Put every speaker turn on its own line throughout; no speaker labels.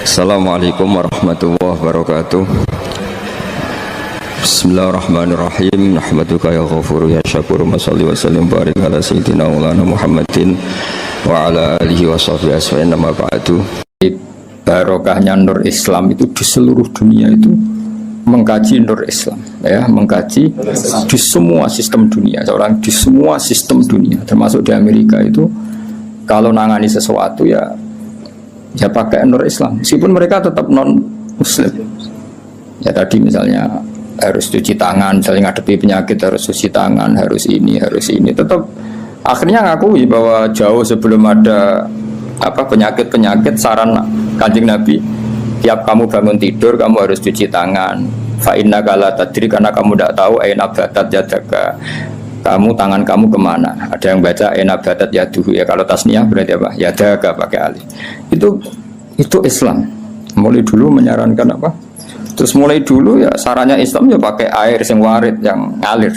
Assalamualaikum warahmatullahi wabarakatuh. Bismillahirrahmanirrahim. Nahmaduka ya ghafuru ya syakuru. Mashalli wa sallim barik ala sayyidina maulana Muhammadin wa ala alihi wa sahbihi asfa'in nama ba'du. Barokahnya nur Islam itu di seluruh dunia itu mengkaji nur Islam, ya, mengkaji di semua sistem dunia. Seorang di semua sistem dunia, termasuk di Amerika itu kalau nangani sesuatu ya pakai nur Islam, meskipun mereka tetap non Muslim. Ya tadi misalnya harus cuci tangan, misalnya ngadepi penyakit harus cuci tangan, harus ini, tetap akhirnya ngakui bahwa jauh sebelum ada penyakit saran Kanjeng Nabi, tiap kamu bangun tidur kamu harus cuci tangan. Fa innaka la tadri, karena kamu tidak tahu aina batat yadaka, tangan kamu kemana. Ada yang baca aina batat yaduhu, ya kalau tasniyah berarti apa? Yadaka pakai alif. Itu Islam. Mulai dulu menyarankan apa? Terus mulai dulu ya sarannya Islam ya pakai air sing warid yang ngalir.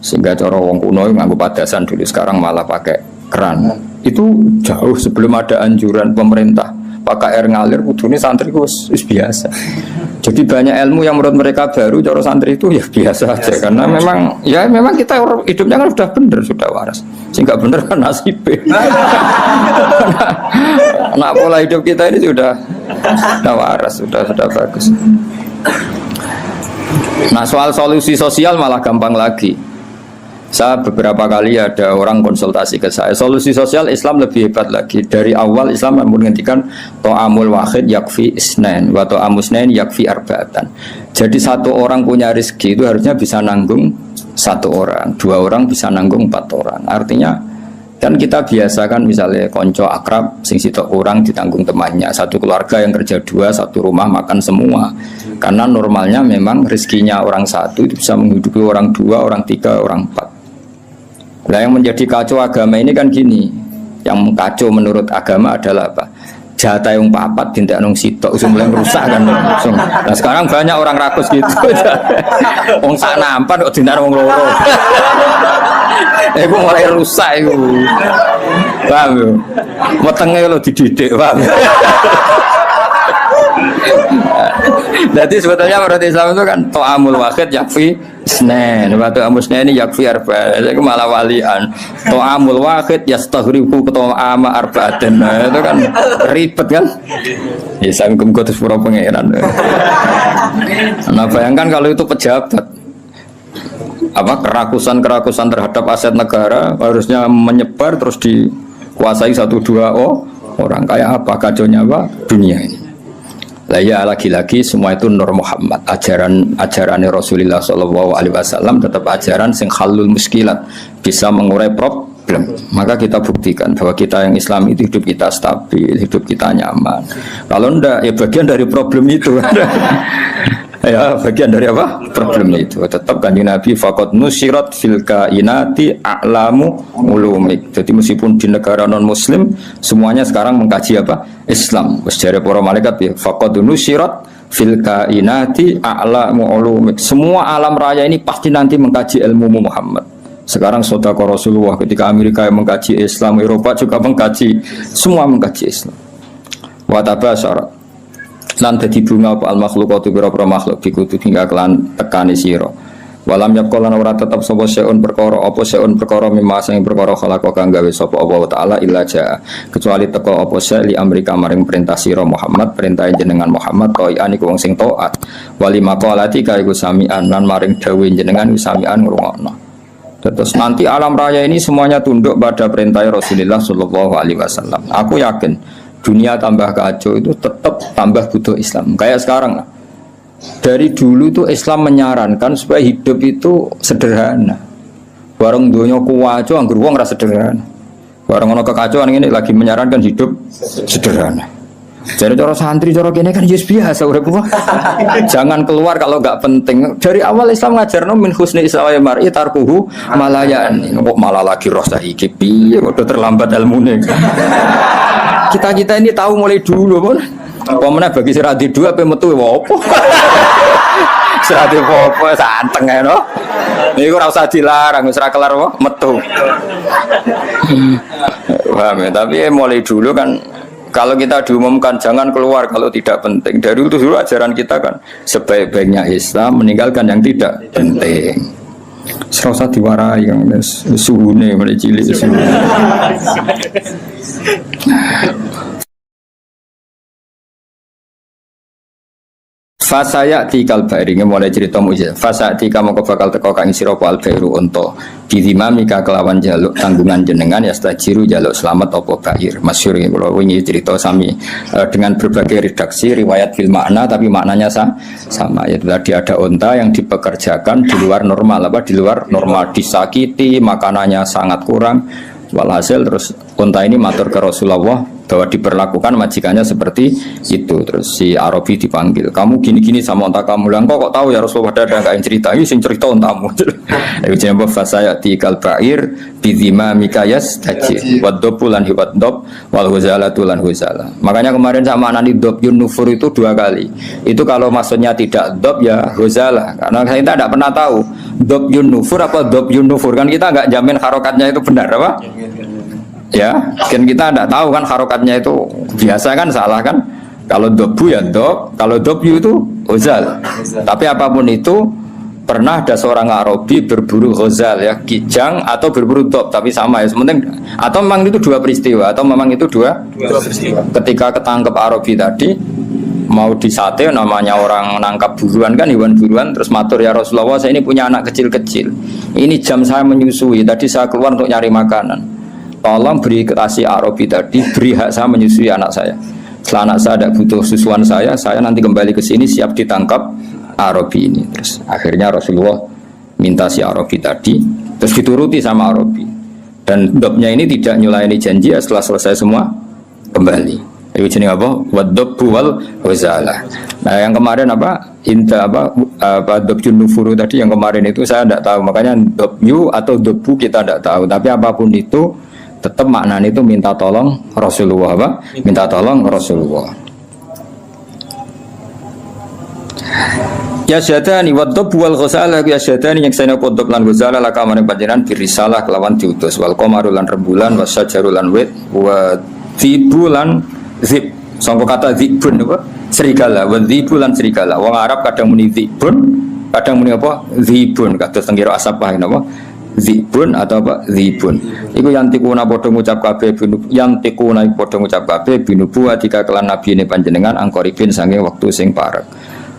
Sehingga cara wong kuno nganggo padasan dulu, sekarang malah pakai keran. Itu jauh sebelum ada anjuran pemerintah pakai air ngalir. Kudune santri wis biasa. Jadi banyak ilmu yang menurut mereka baru, cara santri itu ya biasa aja, karena memang kita hidupnya kan sudah benar, sudah waras. Sehingga benar kan nasibnya. Nah, pola hidup kita ini sudah waras, sudah bagus. Nah, soal solusi sosial malah gampang lagi. Saya beberapa kali ada orang konsultasi ke saya, solusi sosial Islam lebih hebat lagi. Dari awal Islam menghentikan to'amul wahid yakfi isnain wa to'amus isnain yakfi arba'atan. Jadi satu orang punya rezeki itu harusnya bisa nanggung satu orang, dua orang bisa nanggung 4 orang. Artinya kan kita biasakan misalnya konco akrab sing sitok orang ditanggung temannya, satu keluarga yang kerja 2, satu rumah makan semua. Karena normalnya memang rezekinya orang satu itu bisa menghidupi orang 2, orang 3, orang 4. Nah, yang menjadi kacau agama ini kan gini. Yang kacau menurut agama adalah apa? Jatah yang papat dintek nung sitok mulai merusak kan langsung. Nah, sekarang banyak orang rakus gitu. Wong sak nampan kok dintek wong loro. Iku mulai rusak iku. Paham yo? Wetenge lho dididik, paham. Jadi sebetulnya menurut Islam itu kan to'amul wahid yakfi isnain, waktu amusnya ini yakfi arba. Itu malah walian. To'amul wahid yastaghribu to'ama arba'atin. Itu kan ribet kan? Ya sangkum kutus pura pengeran. Nah bayangkan kalau itu pejabat, kerakusan terhadap aset negara harusnya menyebar terus dikuasai 1-2 orang, kayak apa kacaunya apa dunia ini. Lah ya lagi-lagi semua itu Nur Muhammad, ajaran Rasulullah SAW tetap ajaran sing halul muskilat, bisa mengurai problem. Maka kita buktikan bahwa kita yang Islam itu hidup kita stabil, hidup kita nyaman. Kalau enggak ya bagian dari problem itu. Ya bagian dari apa? Problem itu. Tetap Kanjeng Nabi faqad nusirat fil kainati a'lamu ulumik. Jadi meskipun di negara non muslim semuanya sekarang mengkaji apa? Islam. Wis jare para malaikat ya faqad nusirat fil kainati a'lamu ulumik. Semua alam raya ini pasti nanti mengkaji ilmu Muhammad. Sekarang sedekah Rasulullah ketika Amerika yang mengkaji Islam, Eropa juga mengkaji, semua mengkaji Islam. Wa tabasyara lan dadi bunga apa al makhlukatu bira-bira makhluk dikutu hingga kelan tekani sira. Walam yaqolan ora tetep sapa seun perkara mimma sing perkara khalaqa kang gawe sapa Allah taala illa jaa, kecuali teko apa li Amerika maring perintah sira Muhammad, perintah jenengan Muhammad qai'an iku wong sing taat. Wali maqalati ka iku sami'an lan maring dawuh jenengan sami'an ngrungokno. Terus nanti alam raya ini semuanya tunduk pada perintah Rasulullah sallallahu alaihi wasallam. Aku yakin dunia tambah kacau itu tetap tambah butuh Islam. Kayak sekarang lah. Dari dulu itu Islam menyarankan supaya hidup itu sederhana. Barang dunia kuwaco anggur wong ra sederhana. Barang ono kekacauan ini lagi menyarankan hidup sederhana. Jadi cara santri cara kene kan yes biasa urip kok. Jangan keluar kalau enggak penting. Dari awal Islam ngajarno min husni islamil mar'i tarkuhu malayan. Kok malah lagi roh saiki piye kok terlambat ilmune. Kita ini tahu mulai dulu pun. Pemene bagi sirati 2 ape metu opo? Sirati opo santeng ae no. Niku ora usah dilarang wis ra kelar metu. Paham ya? Tapi mulai dulu kan Kalau kita diumumkan jangan keluar kalau tidak penting. Dari itu dulu ajaran kita kan sebaik-baiknya Islam meninggalkan yang tidak penting. Serasa diwarai yang suhune mulai cilik suhu. Fasaya tikal bairi mulai cerita mujizat. Fasaya tika moko bakal teko kang sira al bairu unta. Bidimamika kelawan jaluk tanggungan jenengan ya stajiru jaluk selamat apa bair. Masyhur iki kula wingi cerita sami dengan berbagai redaksi riwayat bil makna tapi maknanya sama. Yaitu tadi ada unta yang dipekerjakan di luar normal di luar normal disakiti, makanannya sangat kurang. Walhasil terus unta ini matur ke Rasulullah bahwa diperlakukan majikannya seperti itu. Terus si Arabi dipanggil, kamu gini-gini sama unta kamu. Lah kok tahu ya Rasulullah, ada enggak yang cerita? Ini sing cerita untamu. Iku jenenge fasaya tikal ba'ir bidima mikayas taji waddobulan hiwaddob wal huzalatu lan huzala. Makanya kemarin sama anani dob yun nufur itu 2 kali. Itu kalau maksudnya tidak dob ya huzala. Karena kita tidak pernah tahu dob yun nufur apa dob yun nufur, kan kita enggak jamin harokatnya itu benar apa? Ya, kan kita tidak tahu kan harokatnya itu biasa kan salah kan? Kalau dobu ya dob, kalau dobyu itu hozal. Tapi apapun itu pernah ada seorang Arabi berburu hozal ya, kijang atau berburu dob, tapi sama ya sementing. Atau memang itu 2 peristiwa atau memang itu dua peristiwa. Ketika ketangkep Arabi tadi mau disate, namanya orang nangkap buruan kan, hewan buruan, terus matur ya Rasulullah, saya ini punya anak kecil-kecil. Ini jam saya menyusui, tadi saya keluar untuk nyari makanan. Tolong beri kasih Arabi tadi, beri hak saya menyusui anak saya. Setelah anak saya tidak butuh susuan saya nanti kembali ke sini siap ditangkap Arabi ini. Terus akhirnya Rasulullah minta si Arabi tadi, terus dituruti sama Arabi. Dan dobnya ini tidak nyulaini janji ya, setelah selesai semua kembali. Itu jenis apa? Waddobu wal huzalah. Nah yang kemarin apa? Inta apa dobjun nufuru tadi yang kemarin itu saya tidak tahu. Makanya dobyu atau dobu kita tidak tahu. Tapi apapun itu tetap maknanya itu minta tolong Rasulullah apa? Minta tolong Rasulullah. Ya syadani waddob wal ghazala ya syadani yang saya podop lan ghazala laka maring panjenengan birisalah kelawan diutus wal qamaru lan rembulan wasyajaru lan wit wa tibulan zib. Sangko kata zibun apa? Serigala, wa zibulan serigala. Wong Arab kadang muni zibun, kadang muni apa? Zibun kados tenggiro asapah napa? Zibun atau apa? Zibun. Iku yantikuna padha ngucap kabeh yantikuna padha ngucap kabeh binubu adika kelan nabi ne panjenengan angkoribin sange wektu sing parek.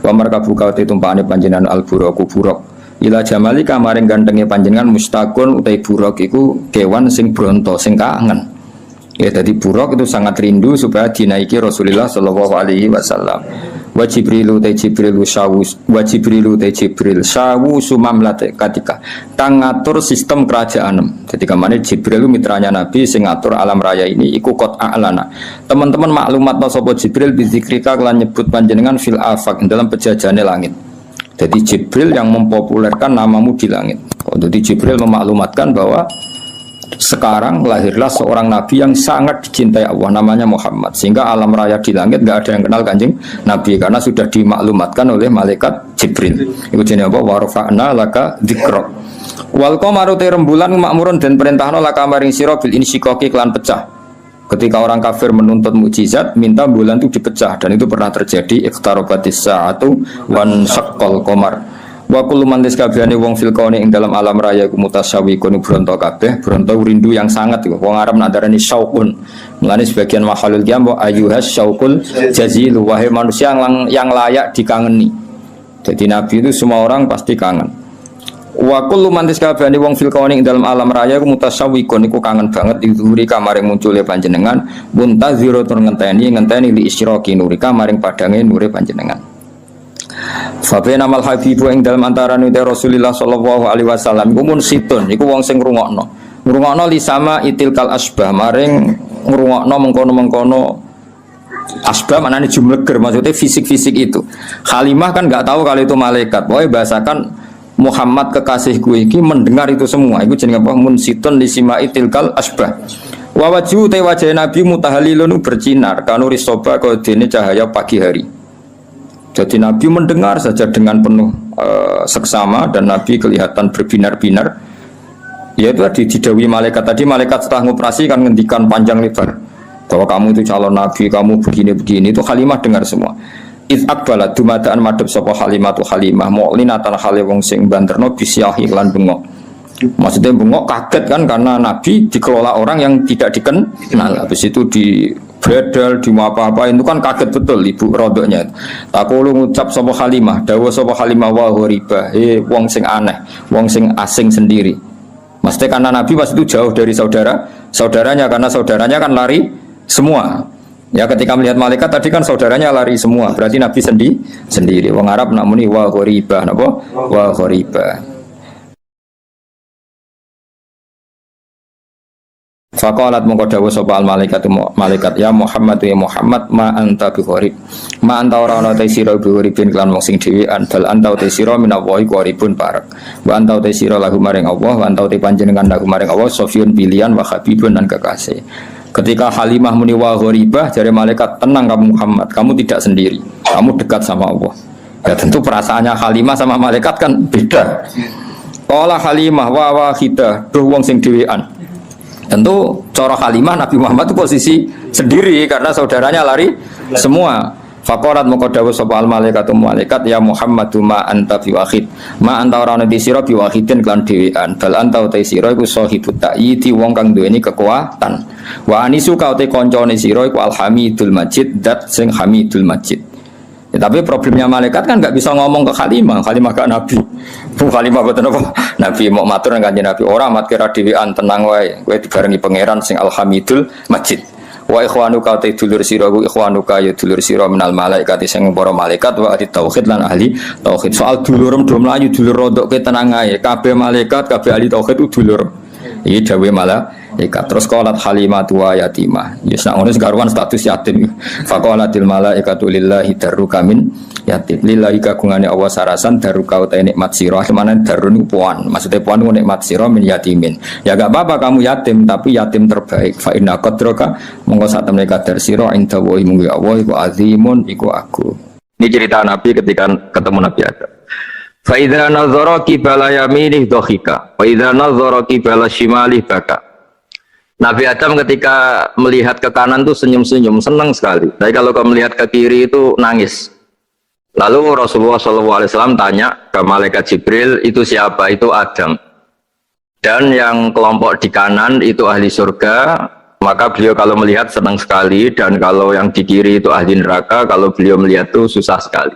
Wa markabuka tumpakane panjenengan al-buraq buraq. Ila jamali kamaring gantenge panjenengan mustaqun utai buraq iku kewan sing bronto sing kangen. Ya tadi buraq itu sangat rindu supaya dinaiki Rasulullah sallallahu alaihi wasallam. Wa Jibrilu ta Jibril syawus wa Jibrilu ta Jibril syawu sumamlate ketika kang ngatur sistem kerajaan. Jadi kemana Jibril mitranya Nabi sing ngatur alam raya ini iku qot a'lana. Teman-teman maklumat sapa Jibril bizikrika kelan nyebut panjenengan fil afaq dalam pejajane langit. Jadi Jibril yang mempopulerkan namamu di langit. Jadi Jibril memaklumatkan bahwa sekarang lahirlah seorang nabi yang sangat dicintai Allah, namanya Muhammad, sehingga alam raya di langit nggak ada yang kenal kanjeng Nabi karena sudah dimaklumatkan oleh malaikat Jibril. Itu jenis apa? Warfa'na laka dzikra. Wal qamaru rembulan makmurun dan perintahna laka maring sira bil insyikaki kelan pecah. Ketika orang kafir menuntut mukjizat, minta bulan itu dipecah dan itu pernah terjadi. Iqtarabatis sa'atu wan syaqqal qamar. Wa kullu man liskabiyane wong fil kauni ing dalam alam raya ku mutasyawiqun bronto kabeh, bronto rindu yang sangat iku. Wong Arab nadarani syauqun. Mulane sebagian mahalul qiyam wa ayyuhas syauqul jazil, wahai manusia yang layak dikangeni. Jadi Nabi itu semua orang pasti kangen. Wa kullu man liskabiyane wong fil kauni ing dalam alam raya ku mutasyawiqun iku kangen banget dihuri kamaring muncule panjenengan, muntaziratun ngenteni li isyraqi nurika maring padange nure panjenengan. Fabena mal habibu ing dalem antarané Rasulullah sallallahu alaihi wasallam iku mun situn iku wong sing ngrungokno li sama itilkal asbah maring ngrungokno mengkono-mengkono asbah manane jumleger maksudnya fisik-fisik itu. Halimah kan enggak tahu kalau itu malaikat. Pokoke bahasakan Muhammad kekasihku iki mendengar itu semua. Iku jenenge apa? Mun situn li sama itilkal asbah. Wa wajhu te wajah Nabi mutahalilun bersinar kanuri soba kodene cahaya pagi hari. Jadi Nabi mendengar saja dengan penuh seksama dan Nabi kelihatan berbinar-binar. Yaitu tadi didawi malaikat tadi, malaikat setelah ngoperasi kan ngendikan panjang lebar. bahwa kamu itu calon nabi, kamu begini-begini, itu Halimah dengar semua. Id akbala dumadaan madhep sapa Halimah tu Halimah mu'linatan hale wong sing banterno bisyahi lan bengok. Maksudnya bengok kaget kan karena nabi dikelola orang yang tidak dikenal. Habis itu di bedal di apa-apa itu kan kaget betul ibu rodoknya. Takulu ngucap sapa Halimah, dawuh sapa Halimah wa ghoriba, wong sing aneh, wong sing asing sendiri. Maksudnya karena nabi pas itu jauh dari saudaranya karena saudaranya kan lari semua. Ya ketika melihat malaikat tadi kan saudaranya lari semua, berarti nabi sendiri. Wong Arab nak muni wa ghoriba, napa? Wa ghoriba. Faqalat mongko dawuh sapa al malaikat ya Muhammad ya Muhammad ma anta bi gharib ma anta ora ana te sira bi gharibin lan wong sing dhewean bal anta te sira minallahi gharibun parak wa anta te sira lahu maring Allah wa anta te panjenengan lahu maring Allah sofiyun pilihan wa habibun dan kekasih. Ketika Halimah muni wa gharibah jare malaikat tenang kamu Muhammad, kamu tidak sendiri, kamu dekat sama Allah. Ya tentu perasaannya Halimah sama malaikat kan beda. Qala Halimah wa wahidah duh wong sing dhewean. Tentu cara Halimah Nabi Muhammad itu posisi sendiri karena saudaranya lari semua. Faqarat moko dawuh sapa al malaikatu malaikat ya Muhammadu ma anta biwahid. Ma anta ora ana sira biwahidin lan dhewean. Bal anta uta sira iku sahibut ta'yiti wong kang duweni kekuatan. Wa anisu ka uta kancane sira iku alhamidul majid dat sing hamidul majid. Ya, tapi problemnya malaikat kan nggak bisa ngomong ke Halimah gak Nabi. Halimah betul apa? Nabi mau matur nang Kanjeng Nabi, ora mat kira dhewean tenang wae, kowe dibarengi pangeran sing Alhamidul Majid. Wa ikhwanuka ta dulur sira ku ikhwanuka ya dulur sira minal malaikat sing para malaikat wa ahli tauhid lan ahli tauhid. Soal dulurem do mlayu dulur rodok ke tenang ae, kabeh malaikat kabeh ahli tauhid ku dulur. Iki dawuh malaikat. Terus qalat Halimatu wa yatimah. Ya sak ngono segaruan status yatim. Faqalatil malaikatu lillahi darruka min yatim. Lillahi kagungane Allah sarasan darruka utahe nikmat sira. Semana darun puan. Maksudnya puan nikmat sira min yatimin. Ya gak apa-apa kamu yatim tapi yatim terbaik. Fa inna qadraka monggo sak temne kadar sira inda wa munggu Allah iku azimun iku agung. Ini cerita Nabi ketika ketemu Nabi Adam. Fa idza nazara qibala yaminih dhahika wa idza nazara qibala shimalih baka. Nabi Adam ketika melihat ke kanan itu senyum-senyum, senang sekali. Tapi kalau kau melihat ke kiri itu nangis. Lalu Rasulullah SAW tanya ke malaikat Jibril, itu siapa? Itu Adam. Dan yang kelompok di kanan itu ahli surga. Maka beliau kalau melihat senang sekali. Dan kalau yang di kiri itu ahli neraka. Kalau beliau melihat itu susah sekali.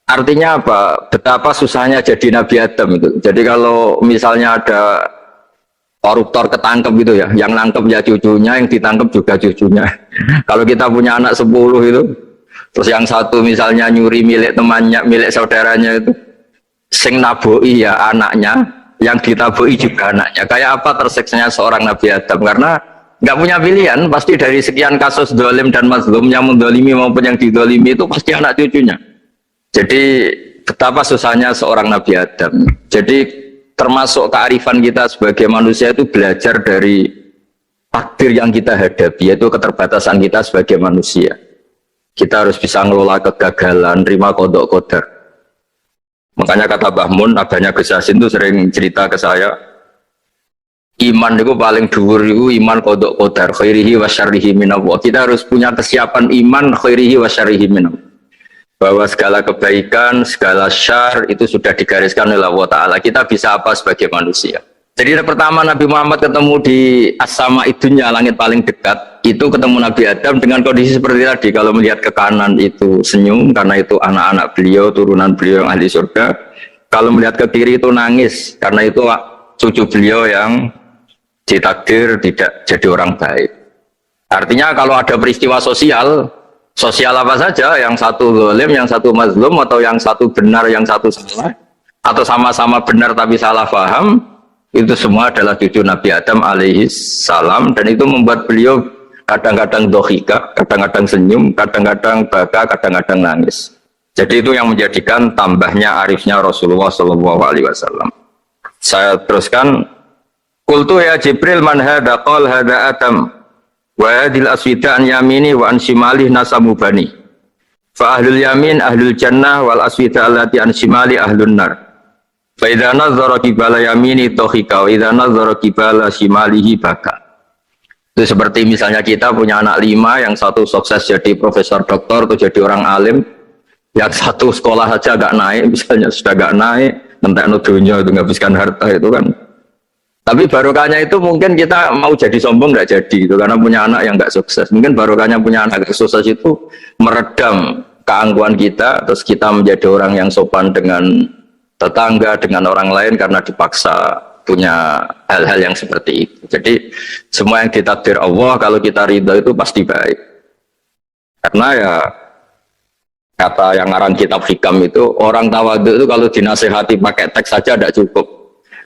Artinya apa? Betapa susahnya jadi Nabi Adam itu. Jadi kalau misalnya ada koruptor ketangkep gitu ya, yang nangkep ya cucunya, yang ditangkep juga cucunya. Kalau kita punya anak 10 itu, terus yang satu misalnya nyuri milik temannya, milik saudaranya itu, sing naboi ya anaknya, yang ditaboi juga anaknya. Kayak apa tersiksanya seorang Nabi Adam? Karena nggak punya pilihan, pasti dari sekian kasus dolim dan mazlum, yang mendolimi maupun yang didolimi itu pasti anak cucunya. Jadi betapa susahnya seorang Nabi Adam. Jadi termasuk kearifan kita sebagai manusia itu belajar dari takdir yang kita hadapi, yaitu keterbatasan kita sebagai manusia. Kita harus bisa ngelola kegagalan, terima kodok kodar. Makanya kata Mbah Mun, abahnya Gus Yasin itu sering cerita ke saya, iman itu paling dhuwur itu iman kodok kodar, khairihi wa syarrihi minallah. Kita harus punya kesiapan iman khairihi wa syarrihi minallah. Bahwa segala kebaikan, segala syar itu sudah digariskan oleh Allah Ta'ala. Kita bisa apa sebagai manusia. Jadi pertama Nabi Muhammad ketemu di as-sama idunya, langit paling dekat, itu ketemu Nabi Adam dengan kondisi seperti tadi. Kalau melihat ke kanan itu senyum, karena itu anak-anak beliau, turunan beliau yang ahli surga. Kalau melihat ke kiri itu nangis, karena itu cucu beliau yang ditakdir tidak jadi orang baik. Artinya kalau ada peristiwa sosial apa saja, yang satu zalim, yang satu mazlum, atau yang satu benar, yang satu salah, atau sama-sama benar tapi salah paham, itu semua adalah cucu Nabi Adam alaihi salam. Dan itu membuat beliau kadang-kadang dohika, kadang-kadang senyum, kadang-kadang baka, kadang-kadang nangis. Jadi itu yang menjadikan tambahnya arifnya Rasulullah SAW. Saya teruskan, qultu ya Jibril man hada qal hada Adam wa hadil aswida an yamini wa an shimalih nasamu bani fa ahlul yamin ahlul jannah wal aswida allati an shimali ahlun nar fa idza nazara qibala yamini dhahika wa idza nazara qibala shimalihi baka. Itu seperti misalnya kita punya anak 5, yang satu sukses jadi profesor doktor atau jadi orang alim, yang satu sekolah saja agak naik, misalnya sudah agak naik, mentek dunia itu menghabiskan harta itu kan. Tapi barokahnya itu mungkin kita mau jadi sombong nggak jadi itu karena punya anak yang nggak sukses. Mungkin barokahnya punya anak yang sukses itu meredam keangkuhan kita, terus kita menjadi orang yang sopan dengan tetangga, dengan orang lain karena dipaksa punya hal-hal yang seperti itu. Jadi semua yang ditakdir Allah kalau kita ridha itu pasti baik. Karena ya kata yang ngarang kitab hikam itu orang tawadhu itu kalau dinasehati pakai teks saja tidak cukup.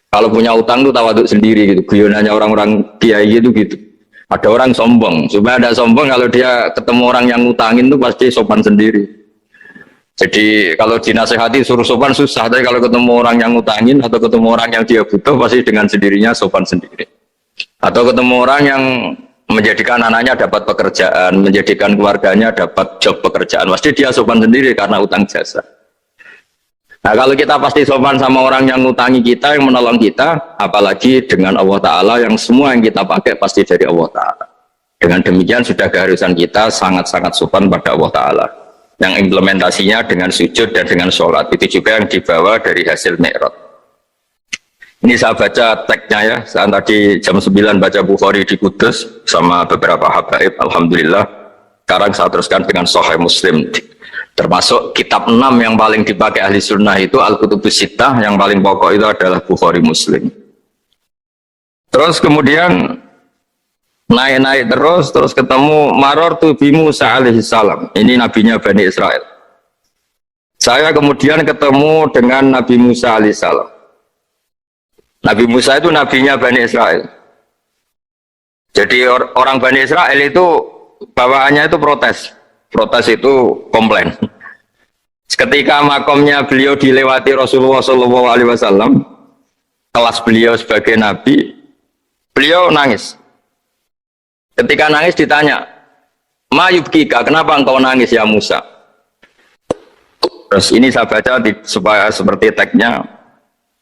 Kalau punya utang tuh tawaduk sendiri gitu. Guyonannya orang-orang kiai itu gitu. Ada orang sombong. Supaya ada sombong kalau dia ketemu orang yang ngutangin tuh pasti sopan sendiri. Jadi kalau dinasehati suruh sopan susah. Tapi kalau ketemu orang yang ngutangin atau ketemu orang yang dia butuh pasti dengan sendirinya sopan sendiri. Atau ketemu orang yang menjadikan anaknya dapat pekerjaan, menjadikan keluarganya dapat job pekerjaan. Pasti dia sopan sendiri karena utang jasa. Nah kalau kita pasti sopan sama orang yang ngutangi kita, yang menolong kita, apalagi dengan Allah Ta'ala yang semua yang kita pakai pasti dari Allah Ta'ala. Dengan demikian sudah keharusan kita sangat-sangat sopan pada Allah Ta'ala. Yang implementasinya dengan sujud dan dengan sholat. Itu juga yang dibawa dari hasil Mi'raj. Ini saya baca teksnya ya, saya tadi jam 9 baca Bukhari di Kudus sama beberapa habaib, Alhamdulillah. Sekarang saya teruskan dengan Sahih Muslim. Termasuk kitab 6 yang paling dipakai ahli sunnah itu Al-Kutubus Sittah, yang paling pokok itu adalah Bukhari Muslim. Terus kemudian naik-naik terus ketemu Marartu bi Musa alaihi salam. Ini nabinya Bani Israel. Saya kemudian ketemu dengan Nabi Musa alaihi salam. Nabi Musa itu nabinya Bani Israel. Jadi orang Bani Israel itu bawaannya itu protes. Protes itu komplain. Ketika makomnya beliau dilewati Rasulullah SAW, kelas beliau sebagai nabi, beliau nangis. Ketika nangis ditanya, "Ma yubkika, kenapa engkau nangis ya Musa?" Terus ini saya baca supaya seperti teksnya.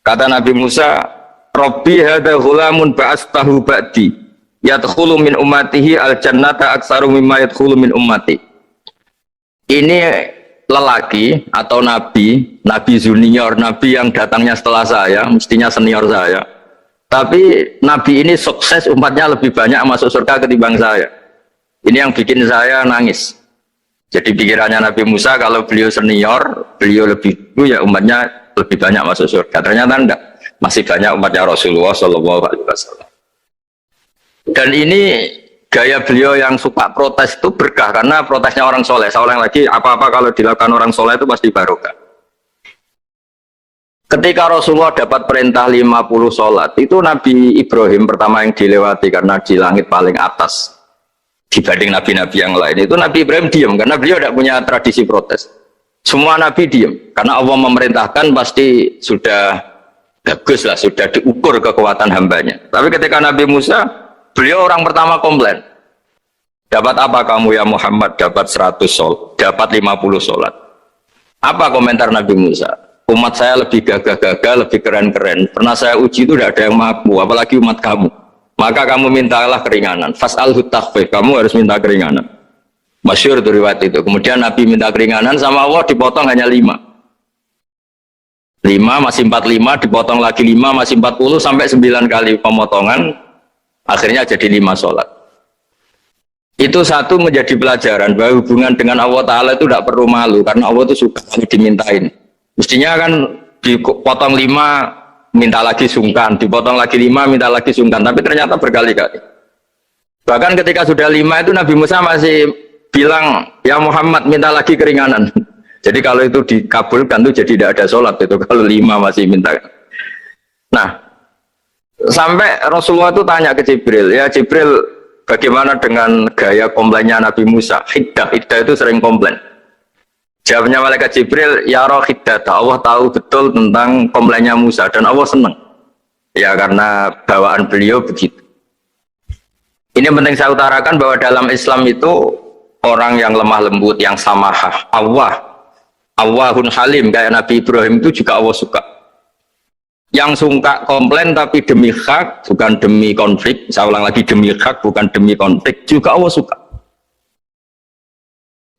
Kata Nabi Musa, "Rabbi hadza ghulamun ba'astahu ba'di, yadkhulu min ummatihi al-jannata aktsaru mimma yadkhulu min ummati." Ini lelaki atau nabi junior, nabi yang datangnya setelah saya, mestinya senior saya. Tapi nabi ini sukses, umatnya lebih banyak masuk surga ketimbang saya. Ini yang bikin saya nangis. Jadi pikirannya Nabi Musa kalau beliau senior, beliau lebih dulu ya umatnya lebih banyak masuk surga. Ternyata enggak, masih banyak umatnya Rasulullah SAW. Dan ini gaya beliau yang suka protes itu berkah karena protesnya orang soleh. Saya ulang lagi, apa-apa kalau dilakukan orang soleh itu pasti barokah. Ketika Rasulullah dapat perintah 50 sholat, itu Nabi Ibrahim pertama yang dilewati karena di langit paling atas dibanding nabi-nabi yang lain. Itu Nabi Ibrahim diam karena beliau tidak punya tradisi protes. Semua nabi diam karena Allah memerintahkan pasti sudah bagus lah, sudah diukur kekuatan hambanya. Tapi ketika Nabi Musa, beliau orang pertama komplain. Dapat apa kamu ya Muhammad? Dapat 100 sholat, dapat 50 sholat. Apa komentar Nabi Musa? Umat saya lebih gagah-gagah, lebih keren-keren. Pernah saya uji itu tidak ada yang mampu, apalagi umat kamu. Maka kamu mintalah keringanan. Fas'alhu takhfif, kamu harus minta keringanan. Masyhur itu riwayat itu. Kemudian Nabi minta keringanan sama Allah dipotong hanya 5. 5 masih 45, dipotong lagi 5 masih 40 sampai 9 kali pemotongan. Akhirnya jadi 5 sholat. Itu satu menjadi pelajaran bahwa hubungan dengan Allah Ta'ala itu tidak perlu malu karena Allah itu suka dimintain. Mestinya kan dipotong 5 minta lagi sungkan, dipotong lagi 5 minta lagi sungkan, tapi ternyata berkali-kali. Bahkan ketika sudah 5 itu Nabi Musa masih bilang, ya Muhammad minta lagi keringanan. Jadi kalau itu dikabulkan itu jadi tidak ada sholat itu kalau 5 masih minta. Nah, sampai Rasulullah itu tanya ke Jibril, ya Jibril bagaimana dengan gaya komplainnya Nabi Musa? Hiddah itu sering komplain. Jawabnya malaikat Jibril, ya roh hiddata, Allah tahu betul tentang komplainnya Musa dan Allah senang. Ya karena bawaan beliau begitu. Ini penting saya utarakan bahwa dalam Islam itu orang yang lemah lembut, yang samahah, Allahun halim kayak Nabi Ibrahim itu juga Allah suka. Yang suka komplain tapi demi hak, bukan demi konflik. Saya ulang lagi, demi hak, bukan demi konflik. Juga Allah suka.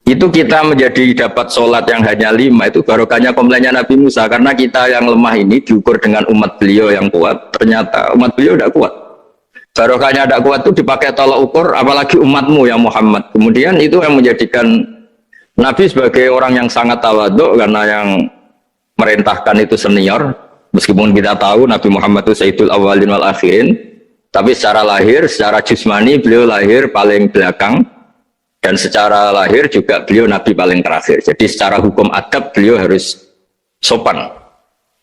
Itu kita menjadi dapat sholat yang hanya 5, itu barokahnya komplainnya Nabi Musa. Karena kita yang lemah ini diukur dengan umat beliau yang kuat. Ternyata umat beliau tidak kuat. Barokahnya tidak kuat itu dipakai tolak ukur, apalagi umatmu yang Muhammad. Kemudian itu yang menjadikan Nabi sebagai orang yang sangat tawaduk, karena yang merintahkan itu senior. Meskipun kita tahu Nabi Muhammad itu Sayyidul Awwalin wal Akhirin, tapi secara lahir, secara jusmani beliau lahir paling belakang, dan secara lahir juga beliau Nabi paling terakhir. Jadi secara hukum adab beliau harus sopan.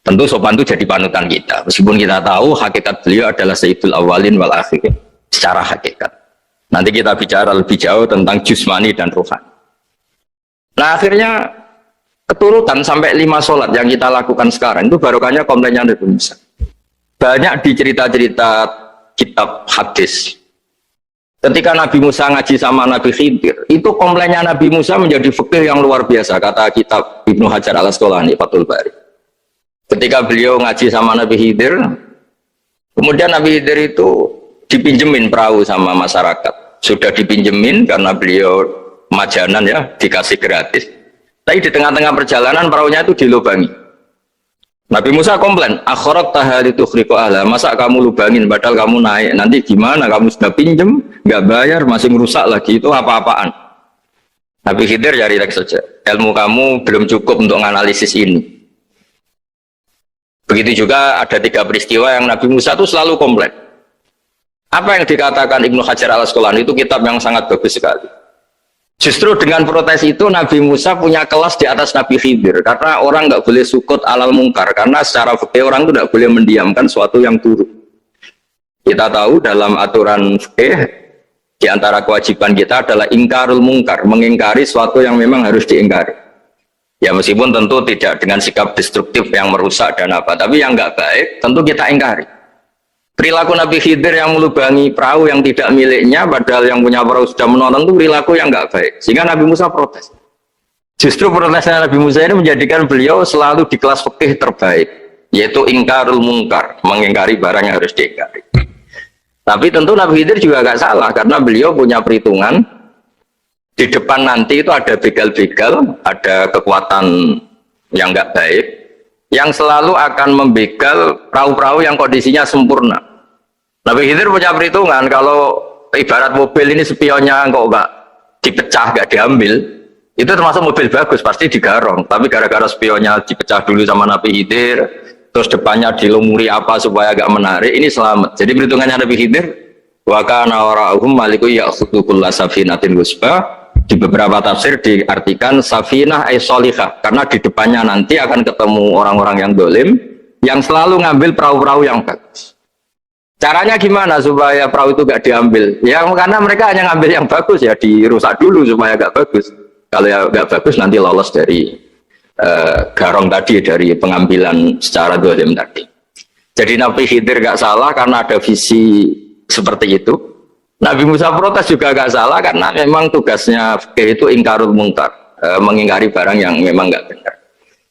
Tentu sopan itu jadi panutan kita. Meskipun kita tahu hakikat beliau adalah Sayyidul Awwalin wal Akhirin secara hakikat. Nanti kita bicara lebih jauh tentang jusmani dan rohani. Nah akhirnya keturutan sampai 5 sholat yang kita lakukan sekarang itu barokahnya komplainnya Nabi Musa. Banyak di cerita-cerita kitab hadis. Ketika Nabi Musa ngaji sama Nabi Khidir, itu komplainnya Nabi Musa menjadi fikih yang luar biasa, kata kitab Ibnu Hajar al-Asqalani Fathul Bari. Ketika beliau ngaji sama Nabi Khidir, kemudian Nabi Khidir itu dipinjemin perahu sama masyarakat. Sudah dipinjemin karena beliau majanan ya, dikasih gratis. Tapi di tengah-tengah perjalanan perahunya itu dilubangi. Nabi Musa komplain, akhirat tahali tukhriqu ahla, masa kamu lubangin padahal kamu naik, nanti gimana, kamu sudah pinjem nggak bayar masih merusak lagi, itu apa-apaan. Nabi Khidir ya relax saja, ilmu kamu belum cukup untuk menganalisis ini. Begitu juga ada 3 peristiwa yang Nabi Musa itu selalu komplain. Apa yang dikatakan Ibnu Hajar al-Asqalani itu kitab yang sangat bagus sekali. Justru dengan protes itu Nabi Musa punya kelas di atas Nabi Khidir, karena orang nggak boleh sukut alal mungkar, karena secara fikih orang itu tidak boleh mendiamkan suatu yang buruk. Kita tahu dalam aturan fikih di antara kewajiban kita adalah ingkarul mungkar, mengingkari suatu yang memang harus diingkari. Ya meskipun tentu tidak dengan sikap destruktif yang merusak dan apa, tapi yang nggak baik tentu kita ingkari. Perilaku Nabi Khidir yang melubangi perahu yang tidak miliknya, padahal yang punya perahu sudah menonton, itu perilaku yang nggak baik. Sehingga Nabi Musa protes. Justru protesnya Nabi Musa ini menjadikan beliau selalu di kelas fikih terbaik, yaitu ingkarul mungkar, mengingkari barang yang harus diingkari. Tapi tentu Nabi Khidir juga nggak salah, karena beliau punya perhitungan di depan nanti itu ada begal-begal, ada kekuatan yang nggak baik, yang selalu akan membegal perahu-perahu yang kondisinya sempurna. Nabi Khidir punya perhitungan, kalau ibarat mobil ini spionnya kok nggak dipecah, nggak diambil, itu termasuk mobil bagus, pasti digarong. Tapi gara-gara spionnya dipecah dulu sama Nabi Khidir, terus depannya dilumuri apa supaya agak menarik, ini selamat. Jadi perhitungannya Nabi Khidir, wa kana wara'uhum maliku ya'khudhu kulla safinatin ghusba. Di beberapa tafsir diartikan safinah ay sholihah, karena di depannya nanti akan ketemu orang-orang yang dolim yang selalu ngambil perahu-perahu yang bagus. Caranya gimana supaya perahu itu gak diambil? Ya karena mereka hanya ngambil yang bagus, ya dirusak dulu supaya gak bagus. Kalau ya gak bagus nanti lolos dari garong tadi, dari pengambilan secara dolim tadi. Jadi Nabi Khidir gak salah karena ada visi seperti itu. Nabi Musa protes juga gak salah karena memang tugasnya fikih itu ingkarul mungkar, mengingkari barang yang memang gak benar.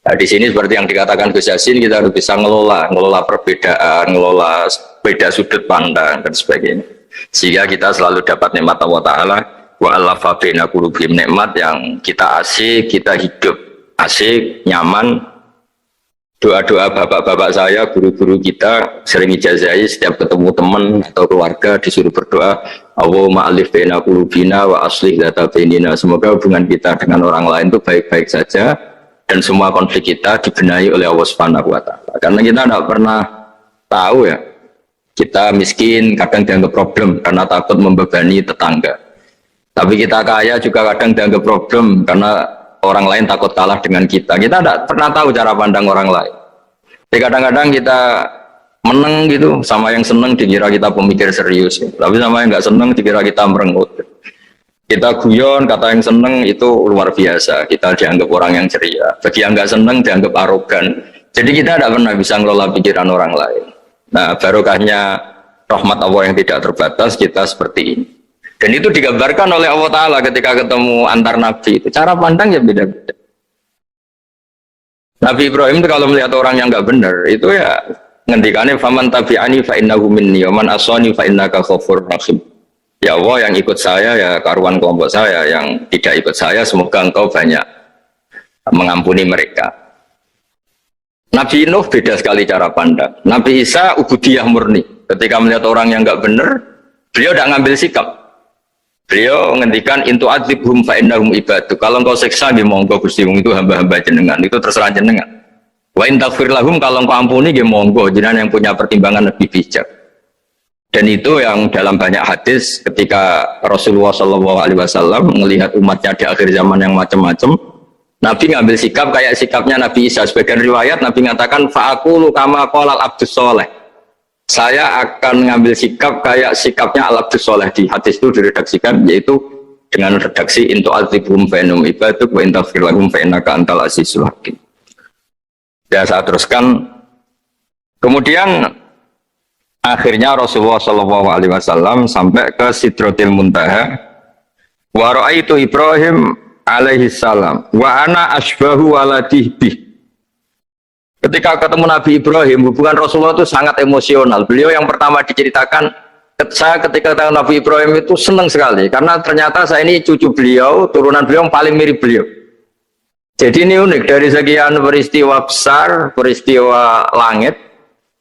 Nah, di sini seperti yang dikatakan Gus Yassin, kita harus bisa ngelola perbedaan, ngelola beda sudut pandang dan sebagainya. Sehingga kita selalu dapat nikmat Allah Ta'ala, wa allafa baina qulubihim, nikmat yang kita asik, kita hidup asik, nyaman. Doa-doa bapak-bapak saya, guru-guru kita sering ijazahi setiap ketemu teman atau keluarga disuruh berdoa, Allahumma alif baina qulubina wa aslih dzata bainina. Semoga hubungan kita dengan orang lain itu baik-baik saja dan semua konflik kita dibenahi oleh Allah Subhanahu wa taala. Karena kita tidak pernah tahu ya, kita miskin kadang dianggap problem karena takut membebani tetangga. Tapi kita kaya juga kadang dianggap problem karena orang lain takut kalah dengan kita. Kita tidak pernah tahu cara pandang orang lain. Jadi kadang-kadang kita menang gitu, sama yang senang dikira kita pemikir serius. Tapi sama yang nggak senang dikira kita merengut. Kita guyon, kata yang senang itu luar biasa. Kita dianggap orang yang ceria. Bagi yang nggak senang dianggap arogan. Jadi kita tidak pernah bisa ngelola pikiran orang lain. Nah, barokahnya rahmat Allah yang tidak terbatas, kita seperti ini. Dan itu digambarkan oleh Allah Ta'ala ketika ketemu antar Nabi. Itu cara pandang ya beda-beda. Nabi Ibrahim itu kalau melihat orang yang nggak benar, itu ya ngendikane faman tabi'ani fa innahu minni wa man asani fa innaka ghafurur rahim. Ya Allah, yang ikut saya ya karuan kelompok saya, yang tidak ikut saya semoga engkau banyak mengampuni mereka. Nabi Nuh beda sekali cara pandang. Nabi Isa ubudiyah murni. Ketika melihat orang yang enggak benar, beliau tidak ngambil sikap. Beliau ngendikan intu adzibhum fa innahum ibadu. Kalau engkau siksa nggih monggo Gusti, itu hamba-hamba jenengan, itu terserah jenengan. Wa in taghfir lahum, kalau engkau ampuni nggih monggo, jenengan yang punya pertimbangan lebih bijak. Dan itu yang dalam banyak hadis ketika Rasulullah SAW melihat umatnya di akhir zaman yang macam-macam, Nabi ngambil sikap kayak sikapnya Nabi Isa. Sebagian riwayat Nabi mengatakan fa'aqulu kama qala al-abdus soleh. Saya akan ngambil sikap kayak sikapnya al-abdus soleh. Di hadis itu diredaksikan yaitu dengan redaksi intu azibhum fa innahum ibaduk wa in taghfir lahum fa innaka antal azizul hakim. Ya, saya teruskan. Kemudian akhirnya Rasulullah SAW sampai ke Sidratil Muntaha. Wa ra'aitu Ibrahim alaihi salam wa ana asbahu waladih bih. Ketika ketemu Nabi Ibrahim, hubungan Rasulullah itu sangat emosional. Beliau yang pertama diceritakan, saya ketika ketemu Nabi Ibrahim itu senang sekali karena ternyata saya ini cucu beliau, turunan beliau yang paling mirip beliau. Jadi ini unik, dari sekian peristiwa besar, peristiwa langit,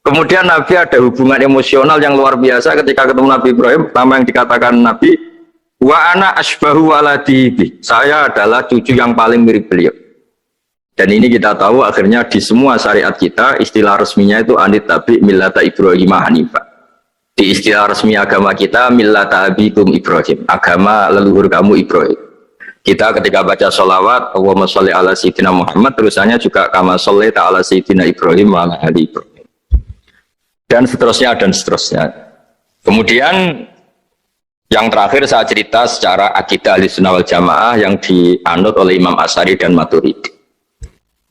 kemudian Nabi ada hubungan emosional yang luar biasa ketika ketemu Nabi Ibrahim. Pertama yang dikatakan Nabi, wa ana asbahu waladihi. Saya adalah cucu yang paling mirip beliau. Dan ini kita tahu akhirnya di semua syariat kita istilah resminya itu anit tabi millata Ibrahim hanifah. Di istilah resmi agama kita millata abikum Ibrahim, agama leluhur kamu Ibrahim. Kita ketika baca sholawat Allahumma sholli ala sayyidina Muhammad, terusannya juga kama sholli ta'ala sayyidina Ibrahim wa ala ali Ibrahim. Dan seterusnya dan seterusnya. Kemudian yang terakhir saya cerita secara akidah Ahlussunnah wal Jamaah yang dianut oleh Imam Asy'ari dan Maturidi.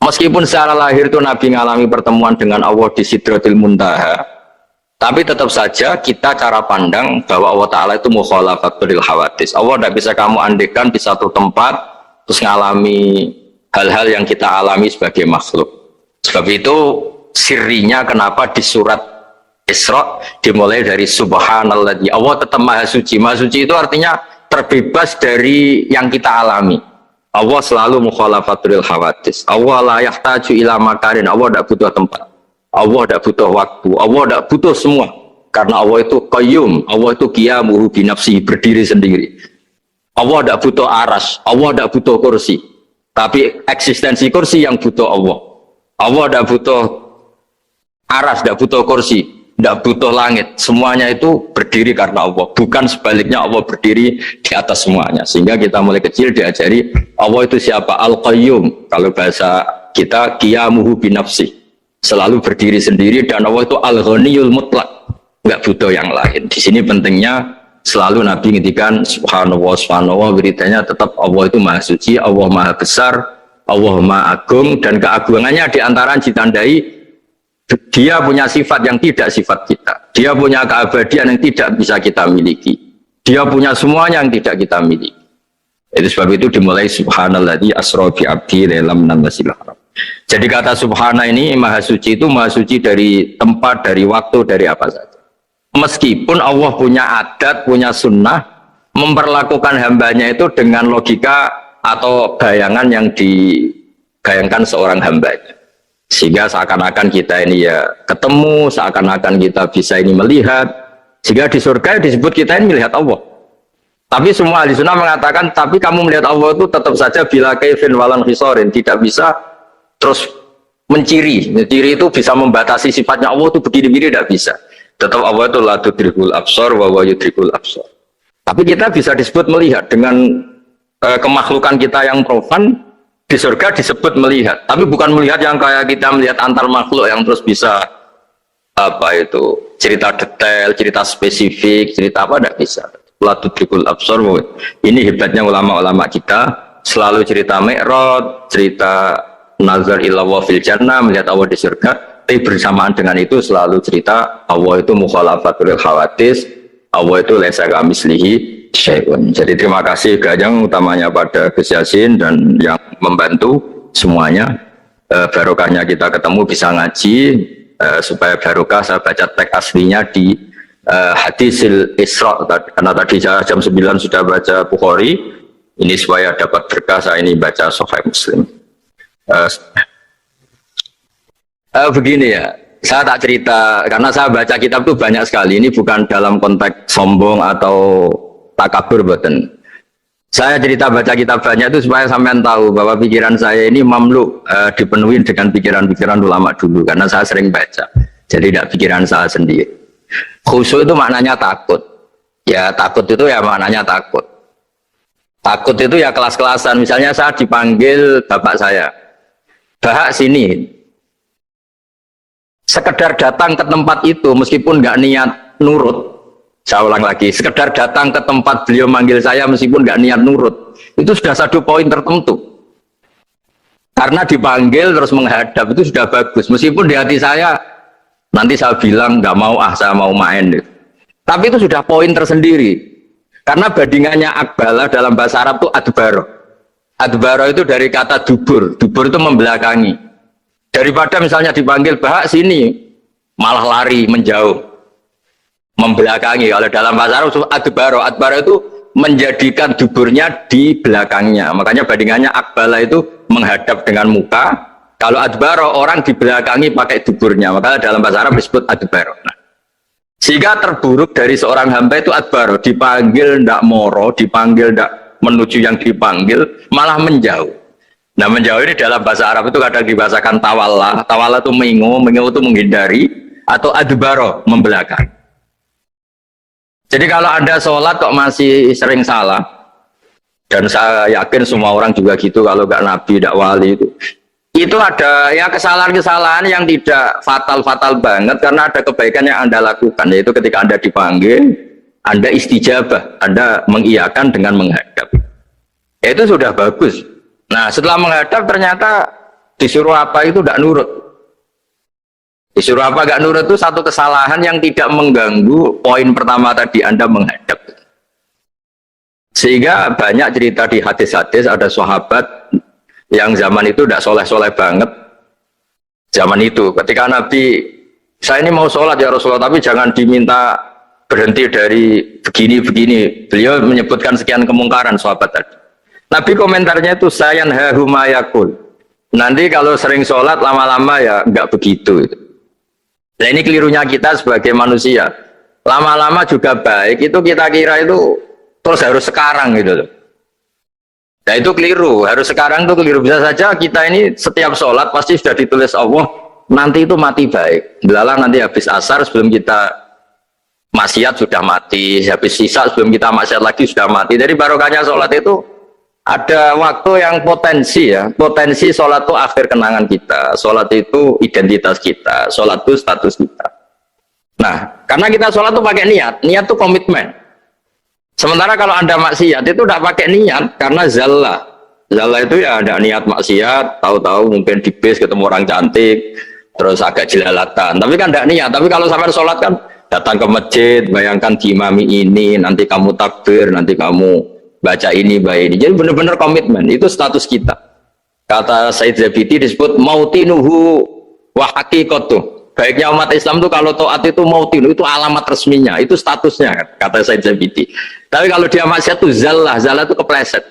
Meskipun secara lahir itu Nabi mengalami pertemuan dengan Allah di Sidratil Muntaha, tapi tetap saja kita cara pandang bahwa Allah Ta'ala itu mukhalafatul hawadis. Allah tidak bisa kamu andekan di satu tempat terus mengalami hal-hal yang kita alami sebagai makhluk. Sebab itu sirinya kenapa di surat Isra dimulai dari subhanalladzi. Allah tetap maha suci. Maha suci itu artinya terbebas dari yang kita alami. Allah selalu mukhalafatul hawadis. Allah la yahtaju ila makarin. Allah tidak butuh tempat. Allah tidak butuh waktu. Allah tidak butuh semua. Karena Allah itu qayyum. Allah itu qiyamuhu binafsi, berdiri sendiri. Allah tidak butuh aras. Allah tidak butuh kursi. Tapi eksistensi kursi yang butuh Allah. Allah tidak butuh aras, tidak butuh kursi, tidak butuh langit, semuanya itu berdiri karena Allah, bukan sebaliknya Allah berdiri di atas semuanya. Sehingga kita mulai kecil diajari Allah itu siapa? Al-Qayyum, kalau bahasa kita qiyamuhu binafsi, selalu berdiri sendiri, dan Allah itu Al-Ghaniyul Mutlaq, nggak butuh yang lain. Di sini pentingnya selalu Nabi ngintikan subhanallah, subhanallah, beritanya tetap Allah itu maha suci, Allah maha besar, Allah maha agung, dan keagungannya diantara ditandai dia punya sifat yang tidak sifat kita. Dia punya keabadian yang tidak bisa kita miliki. Dia punya semuanya yang tidak kita miliki. Itu sebab itu dimulai subhanalladzi asra bi abdi lailam minal masjidil haram. Jadi kata subhana ini maha suci itu maha suci dari tempat, dari waktu, dari apa saja. Meskipun Allah punya adat, punya sunnah memperlakukan hambanya itu dengan logika atau bayangan yang dibayangkan seorang hambanya. Sehingga seakan-akan kita ini ya ketemu, seakan-akan kita bisa ini melihat. Sehingga di surga disebut kita ini melihat Allah. Tapi semua ahli sunnah mengatakan, tapi kamu melihat Allah itu tetap saja bila kaifin walan khisorin, tidak bisa terus menciri. Menciri itu bisa membatasi sifatnya Allah itu begini-begini, tidak bisa. Tetap Allah itu la tudrikul absar wa huwa yudrikul absar. Tapi kita bisa disebut melihat dengan kemakhlukan kita yang profan. Di surga disebut melihat, tapi bukan melihat yang kayak kita melihat antar makhluk yang terus bisa apa itu cerita detail, cerita spesifik, cerita apa, tidak bisa. La tudrikul absar. Ini hebatnya ulama-ulama kita, selalu cerita Mi'raj, cerita nazar ila wa fil jannah, melihat Allah di surga, tapi bersamaan dengan itu selalu cerita Allah itu mukhalafatul hawadis, Allah itu laisa kamitslihi syai'un. Jadi terima kasih Gajang utamanya pada Gus Yasin dan yang membantu semuanya. Barokahnya kita ketemu bisa ngaji, supaya barokah saya baca teks aslinya di Hadisil Isra, karena tadi saya jam 9 sudah baca Bukhari, ini supaya dapat berkah saya ini baca Sahih Muslim. Begini ya, saya tak cerita karena saya baca kitab itu banyak sekali, ini bukan dalam konteks sombong atau takabur, boten. Saya cerita baca kitab banyak itu supaya sampean tahu bahwa pikiran saya ini mamluk, dipenuhi dengan pikiran-pikiran ulama dulu, karena saya sering baca, jadi tidak pikiran saya sendiri. Khusyuk itu maknanya takut. Ya takut itu ya maknanya takut. Takut itu ya kelas-kelasan. Misalnya saya dipanggil bapak saya, Bahak sini. Sekedar datang ke tempat itu meskipun nggak niat nurut. Saya ulang lagi, sekedar datang ke tempat beliau manggil saya meskipun nggak niat nurut, itu sudah satu poin tertentu. Karena dipanggil terus menghadap itu sudah bagus. Meskipun di hati saya nanti saya bilang nggak mau, saya mau main. Tapi itu sudah poin tersendiri. Karena bandingannya akbala dalam bahasa Arab itu adbaro. Adbaro itu dari kata dubur. Dubur itu membelakangi. Daripada misalnya dipanggil Bahak sini, malah lari menjauh, membelakangi. Kalau dalam bahasa Arab adbaro. Adbaro itu menjadikan duburnya di belakangnya. Makanya bandingannya akbala itu menghadap dengan muka. Kalau adbaro orang di belakangi pakai duburnya, maka dalam bahasa Arab disebut adbaro. Nah, sehingga terburuk dari seorang hamba itu adbaro, dipanggil ndak moro, dipanggil ndak menuju yang dipanggil, malah menjauh. Nah menjauh ini dalam bahasa Arab itu kadang dibahasakan tawalla. Tawalla itu mengo itu menghindari, atau adbaro membelakang. Jadi kalau Anda sholat kok masih sering salah, dan saya yakin semua orang juga gitu, kalau nggak nabi, nggak wali itu ada ya kesalahan-kesalahan yang tidak fatal-fatal banget, karena ada kebaikan yang Anda lakukan, yaitu ketika Anda dipanggil, Anda istijabah, Anda mengiyakan dengan menghadap. Itu sudah bagus. Nah setelah menghadap ternyata disuruh apa itu tidak nurut. Disuruh apa gak nurut itu satu kesalahan yang tidak mengganggu poin pertama tadi, Anda menghadap. Sehingga banyak cerita di hadis-hadis, ada sahabat yang zaman itu tidak soleh-soleh banget. Zaman itu ketika Nabi, saya ini mau sholat ya Rasulullah, tapi jangan diminta berhenti dari begini-begini. Beliau menyebutkan sekian kemungkaran sahabat tadi. Nabi komentarnya itu sayan hahumayakul. Nanti kalau sering sholat lama-lama ya nggak begitu. Nah ini kelirunya kita sebagai manusia. Lama-lama juga baik itu kita kira itu terus harus sekarang gitu loh. Nah itu keliru, harus sekarang itu keliru. Bisa saja kita ini setiap sholat pasti sudah ditulis Allah nanti itu mati baik. Belalang nanti habis asar sebelum kita maksiat sudah mati, habis sisa sebelum kita maksiat lagi sudah mati. Jadi barokahnya sholat itu ada waktu yang potensi ya, potensi sholat itu akhir kenangan kita, sholat itu identitas kita, sholat itu status kita. Nah karena kita sholat itu pakai niat, niat itu komitmen. Sementara kalau Anda maksiat itu tidak pakai niat, karena zallah. Zallah itu ya ada niat maksiat, tahu-tahu mungkin di bis ketemu orang cantik, terus agak jelalatan. Tapi kan tidak niat. Tapi kalau sampai sholat kan datang ke masjid, bayangkan diimami ini, nanti kamu takbir, nanti kamu baca ini, baca ini. Jadi benar-benar komitmen. Itu status kita. Kata Said Zabidi disebut mautinuhu wa haqiqatuh. Baiknya umat Islam itu kalau taat itu mautinu, itu alamat resminya, itu statusnya, kata Said Zabidi. Tapi kalau dia maksiat itu zallah, zallah itu kepleset.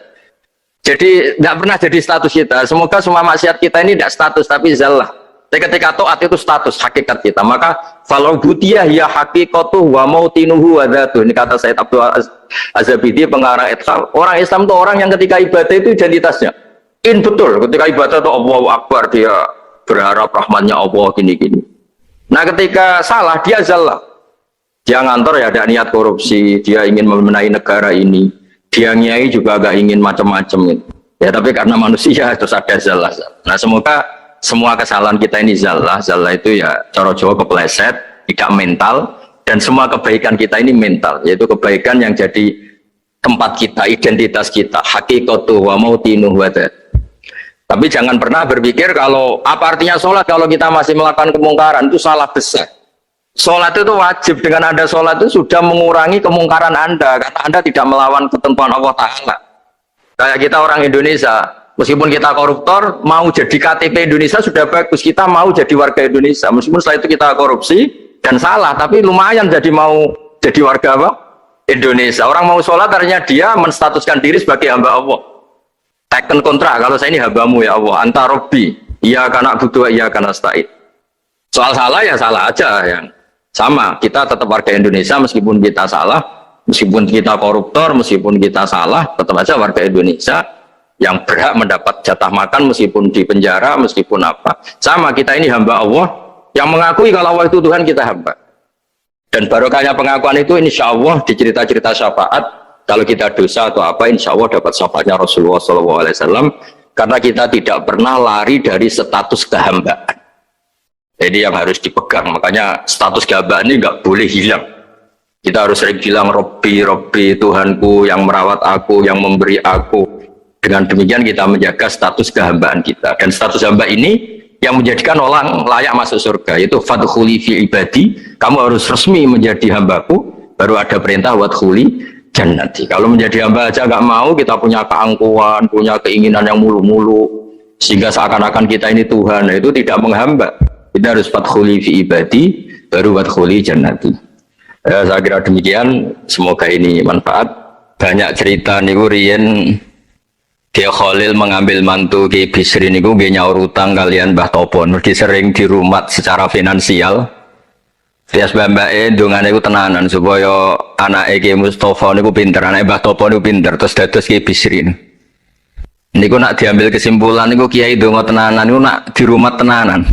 Jadi tidak pernah jadi status kita. Semoga semua maksiat kita ini tidak status, tapi zallah. Tapi ketika taat itu status, hakikat kita. Maka falau butiyah ya haqiqatuh wa mautinuhu wa dzatuh. Ini kata Said Abdul Az-Zabidi, pengarang Ithal. Orang Islam itu orang yang ketika ibadah itu identitasnya. Betul, ketika ibadah itu Allahu Akbar, dia berharap rahmatnya Allah gini-gini. Nah ketika salah dia zallah, dia ngantor ya ada niat korupsi, dia ingin memenai negara ini, dia nyai juga agak ingin macam-macam gitu. Ya tapi karena manusia terus ada zallah. Nah semoga semua kesalahan kita ini zallah, zallah itu ya cara Jawa kepleset, tidak mental, dan semua kebaikan kita ini mental, yaitu kebaikan yang jadi tempat kita, identitas kita, haqiqatuh wa mautinuh wa dzat. Tapi jangan pernah berpikir kalau apa artinya sholat kalau kita masih melakukan kemungkaran, itu salah besar. Sholat itu wajib, dengan Anda sholat itu sudah mengurangi kemungkaran Anda, karena Anda tidak melawan ketentuan Allah Ta'ala. Kayak kita orang Indonesia, Meskipun kita koruptor, mau jadi KTP Indonesia sudah bagus. Kita mau jadi warga Indonesia. Meskipun setelah itu kita korupsi dan salah, tapi lumayan jadi mau jadi warga apa? Indonesia. Orang mau sholat, ternyata dia menstatuskan diri sebagai hamba Allah. Taken kontrak, kalau saya ini hambamu ya Allah. Anta Robbi, iya karena butuh, iya karena stain. Soal salah ya salah aja yang sama. Kita tetap warga Indonesia meskipun kita salah, meskipun kita koruptor, meskipun kita salah, tetap aja warga Indonesia yang berhak mendapat jatah makan meskipun di penjara, meskipun apa. Sama, kita ini hamba Allah yang mengakui kalau Allah itu Tuhan, kita hamba. Dan barokahnya pengakuan itu insya Allah di cerita-cerita syafaat, kalau kita dosa atau apa, insya Allah dapat syafaatnya Rasulullah SAW, karena kita tidak pernah lari dari status kehambaan. Jadi yang harus dipegang, makanya status kehambaan ini nggak boleh hilang. Kita harus sering bilang Robbi, Robbi, Tuhanku yang merawat aku, yang memberi aku. Dengan demikian kita menjaga status kehambaan kita, dan status hamba ini yang menjadikan orang layak masuk surga, yaitu fadkhuli fi ibadi, kamu harus resmi menjadi hambaku, baru ada perintah wadkhuli jannati. Kalau menjadi hamba aja nggak mau, kita punya keangkuhan, punya keinginan yang mulu-mulu, sehingga seakan-akan kita ini Tuhan, itu tidak menghamba. Kita harus fadkhuli fi ibadi, baru wadkhuli jannati. Saya kira demikian, semoga ini manfaat. Banyak cerita niku riyen Dia Khalil mengambil mantu Ki Bisri niku nggih nyaur utang kalian Mbah Topo, mergi sering dirumat secara finansial. Tias mbake ndongane iku tenanan supaya anake Ki Mustofa niku pinter, anake Mbah Topo niku pinter, terus dados Ki Bisri. Niku nak diambil kesimpulan niku kiai ndonga tenanan niku nak dirumat tenanan.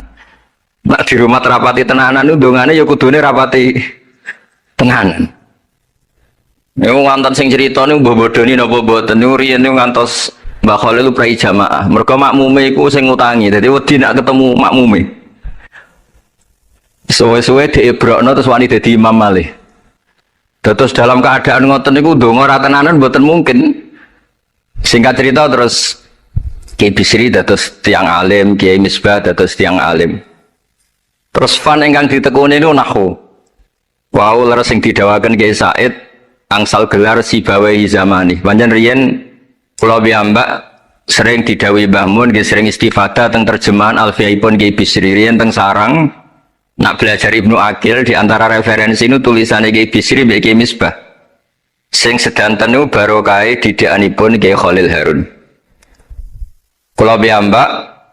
Nak dirumat rapati tenanan niku ndongane ya kudune rapati tenanan. Niku ngantos sing crita niku mbok bodoni napa mboten niku riyen niku ngantos Mbah Khalil itu prai jamaah. Mereka makmume iku sing ngutangi. Dadi wedi nak ketemu makmume. Suwe-suwe diebrokno terus wani dadi imam malih. Terus dalam keadaan ngoten niku ndonga ra tenanan mboten mungkin. Singkat cerita terus Kiai Bisri dados tiang alim, Kiai Misbah dados tiang alim. Terus fan ingkang ditekuni niku nahwu. Wau leres sing didawaken Kiai Said angsal gelar Sibawahi zamani. Panjen riyen kula piyambak sering didhawuhi Mbah Mun, sering istifadah teng terjemahan Alfiyaipun Kiai Bisri. Riyen teng sarang nak belajar Ibnu Aqil, di antara referensi itu tulisannya Kiai Bisri mbek Kiai Misbah. Sing sedanten niku barokahe didikanipun Kiai Khalil Harun. Kula piyambak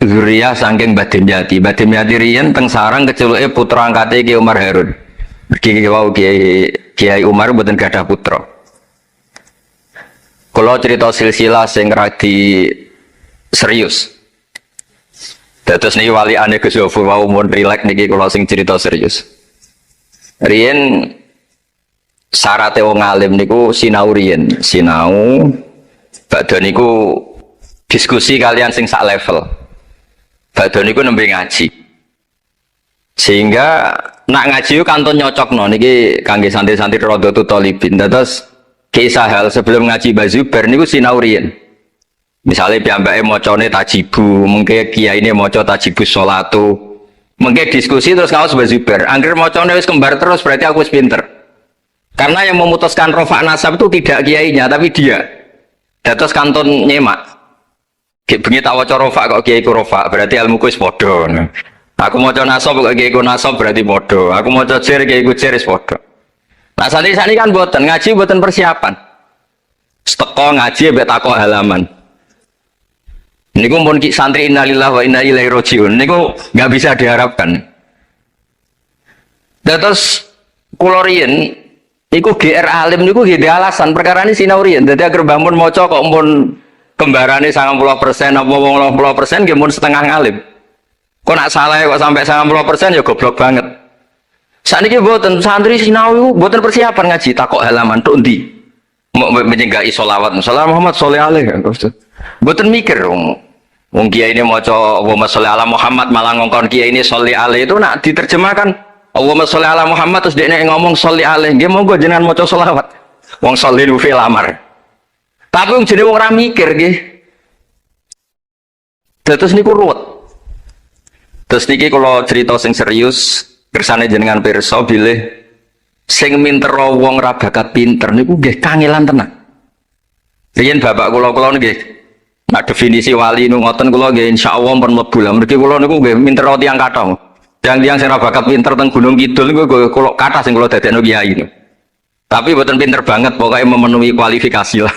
zuriyah saking Mbah Dimyati. Mbah Dimyati riyen teng sarang keculuke putra angkate Kiai Umar Harun. Kiai Umar mboten gadah putra. Kalau cerita silsilah sing radi serius. Dados niki wali ane Gus Yofur wau mun rilek niki kula sing cerita serius. Riyen syaraté wong alim niku sinau riyen, sinau badhe niku diskusi kalian sing sak level. Badhe niku nembe ngaji. Sehingga nak ngaji kantun nyocokno niki kangge santri-santri Rodotul Thalibin. Dados kisah hal sebelum ngaji Mbah Zubair niku sinau riyen. Misale piyambake macane tajibu, mengke kiyaine maca tajibus sholatu. Mengke diskusi terus kaos Mbah Zubair. Angger macane wis kembar terus berarti aku wis pinter. Karena yang memutuskan rofa nasab itu tidak kiainya tapi dia. Dados kantun nyemak. Ki bengi tak waca rofa kok kiaiku rofa, berarti ilmuku wis padha. Aku maca nasab kok kiaiku nasab berarti padha. Aku maca jer kiaiku jer wis padha. Nah santri-santri kan boten ngaji, boten persiapan. Seteko ngaji mbek takok halaman. Niku mun santri innalillahi wa inna ilaihi rajiun niku nggak bisa diharapkan. Terus kula riyen niku GR alim niku nggih alasan perkara ini sinau riyen. Dadi agar bangun maca kok mun kembarane 90% apa 80% nggih mun setengah ngalim. Kok nak salah kok sampai 90% ya goblok banget. Saniki mboten santri sinau mboten persiapan ngaji takok halaman tok ndi. Mau menyenggai sholawat Muhammad Muhammad sholli alaihi. Mboten mikir wong kiai ini maca Allahumma sholli ala Muhammad malah ngongkon kiai ini sholli alaihi itu nak diterjemahkan Allahumma sholli ala Muhammad terus dekne ngomong sholli alaihi. Nggih monggo jenengan maca sholawat. Wong sholli nu fil amar. Tapi wong jenenge wong ora mikir nggih. Terus niku ruwet. Terus niki kalau cerita sing serius kersane jenengan pirsa bilih sing minter wong ra bakat pinter niku nggih kangelan tenan. Riyen bapak kula nggih Nah definisi wali nu ngoten kula nggih insyaallah pun mlebu lah. Mergi kula niku nggih pinter tiyang kathah. Tiang-tiang sing ora bakat pinter teng Gunung Kidul niku kula kathah sing kula dadekno kiai niku. Tapi mboten pinter banget pokoknya memenuhi kualifikasi lah.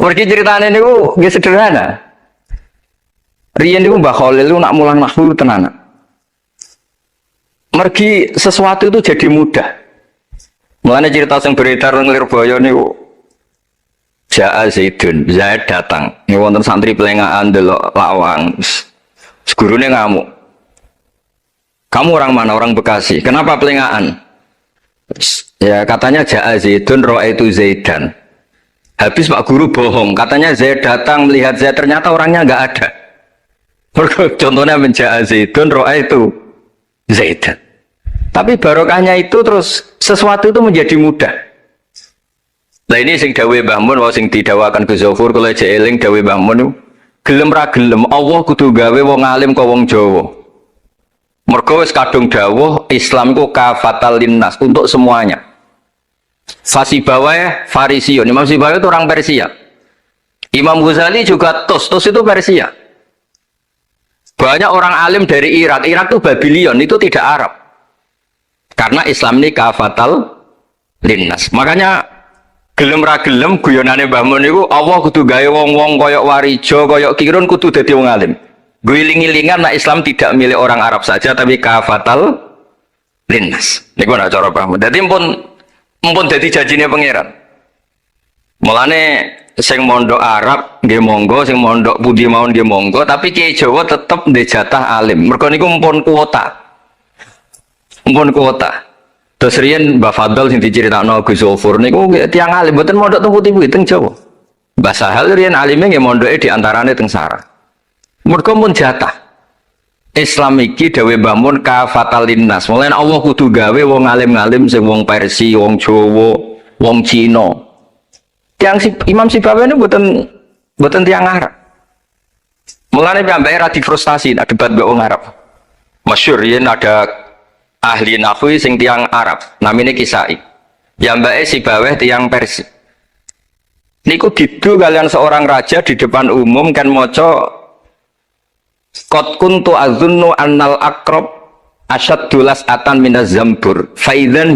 Mergi ceritane niku nggih sederhana. Riyen niku Mbah Khalil niku nak mulang nahwu tenan. Mergi sesuatu itu jadi mudah. Mulane cerita sing beredar nang Lirboyo niku Ja'a Zaidun, Zaid datang. Ini wonten santri pelengahan delok lawang. Gurune ngamuk. Kamu orang mana? Orang Bekasi. Kenapa pelengahan? Ya katanya Ja'a Zaidun itu Zaidan. Habis Pak Guru bohong. Katanya Zaid datang melihat Zaid, ternyata orangnya nggak ada. Contohnya Ja'a Zaidun itu Zaidan. Tapi barokahnya itu terus sesuatu itu menjadi mudah. Nah ini sing dawe Mbah Mun, sing didawakan Gus Zofur kula jeeling dawe Mbah Mun gelem ra gelem Allah kudu gawe wong alim kok wong Jawa. Mergo wis kadung dawuh Islam ku kafatal linnas untuk semuanya. Fasibawai Farisiun, Imam Sibawai itu orang Persia. Imam Ghazali juga Tos itu Persia. Banyak orang alim dari Irak itu Babylon, itu tidak Arab. Karena Islam ini kafatal linnas. Makanya gelem ra gelem guyonane Mbah Mun niku Allah kudu gawe wong-wong koyok Warijo, koyok Kirun kudu dadi wong alim. Guling-gilingan nah Islam tidak milik orang Arab saja tapi kafatal linnas. Niku nek cara Mbah Mun. Dadi mumpun dadi janjine pangeran. Mulane sing mondok Arab nggih monggo, sing mondok pundi mawon nggih monggo, tapi Kiai Jawa tetep ndek jatah alim. Mergo niku mumpun kuota. Mumpun kuota. Terus riyen Mbah Fadl sing diceritakno Gus Zofur niku tiyang alim mboten mondok teng putih-putih teng Jawa. Mbah Sahal riyen alime nggih mondoke di antarane teng Sarah. Mergo mun jatah. Islam iki dawuh Mbah Mun kafatal linnas. Mulane Allah kudu gawe wong alim-alim sing wong Persia, wong Jawa, wong Cina. Tiyang Imam Sibawai niku mboten tiyang Arab. Mulane piyambake ra difrustasi nek debat mbek wong Arab. Masyhur riyen ada ahli nahwu sing tiang Arab namanya Kisai yang mbake Sibawai tiang Persia niku didu kalian seorang raja di depan umum kan maca qad kuntu azunnu annal aqrab asyaddulas atan minaz zambur faidan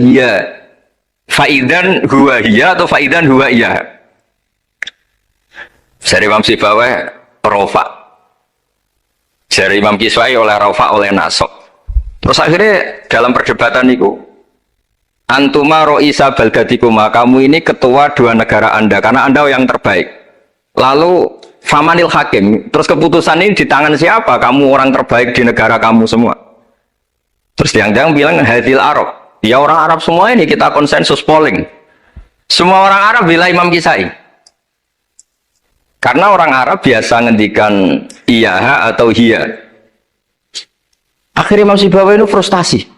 huwa hiya atau faidan huwa iya dari Imam Sibawai rofa dari Imam Kisai oleh rofa oleh nasok. Terus akhirnya dalam perdebatan itu antuma ro'isa baldatikuma, kamu ini ketua dua negara Anda karena Anda yang terbaik. Lalu famanil hakim, terus keputusan ini di tangan siapa? Kamu orang terbaik di negara kamu semua. Terus yang bilang hadil Arab, ya orang Arab semua ini kita konsensus polling. Semua orang Arab bilang Imam Kisai. Karena orang Arab biasa ngendikan iya atau hiya. Akhirnya Imam Sibawai itu frustasi.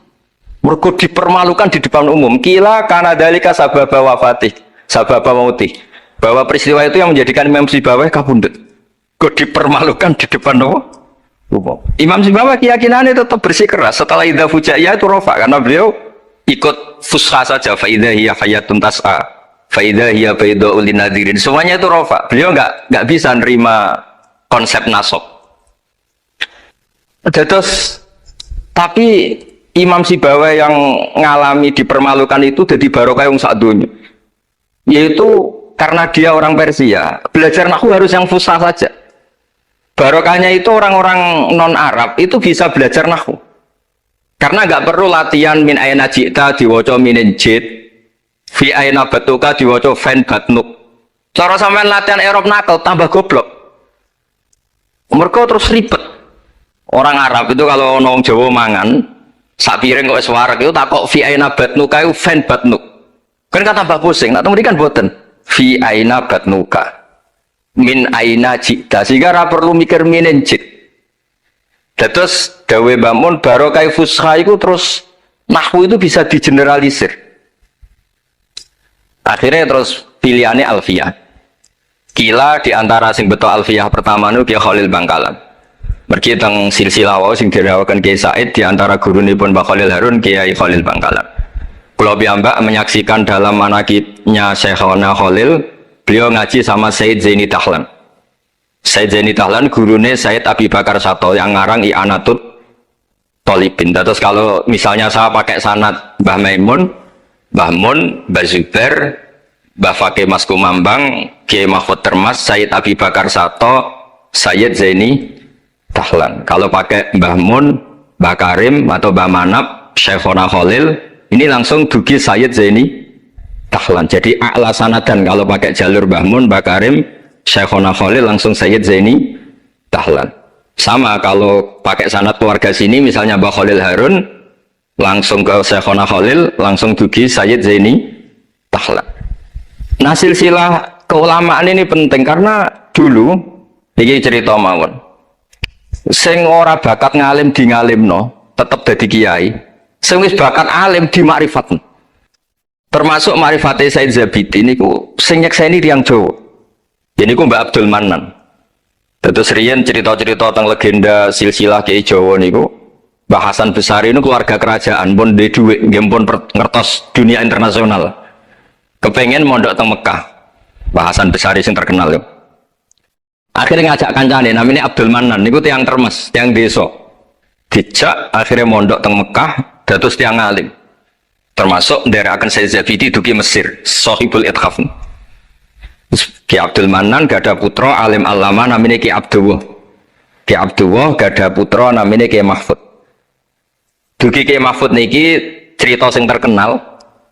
Mergo dipermalukan di depan umum. Kila karena dalika sababa wafatih, sababa mautih. Bahwa peristiwa itu yang menjadikan Imam Sibawai kabundut. Kok dipermalukan di depan umum. Imam Sibawai keyakinannya tetap bersikeras. Setelah idza fujaiyah itu rofa karena beliau ikut fusha saja. Fa idza hiya hayatun tas'a. Fa idza hiya bayda'ul linadirin. Semuanya itu rofa. Beliau nggak bisa nerima konsep nasab. Terus tapi Imam Sibawai yang ngalami dipermalukan itu jadi barokah yang sak dunya. Yaitu karena dia orang Persia, belajar nahwu harus yang fusha saja. Barokahnya itu orang-orang non-Arab itu bisa belajar nahwu. Karena nggak perlu latihan min ayna ji'ta diwaca minin jid, fi ayna batuka diwaca fan batnuk. Cara sampean latihan Arab nakal tambah goblok. Mereka terus ribet. Orang Arab itu kalau nong Jawa mangan sak piring kok suara itu tak kok fi aina batnuka itu fan batnuk kan kata tambah pusing nak tunggu kan boten fi aina batnuka min aina jita sehingga ra perlu mikir minin jit. Terus dawe Mbah Mun barokah fusha itu terus nahwu itu bisa digeneralisir. Akhirnya terus pilihannya alfiyah. Kila diantara sing betul alfiyah pertama nu Kiai Khalil Bangkalan. Mergi teng silsilah wau sing dirawakan Kiai Said di antara gurunipun Mbah Khalil Harun Kiai Khalil Bangkalan. Kula piyambak menyaksikan dalam manaqibnya Syekhona Khalil, beliau ngaji sama Said Zaini Dahlan. Said Zaini Dahlan gurune Said Abi Bakar Sato yang ngarang I'anatut Thalibin. Terus kalau misalnya saya pakai sanad Mbah Maimun, Mbah Mun, Mbah Zubair, Mbah Fakih Mas Kumambang, Kiai Mahfud Termas, Said Abi Bakar Sato, Said Zaini Dahlan. Kalau pakai Mbah Mun, Mbah Karim atau Mbah Manap, Syekhona Khalil, ini langsung dugi Said Zaini Dahlan. Jadi a'la sanadan kalau pakai jalur Mbah Mun, Mbah Karim, Syekhona Khalil langsung Said Zaini Dahlan. Sama kalau pakai sanad keluarga sini misalnya Mbah Khalil Harun langsung ke Syekhona Khalil langsung dugi Sayyid Zaini Dahlan. Nah silsilah keulamaan ini penting karena dulu ini cerita mawon sing ora bakat ngalim di ngalimno tetep dadi kiai, sing wis bakat alim di makrifatno termasuk makrifate Said Zabidi niku sing nyekseni tiyang Jawa. Ini ku Mbak Abdul Manan. Terus riyen cerita-cerita tentang legenda silsilah Kiai Jawa niku Mbah Hasan Besari ini keluarga kerajaan pun di duit nggih pun ngertos dunia internasional. Kepengen mondok teng Mekah. Mbah Hasan Besari sing terkenal yo. Akhirnya ngajak kancane namanya Abdul Manan niku tiyang Termes, tiyang desa. Dijak akhirnya mondok teng Mekah dados tiyang alim. Termasuk nderekaken Said Zabidi dugi Mesir, Shahibul Ithaf. Ki Abdul Manan gada putra alim alama namanya Ki Abdullah. Ki Abdullah gada putra namanya Ki Mahfud. Dugi Ki Mahfud niki cerita sing terkenal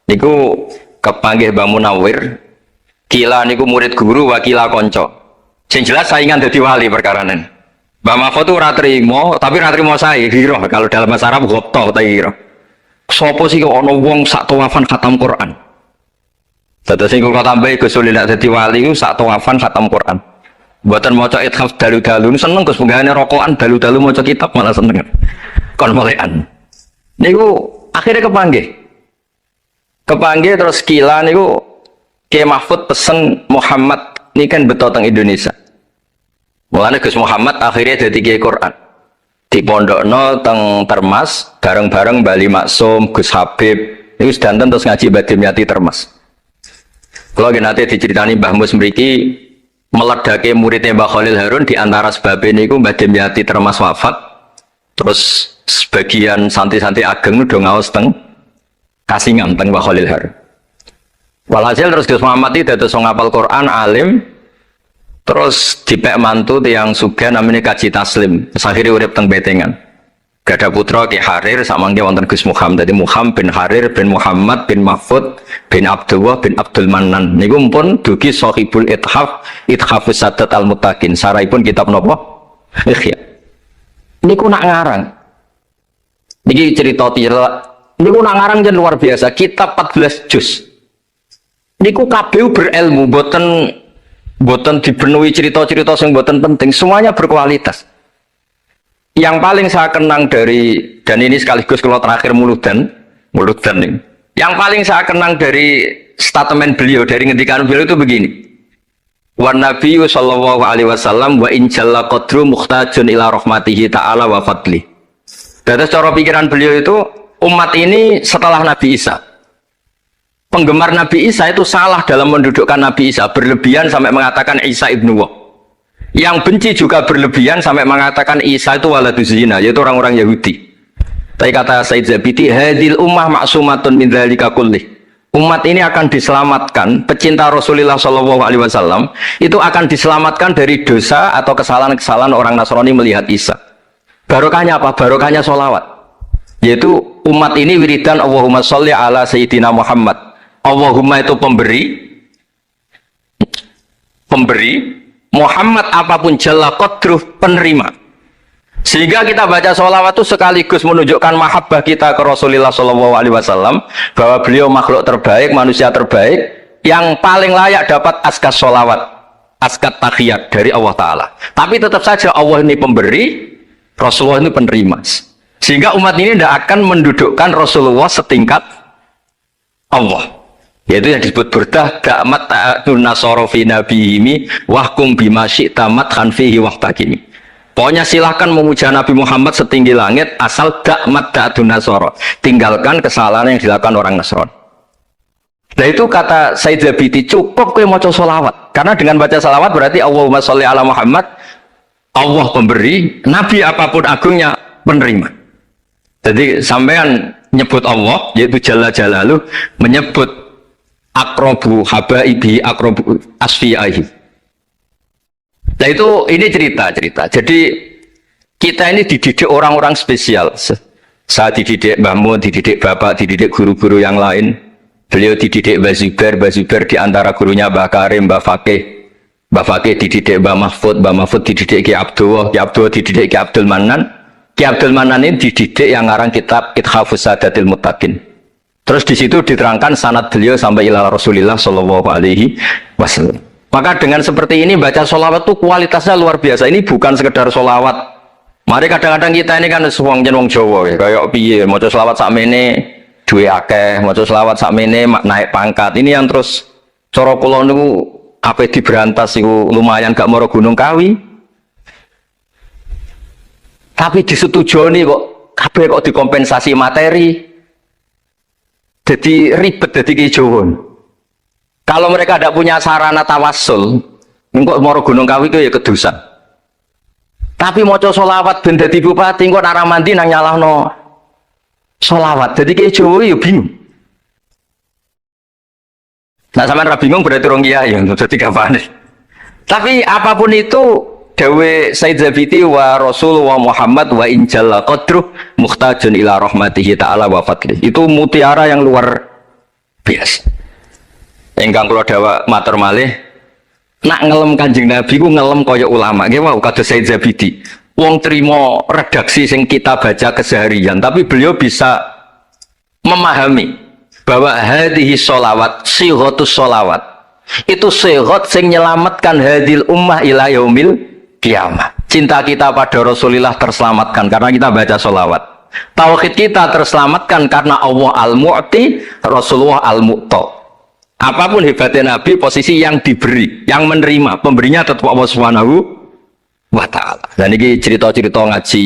niku kepanggih Mbah Munawir. Kila niku murid guru wakila konco. Sing jelas saingan dadi wali perkaranen. Mbah Mahfud itu ora trimo, tapi ora trimo sae hiro kalau dalam bahasa Arab ghotto ta hiro. Sopo sih kok ana wong sak tawafan khatam Quran. Dados sing kula tambahi Gus Sulil nek dadi wali ku sak tawafan khatam Quran. Mboten maca ithaf dalu-dalu seneng Gus penggane rokokan dalu-dalu maca kitab malah seneng. Kon molekan. Niku akhirnya kepanggih. Kepanggih terus kila niku Kiai Mahfud pesen Muhammad ini kan beto teng Indonesia. Mulane Gus Muhammad akhirnya dadi Kiai Quran. Di pondokno teng Termas bareng-bareng Bali Maksum, Gus Habib. Niku sedanten terus ngaji Badim Yati Termas. Kalau nanti diceritani Mbah Mus mriki meledake muridnya Mbah Khalil Harun di antara sebabnya niku Mbah Demyati Termas wafat, terus sebagian santri-santri ageng udah ngaos teng Kasingan teng Mbah Khalil Harun. Walhasil terus Gus Muhammad itu dados ngapal Quran alim, terus dipek mantu tiyang sugih namanya Kaji Taslim, terus akhirnya urip teng Betengan. Gada putra Ki Harir samangke wonten Gus Muhammad. Dadi Muhammad bin Harir bin Muhammad bin Mahfud bin Abdullah bin Abdul Manan. Niku pun dugi Shahibul Ithaf, Ithafus Sadat Al-Muttaqin. Saraipun kitab napa? Ikhya. Niku nak ngarang. Niki cerita tira. Niku nak ngarang jan luar biasa. Kitab 14 juz. Niku kabeh berilmu, boten dipenuhi cerita-cerita sing boten penting. Semuanya berkualitas. Yang paling saya kenang dari, dan ini sekaligus kalau terakhir muludan ini. Yang paling saya kenang dari statement beliau, dari ngendikan beliau itu begini. Wan Nabi sallallahu alaihi wasallam wa in jalla qadru muhtajun ila rahmatihi ta'ala wa fadli. Dari cara pikiran beliau itu umat ini setelah Nabi Isa. Penggemar Nabi Isa itu salah dalam mendudukkan Nabi Isa, berlebihan sampai mengatakan Isa ibnu Wah. Yang benci juga berlebihan sampai mengatakan Isa itu waladuz zina, yaitu orang-orang Yahudi. Tapi kata Said Zabidi, hadil ummah maksumatun min dzalika kullih. Umat ini akan diselamatkan, pecinta Rasulullah SAW itu akan diselamatkan dari dosa atau kesalahan-kesalahan orang Nasrani melihat Isa. Barokahnya apa? Barokahnya sholawat. Yaitu umat ini wiridan Allahumma sholli ala Sayyidina Muhammad. Allahumma itu pemberi, Muhammad apapun jalla qadruh penerima. Sehingga kita baca sholawat itu sekaligus menunjukkan mahabbah kita ke Rasulullah SAW, bahwa beliau makhluk terbaik, manusia terbaik, yang paling layak dapat askas sholawat, askat tahiyat dari Allah Ta'ala. Tapi tetap saja Allah ini pemberi, Rasulullah ini penerima. Sehingga umat ini tidak akan mendudukkan Rasulullah setingkat Allah. Yaitu yang disebut burdah da'mat ta'atun nasoro fi nabihimi wahkum bima syi'ta mathan fihi wahtakimi. Pokoknya silahkan memuja Nabi Muhammad setinggi langit asal da'mat ta'atun nasoro, tinggalkan kesalahan yang dilakukan orang Nasrani. Nah itu kata Said Zabidi, cukup kowe maca sholawat, karena dengan baca sholawat berarti Allahumma sholli ala Muhammad Allah pemberi, Nabi apapun agungnya penerima. Jadi sampean nyebut Allah, yaitu Jalla Jalaluh, menyebut akrobu habaibi, akrobu asfi'ahi. Nah itu ini cerita. Jadi kita ini dididik orang-orang spesial. Saya dididik Mbah Mun, dididik Bapak, dididik guru-guru yang lain. Beliau dididik Mbah Zubair di antara gurunya Mbah Karim, Mbah Fakih. Mbah Fakih dididik Mbah Mahfud dididik Ki Abdullah dididik Ki Abdul Manan. Ki Abdul Manan ini dididik yang ngarang kitab Ithafus Sadatil Muttaqin. Terus di situ diterangkan sanad beliau sampai ila Rasulillah Shallallahu Alaihi Wasallam. Maka dengan seperti ini baca sholawat itu kualitasnya luar biasa. Ini bukan sekedar sholawat. Mari kadang-kadang kita ini kan wong Jawa ya, kayak piye maca sholawat sakmene duwe akeh, maca sholawat sakmene naik pangkat. Ini yang terus cara kula niku ape diberantas iku lumayan gak mara Gunung Kawi. Tapi disetujoni kok kabeh kok dikompensasi materi. Jadi ribet dadi kijowon. Kalau mereka tidak punya sarana tawassul, engko mara Gunung Kawi itu ya kedusan. Tapi maca sholawat ben dadi bupati engko nek mandi nang nyalahno sholawat. Dadi kijowon ya bingung. Nah sampean ra bingung berarti rong kiai ya dadi gapane. Tapi apapun itu dawe Said Zabiti wa Rasul wa Muhammad wa injalla qadruh muhtajun ila rahmatihi ta'ala wa fadlih. Itu mutiara yang luar biasa. Engkang kula dawa matur malih, nak ngelem Kanjeng Nabi ku ngelem kaya ulama. Nggih wau kados Said Zabiti. Wong trimo redaksi sing kita baca keseharian, tapi beliau bisa memahami bahwa hadhihi sholawat, sighatus sholawat. Itu sighat sing nyelamatkan hadil ummah ila yaumil kiamat. Cinta kita pada Rasulullah terselamatkan karena kita baca sholawat. Tauhid kita terselamatkan karena Allah al-mu'ti, Rasulullah al-mu'ta. Apapun hebatnya Nabi, posisi yang diberi, yang menerima, pemberinya tetap Allah Subhanahu wa ta'ala. Dan ini cerita-cerita ngaji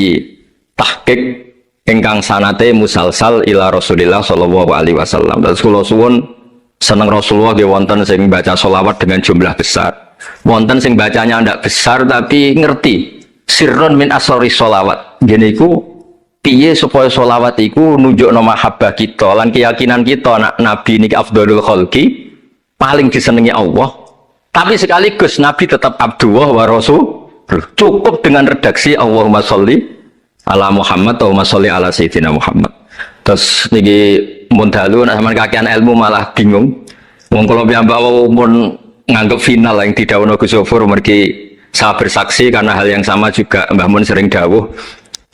tahqiq ingkang sanate musalsal ila Rasulillah sallallahu alaihi wasallam. Terus kula suwun seneng Rasulullah nggih wonten sing baca sholawat dengan jumlah besar. Wonten sing bacanya ndak besar tapi ngerti sirrun min asrori sholawat. Ngene iku piye supaya sholawat iku nunjukno mahabbah kita lan keyakinan kita nak Nabi niki afdhalul khalqi, paling disenengi Allah. Tapi sekaligus Nabi tetap Abdullah wa Rasul. Cukup dengan redaksi Allahumma sholli ala Muhammad wa sholli ala Sayyidina Muhammad. Terus niki mun dalu nek sampean kakean ilmu malah bingung. Wong kula piyambak mun nganggep final yang didhawuhna Gus Zofur mergi saya bersaksi karena hal yang sama juga Mbah Mun sering dawuh.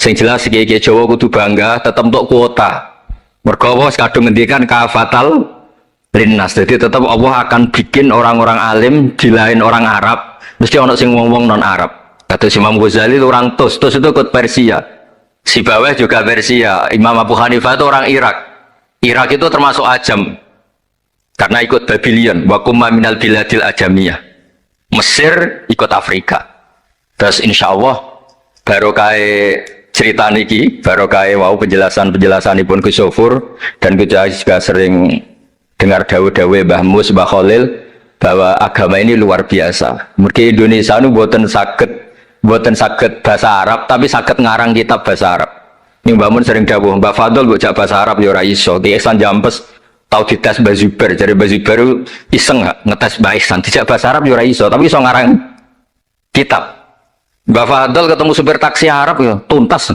Sing jelas iki Jawa kudu bangga tetep untuk kuota. Mergo wis kadung ngendikan kafatal linnas. Jadi tetap Allah akan bikin orang-orang alim di lain orang Arab, mesti ono sing wong-wong non Arab. Kata Imam Ghazali itu orang Tus itu ikut Persia. Si bawah juga Persia. Imam Abu Hanifah itu orang Irak. Irak itu termasuk Ajam. Karena ikut Babylon, wa kumma minal biladil ajamiyah. Mesir ikut Afrika. Terus insya Allah barokah cerita niki, barokah wau penjelasan Ibn Gus Zofur dan kita juga sering dengar dawe-dawe Mbah Mus, Mbah Khalil bahwa agama ini luar biasa. Mergi Indonesia nu boten saged bahasa Arab tapi saged ngarang kitab bahasa Arab. Ini Mbah Mun sering dawuh, Mbah Fadl bocah bahasa Arab ya ora iso. Ki Ihsan Jampes tau dites Mbah Zubair, jadi Mbah Zubair iseng ngetes Mbah Ihsan dijak bahasa Arab ya ora iso, tapi iso ngarang kitab. Mbah Fadl ketemu supir taksi Arab ya tuntas.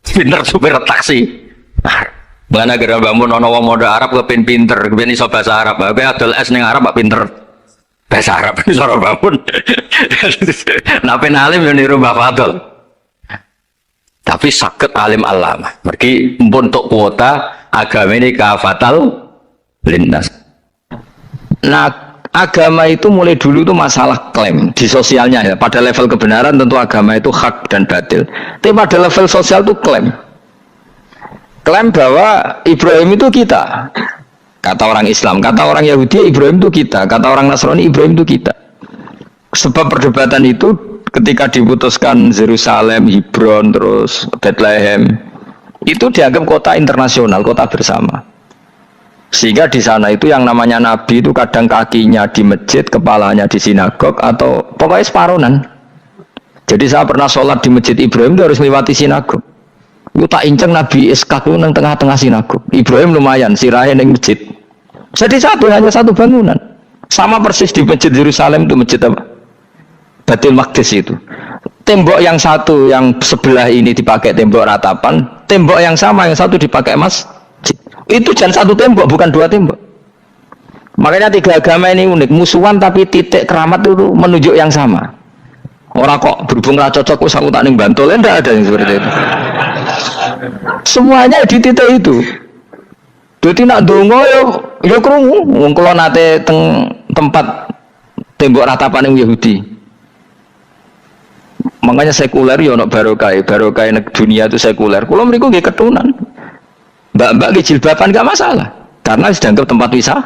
Pinter supir taksi. Mana gara Mbah Mun ana wong modal Arab kepen pinter, kepen iso bahasa Arab. Kowe adol es ning Arab kok pinter bahasa Arab iso Mbah Mun. Nah pen alim yo niru Mbah Fadl. Tapi sakit alim alama. Mergi mpun untuk kuota agama ini kafatal linnas. Nah, agama itu mulai dulu itu masalah klaim di sosialnya ya. Pada level kebenaran tentu agama itu hak dan batil. Tapi pada level sosial itu klaim. Klaim bahwa Ibrahim itu kita. Kata orang Islam, kata orang Yahudi Ibrahim itu kita, kata orang Nasrani Ibrahim itu kita. Sebab perdebatan itu ketika diputuskan Yerusalem, Hebron, terus Bethlehem, itu dianggap kota internasional, kota bersama. Sehingga di sana itu yang namanya Nabi itu kadang kakinya di masjid, kepalanya di sinagog, atau pokoknya separuhan. Jadi saya pernah sholat di Masjid Ibrahim itu harus melewati sinagog. Itu tak inceng Nabi Ishak itu nang tengah-tengah sinagog. Ibrahim lumayan sirahe ning masjid. Jadi hanya satu bangunan. Sama persis di Masjid Yerusalem itu masjid apa? Baitul Maqdis itu. Tembok yang satu yang sebelah ini dipakai tembok ratapan, tembok yang sama yang satu dipakai masjid. Itu jangan satu tembok, bukan dua tembok. Makanya tiga agama ini unik, musuhan tapi titik keramat itu menunjuk yang sama. Orang kok berhubung ra cocok wis aku tak ning Bantul, enggak ada yang seperti itu. Semuanya di titik itu. Dadi nak donga ya krungu, wong kula nate teng tempat tembok ratapan yang Yahudi. Makanya sekuler ya ono barokah dunia itu sekuler. Kula mriku nggih ketunan. Mbak-mbak nggih jilbaban enggak masalah karena dianggap tempat wisata.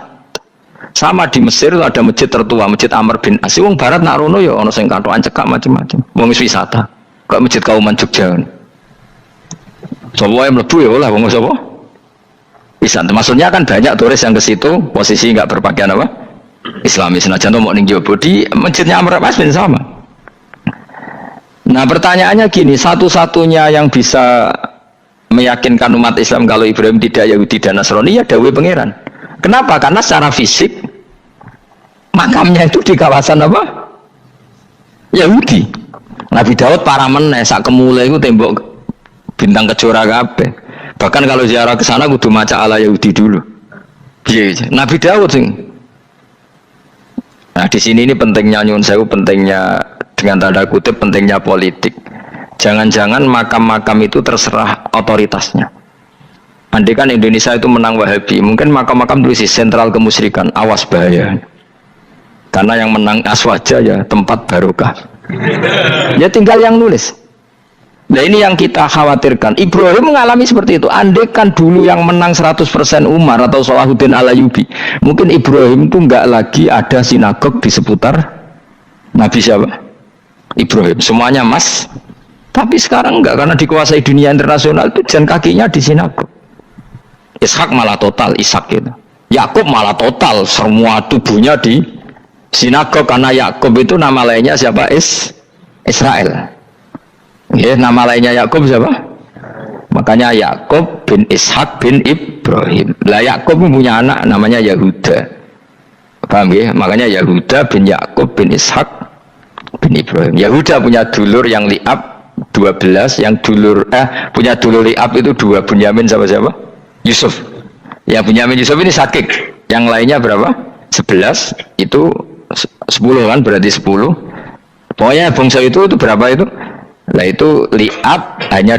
Sama di Mesir ada masjid tertua, Masjid Amr bin As. Wong barat nak rono ya ono sing kantokan cekak macam-macam. Wong wisata. Kok Masjid Kauman Jogja. Sopo yang mlebu ya oleh wong sapa? Wisata. Maksudnya kan banyak turis yang ke situ posisi enggak berpakaian apa? Islami. Senajan to mau ning jowo di Masjidnya Amr bin As sama. Nah pertanyaannya gini, satu-satunya yang bisa meyakinkan umat Islam kalau Ibrahim tidak Yahudi dan Nasrani ya dawuh pangeran. Kenapa? Karena secara fisik makamnya itu di kawasan apa? Yahudi. Nabi Daud para meneh sak kemule itu tembok bintang kejora kabeh. Bahkan kalau ziarah ke sana kudu maca ala Yahudi dulu. Piye? Nabi Daud sing. Nah di sini ini pentingnya nyuwun sewu, pentingnya dengan tanda kutip pentingnya politik. Jangan-jangan makam-makam itu terserah otoritasnya. Andai kan Indonesia itu menang Wahabi, mungkin makam-makam tulis sentral kemusyrikan, awas bahaya. Karena yang menang Aswaja ya tempat barokah. Ya tinggal yang nulis. Nah ini yang kita khawatirkan. Ibrahim mengalami seperti itu. Andai kan dulu yang menang 100% Umar atau Salahuddin Al-Ayyubi, mungkin Ibrahim itu enggak lagi ada sinagog di seputar Nabi siapa? Ibrahim. Semuanya mas. Tapi sekarang enggak, karena dikuasai dunia internasional itu jalan kakinya di sinagog. Ishak malah total, Ishak gitu. Yakub malah total, semua tubuhnya di sinagog karena Yakub itu nama lainnya siapa? Israel. Ya, nama lainnya Yakub siapa? Makanya Yakub bin Ishak bin Ibrahim. Lah Yakub punya anak namanya Yahuda. Paham ya? Makanya Yahuda bin Yakub bin Ishak bin Ibrahim. Yahuda punya dulur yang li'ab 12, yang dulur punya dulur li'ab itu 2, Bunyamin sama siapa? Yusuf. Ya Bunyamin Yusuf ini sakik. Yang lainnya berapa? 11. Itu 10 kan, berarti 10. Pokoknya bangsa itu berapa itu? Nah itu li'ab hanya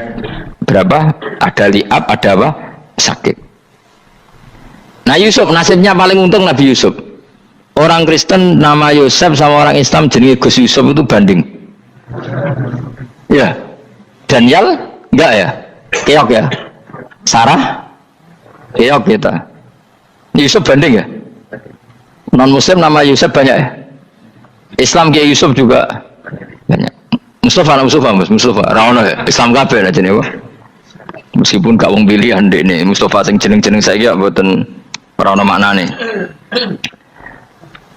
berapa? Ada li'ab, ada apa? Sakik. Nah Yusuf nasibnya paling untung Nabi Yusuf. Orang Kristen nama Yusuf sama orang Islam jenis Gus Yusuf itu banding. Ya. Daniel enggak ya? Keok ya? Sarah? Keok kita. Yusuf banding ya? Non muslim nama Yusuf banyak ya? Islam kayak Yusuf juga banyak. Mustafa Raono ya? Islam kabeh aja nih, meskipun gak wong pilihan dek nih Mustafa sing jeneng-jeneng saya ya mboten ora ono maknane.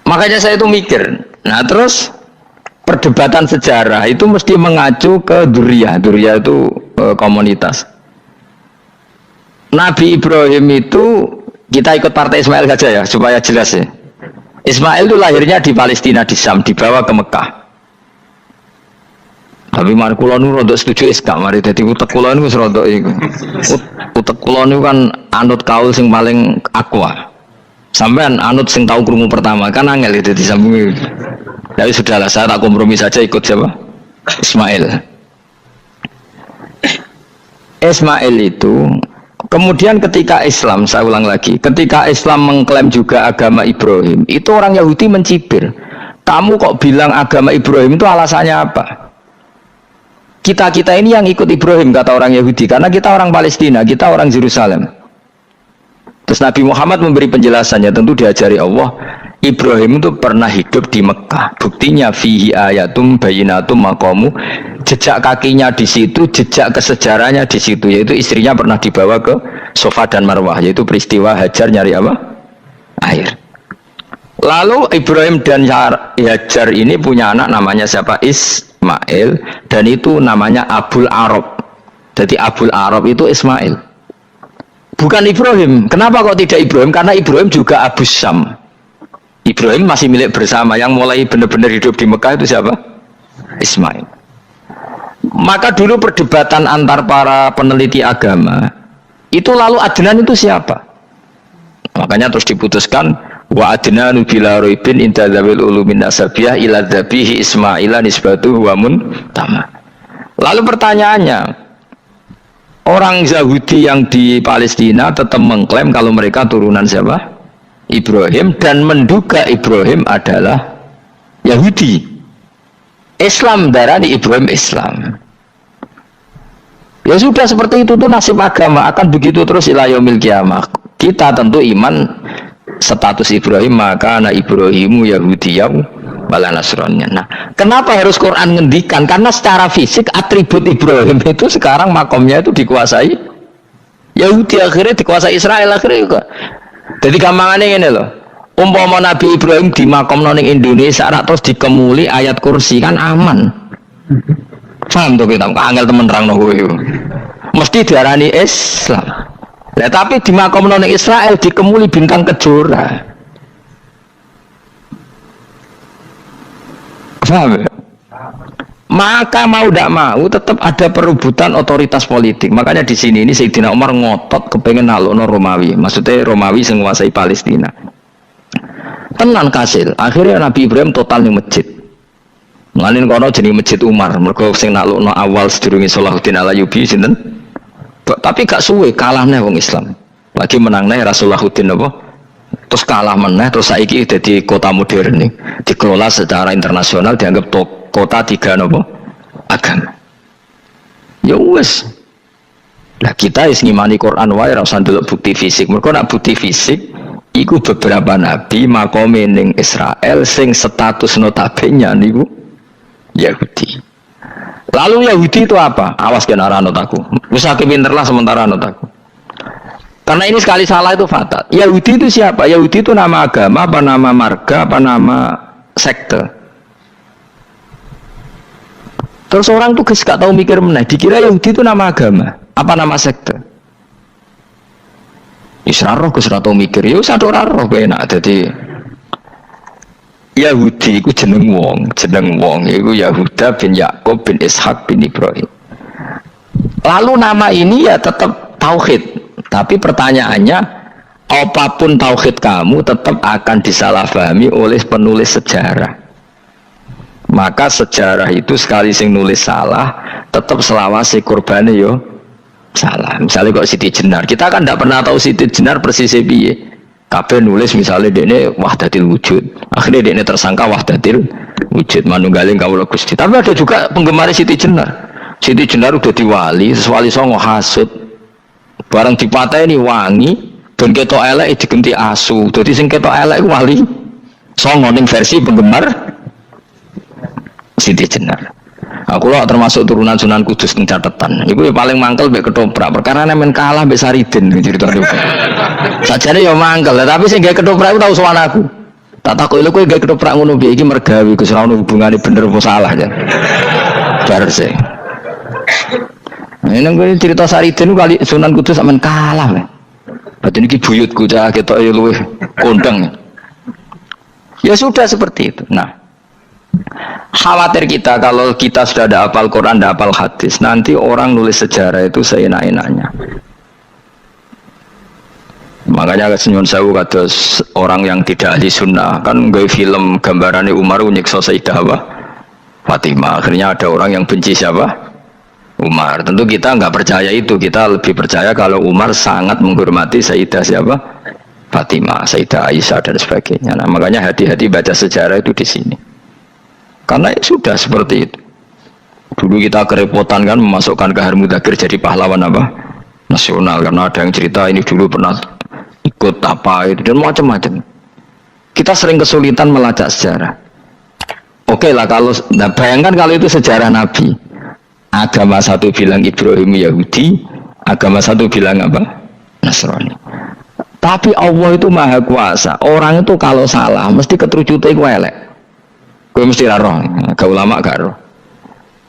Makanya saya itu mikir, nah terus perdebatan sejarah itu mesti mengacu ke Duriyah itu komunitas. Nabi Ibrahim itu, kita ikut partai Ismail saja ya supaya jelas ya. Ismail itu lahirnya di Palestina, di Syam, dibawa ke Mekah. Tapi mari kula nu rodok setuju Islam, mari dadi utek kula niku wis rodok iku. Utek kula niku kan anut kaul sing paling aqua. Sampean anut sing tahu krungu pertama kan angel itu disambung. Jadi sudahlah saya tak kompromi saja ikut siapa? Ismail. Ismail itu kemudian ketika Islam, saya ulang lagi, ketika Islam mengklaim juga agama Ibrahim, itu orang Yahudi mencibir. Kamu kok bilang agama Ibrahim itu alasannya apa? Kita ini yang ikut Ibrahim kata orang Yahudi, karena kita orang Palestina, kita orang Yerusalem. Terus Nabi Muhammad memberi penjelasannya, tentu diajari Allah. Ibrahim itu pernah hidup di Mekah. Buktinya fihi ayatum bayinatum maqamu. Jejak kakinya di situ, jejak kesejarahnya di situ, yaitu istrinya pernah dibawa ke Safa dan Marwah, yaitu peristiwa Hajar nyari apa? Air. Lalu Ibrahim dan Hajar ini punya anak namanya siapa?
Ismail, dan itu namanya Abul Arab. Jadi Abul Arab itu Ismail, bukan Ibrahim. Kenapa kok tidak Ibrahim? Karena Ibrahim juga Abu Syam. Ibrahim masih milik bersama. Yang mulai benar-benar hidup di Mekah itu siapa? Ismail. Maka dulu perdebatan antar para peneliti agama itu, lalu Adnan itu siapa? Makanya terus diputuskan wa adnanu bila roibin inda dzawil ulumin nasabiyah ila dzabihi Ismaila nisbatuhu wa muntama. Lalu pertanyaannya, orang Yahudi yang di Palestina tetap mengklaim kalau mereka turunan siapa? Ibrahim, dan menduga Ibrahim adalah Yahudi. Islam darani Ibrahim Islam. Ya sudah, seperti itu tuh nasib agama, akan begitu terus ila yaumil qiyamah. Kita tentu iman status Ibrahim, maka anak Ibrahimu Yahudiyah wala Nasraniyah. Nah, kenapa harus Quran ngendikan? Karena secara fisik atribut Ibrahim itu sekarang makomnya itu dikuasai Yahudi, akhirnya dikuasai Israel akhirnya juga. Jadi gampangannya ini loh. Umpama Nabi Ibrahim di makom ning Indonesia terus dikemuli ayat kursi, kan aman. Paham tuh kita? Angel temen terang kowe. Mesti diarani Islam. Nah, tapi di makom ning Israel dikemuli bintang kejora. Paham? Maka mau tidak mau tetap ada perebutan otoritas politik. Makanya di sini ini Sayyidina Umar ngotot kepengen nalukno Romawi. Maksudnya Romawi yang menguasai Palestina. Tenan kasil. Akhirnya Nabi Ibrahim total ning masjid. Ngalin kono jenenge Masjid Umar. Mergo sing naklukno awal sedurunge Salahuddin Al-Ayyubi sinten? Tapi gak suwe kalah nih wong Islam. Lagi menang nih Rasulullahuddin apa? Terus kalah meneh, terus saiki jadi kota modern nih. Dikelola secara internasional, dianggap kota tiga nopo agama. Ya wes. Nah kita is ngimani Quran wae ora usah ndelok bukti fisik. Mergo nek bukti fisik iku beberapa nabi makome ning Israel sing status notabene niku Yahudi. Lalu Yahudi itu apa? Awas kena ranut aku. Usah kepinterlah sementara ranut aku. Karena ini sekali salah itu fatal. Yahudi itu siapa? Yahudi itu nama agama, apa nama marga, apa nama sekte. Terus orang tuh gak tahu mikir meneh, dikira Yahudi itu nama agama, apa nama sekte. Israroh gus tahu mikir, ya usah roh enak. Jadi Yahudi itu jeneng wong itu Yahuda bin Yakub bin Ishak bin Ibrahim. Lalu nama ini ya tetap tauhid, tapi pertanyaannya, apapun tauhid kamu tetap akan disalahpahami oleh penulis sejarah. Maka sejarah itu sekali sing nulis salah, tetap selawase korbane yo salah. Misalnya kok Siti Jenar, kita kan tidak pernah tahu Siti Jenar persis piye. Kabeh nulis misalnya dekne wahdatil wujud, akhirnya dekne tersangka wahdatil wujud manunggaling kawula Gusti. Tapi ada juga penggemar Siti Jenar. Siti Jenar udah diwali, wali songo hasud. Barang dipateni wangi, dan ketok elek digenti asu. Jadi sing ketok elek wali songo ning versi penggemar Siti Jenar. Aku lah termasuk turunan Sunan Kudus ning catatan. Iku ya paling mangkel mbek ketoprak. Perkara men kalah mbek Saridin ceritane. Sajane ya mangkel, tapi sing gawe ketoprak iku tau sowan aku. Tak takoki lho kowe gawe ketoprak ngono piye iki mergawi Gus ora ono hubungane bener apa salah ya. Bar sih. Ini gue cerita Saridin kali Sunan Kudus sampean kalah men. Berarti niki buyutku cah ketok ya luwih kondang. Ya sudah seperti itu. Nah, khawatir kita kalau kita sudah ada hafal Quran, ada hafal hadis, nanti orang nulis sejarah itu seenak-enaknya. Makanya senyum sewu kados orang yang tidak ahli sunnah kan nggawe film gambarannya Umar nyiksa Sayyidah Fatimah. Akhirnya ada orang yang benci siapa? Umar. Tentu kita nggak percaya itu, kita lebih percaya kalau Umar sangat menghormati Sayyidah siapa? Fatimah, Sayyidah Aisyah dan sebagainya. Nah, makanya hati-hati baca sejarah itu di sini. Karena sudah seperti itu. Dulu kita kerepotan kan memasukkan Kahar Mudzakkir jadi pahlawan apa? Nasional, karena ada yang cerita ini dulu pernah ikut apa itu dan macam-macam. Kita sering kesulitan melacak sejarah. Oke lah kalau, nah bayangkan kalau itu sejarah Nabi. Agama satu bilang Ibrahim Yahudi, agama satu bilang apa? Nasrani. Tapi Allah itu maha kuasa. Orang itu kalau salah mesti keterucutnya itu elek. Gue mesti roh, gak ulama gak roh.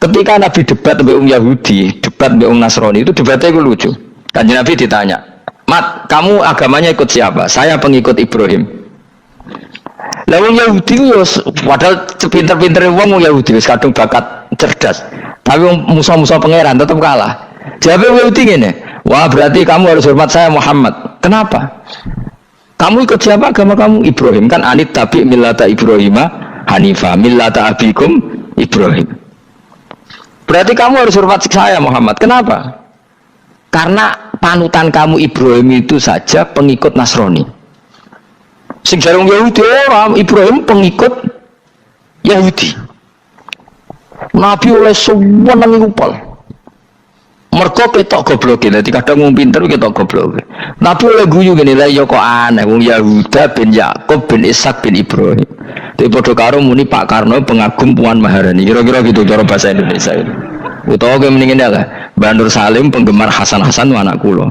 Ketika Nabi debat dengan Yahudi, debat dengan Nasrani, itu debatnya itu lucu. Kanjeng Nabi ditanya, "Mat, kamu agamanya ikut siapa?" "Saya pengikut Ibrahim." Lalu Yahudi itu padahal pinter-pinter wong Yahudi wis kadung bakat cerdas. Tapi musuh-musuh pangeran tetap kalah. Jawabnya Yahudi gini, "Wah, berarti kamu harus hormat saya Muhammad." "Kenapa?" "Kamu ikut siapa agama kamu?" "Ibrahim." "Kan anit tabi millata Ibrahima hanifa millata abikum Ibrahim." "Berarti kamu harus hormat saya Muhammad." "Kenapa?" "Karena panutan kamu Ibrahim itu saja pengikut Nasrani." Sing jarang Yahudi orang Ibrahim pengikut Yahudi. Nabi oleh semua nang ngupal. Mergo ketok goblok iki, dadi kadang wong pinter ketok goblok. Nabi oleh guyu ngene lha ya kok aneh wong Yahuda bin Yakub bin Ishak bin Ibrahim. Dadi padha karo muni Pak Karno pengagum Puan Maharani. Kira-kira gitu cara bahasa Indonesia itu. Utawa kowe mending ngene lah, Mbah Nur Salim penggemar Hasan Hasan anak kula.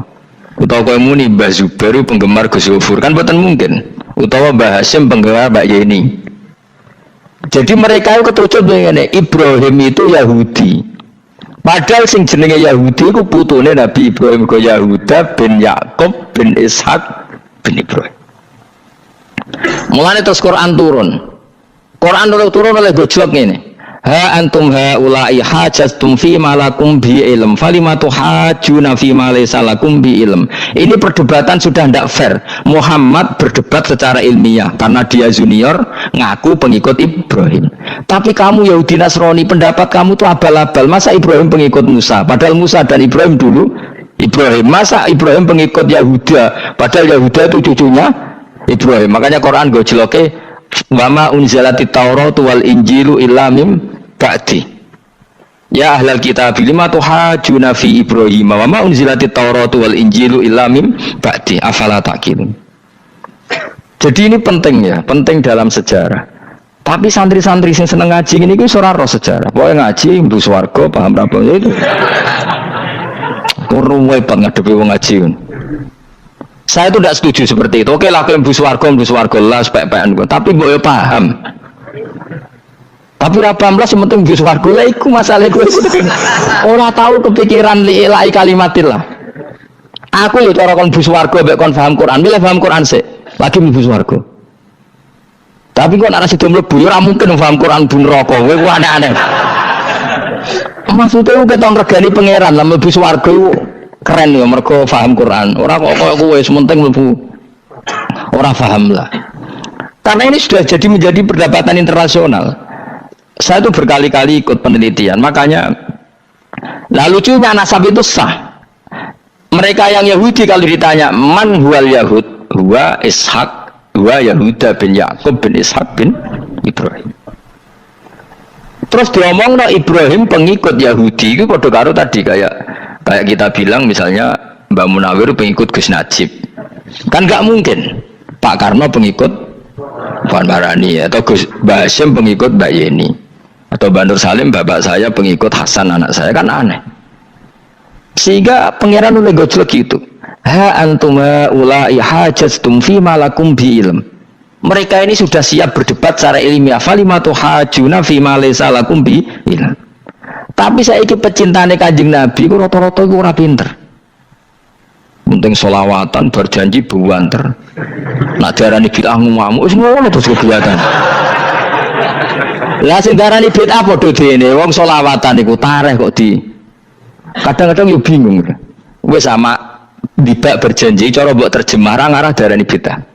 Utawa kowe muni Mbah Zubair penggemar Gus Yofur, kan boten mungkin. Utawa Mbah Hasyim penggemar Mbak Yeni. Jadi mereka itu ketujuh begini, Ibrahim itu Yahudi. Padahal sing jenenge Yahudi itu putune Nabi Ibrahim ke Yahuda bin Yakub bin Ishak bin Ibrahim. Mulane terus Quran turun. Quran turun oleh gojlok ini. Ha antum haula'i hajastum fi ma lakum bi ilm falimatu hajuna fi ma laysa lakum bi ilm. Ini perdebatan sudah tidak fair. Muhammad berdebat secara ilmiah karena dia junior ngaku pengikut Ibrahim. Tapi kamu Yahudi Nasrani pendapat kamu tuh abal-abal. Masa Ibrahim pengikut Musa? Padahal Musa dan Ibrahim dulu Ibrahim. Masa Ibrahim pengikut Yahuda? Padahal Yahuda itu cucunya Ibrahim. Makanya Quran gojloke wama unzalati tauratu wal injilu illa mim ba'di ya ahlal kitab lima tuhajuna fi Ibrahim wama unzalati tauratu wal injilu illa mim ba'di afala taqilun. Jadi ini penting ya, penting dalam sejarah. Tapi santri-santri yang seneng ngaji ini ku ora roh sejarah. Pokoke ngaji mlebu swarga paham ra itu. Ruwet banget ngadepi wong ngaji. Saya itu tidak setuju seperti itu. Oke lah, kalau bus warga lah, sepek-pekan. Tapi gue paham. Tapi rapam lah, sementing bus warga lah, itu masalah gue. Orang tahu kepikiran li'ilai kalimatin lah. Aku ya cara kon bus warga, kon paham Quran. Bila paham Quran sih, lagi bus warga. Tapi kok narasi itu melebu, ya mungkin paham Quran bun rokok. Gue aneh-aneh. Maksudnya gue ketong regani pangeran lah, bus warga keren ya mereka paham Quran. Orang kok kowe sementing mlebu ora paham lah. Karena ini sudah jadi menjadi perdebatan internasional. Saya itu berkali-kali ikut penelitian, makanya lucunya nasab itu sah. Mereka yang Yahudi kalau ditanya man huwal Yahud, huwa Ishak, huwa Yahuda bin Yakub bin Ishak bin Ibrahim. Terus diomong no Ibrahim pengikut Yahudi itu padha karo tadi kayak kita bilang misalnya Mbak Munawir pengikut Gus Najib, kan nggak mungkin Pak Karno pengikut Puan Maharani atau Gus Mbak Hasyim pengikut Mbak Yeni atau Mbak Nur Salim bapak saya pengikut Hasan anak saya, kan aneh. Sehingga pangeran oleh gojlok gitu. Ha antum ulai hajastum fi ma lakum bi ilm. Mereka ini sudah siap berdebat secara ilmiah. Falimatu hajuna fi ma laysa lakum bi ilm. Tapi saya ikut pecintane Kanjeng Nabi, ku rata-rata ku ora pinter. Penting solawatan berjanji buanter. Nak diarani bid'ah ngamuk wis ngono terus kegiatan. Lah sing diarani bid'ah padha dene wong solawatan iku tareh kok di. Kadang-kadang yo bingung. Wis sama dibak berjanji cara mbok terjemah ra ngarah diarani bid'ah.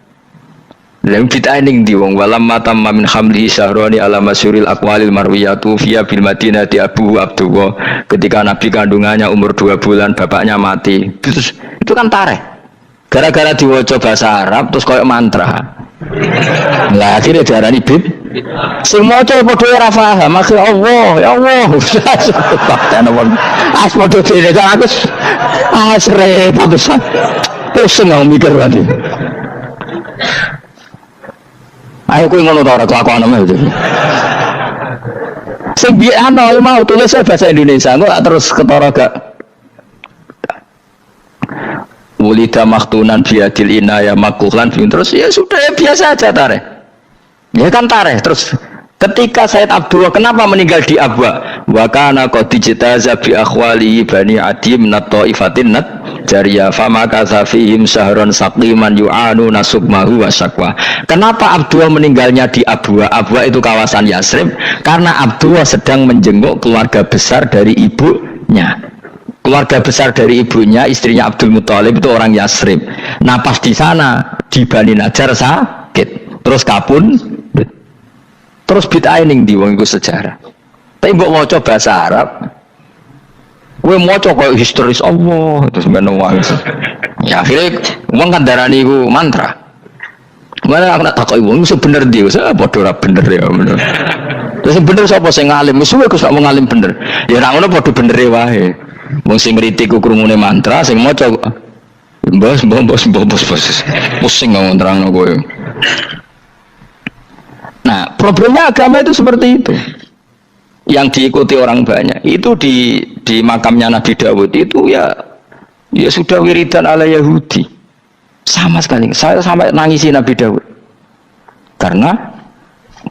Lem bid'ah ning ndi wong walam matam min hamli syahrani ala masyuril aqwalil marwiyatu fiya bil madinati Abu Abdullah, ketika Nabi kandungannya umur 2 bulan bapaknya mati. Terus itu kan tareh. Gara-gara diwaca bahasa Arab terus koyo mantra. Lah akhirnya diarani bid. Sing maca padha ora paham, akhire Allah, ya Allah. As padha dene aku asre pisan. Pusing aku mikir tadi. Ayo kowe ngono ta ora kelakuan ame itu. Sing ana mau tulis bahasa Indonesia kok terus ketara gak. Wulida maktunan biadil inaya makuhlan terus ya sudah ya biasa aja tareh. Ya kan tareh terus Ketika Said Abdullah kenapa meninggal di Abwa? Wa kana qad ijtaza bi akhwalihi bani Adi min at-taifatin jariyah fama kasafihim syahran saqiman yu'anu nasukmahu wa syakwa. Kenapa Abdullah meninggalnya di Abwa? Abwa itu kawasan Yasrib karena Abdullah sedang menjenguk keluarga besar dari ibunya. Keluarga besar dari ibunya, istrinya Abdul Muthalib itu orang Yasrib. Nah pas di sana di Bani Najjar sakit, terus kapun. Terus bid'ah ning di wong iku sejarah. Tapi mbok maca bahasa Arab. Kowe maca koyo historis Allah terus ngono wae. Ya akhirnya wong kan darani iku mantra. Mana aku nak takoki wong iku bener ndi? Saya padha ora bener ya bener. Terus bener sapa sing ngalim? Wis kowe sak ngalim bener. Ya ora ngono padha bener wae. Wong sing ngritik ku krungune mantra, sing maca bos. Pusing ngomong terangno kowe. Nah, problemnya agama itu seperti itu. Yang diikuti orang banyak. Itu di makamnya Nabi Dawud itu ya sudah wiridan ala Yahudi. Sama sekali. Saya sampai nangisi Nabi Dawud. Karena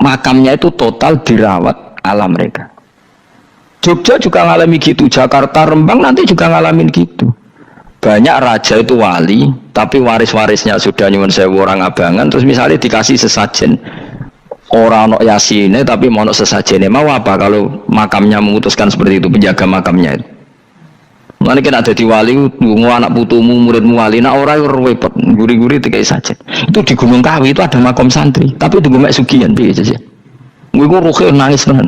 makamnya itu total dirawat ala mereka. Jogja juga ngalami gitu, Jakarta, Rembang nanti juga ngalamin gitu. Banyak raja itu wali, tapi waris-warisnya sudah nyuwun sewu orang abangan, terus misalnya dikasih sesajen. Orang ono yasine tapi mau sesajene mau apa kalau makamnya memutuskan seperti itu, penjaga makamnya itu. Mulane kena dadi wali nggo anak putumu muridmu wali nak ora repot guri-guri dikai sajen. Itu di Gunung Kawi itu ada makam santri tapi tunggu mek sugihan piye saja. Gue ruhe nangis tenan.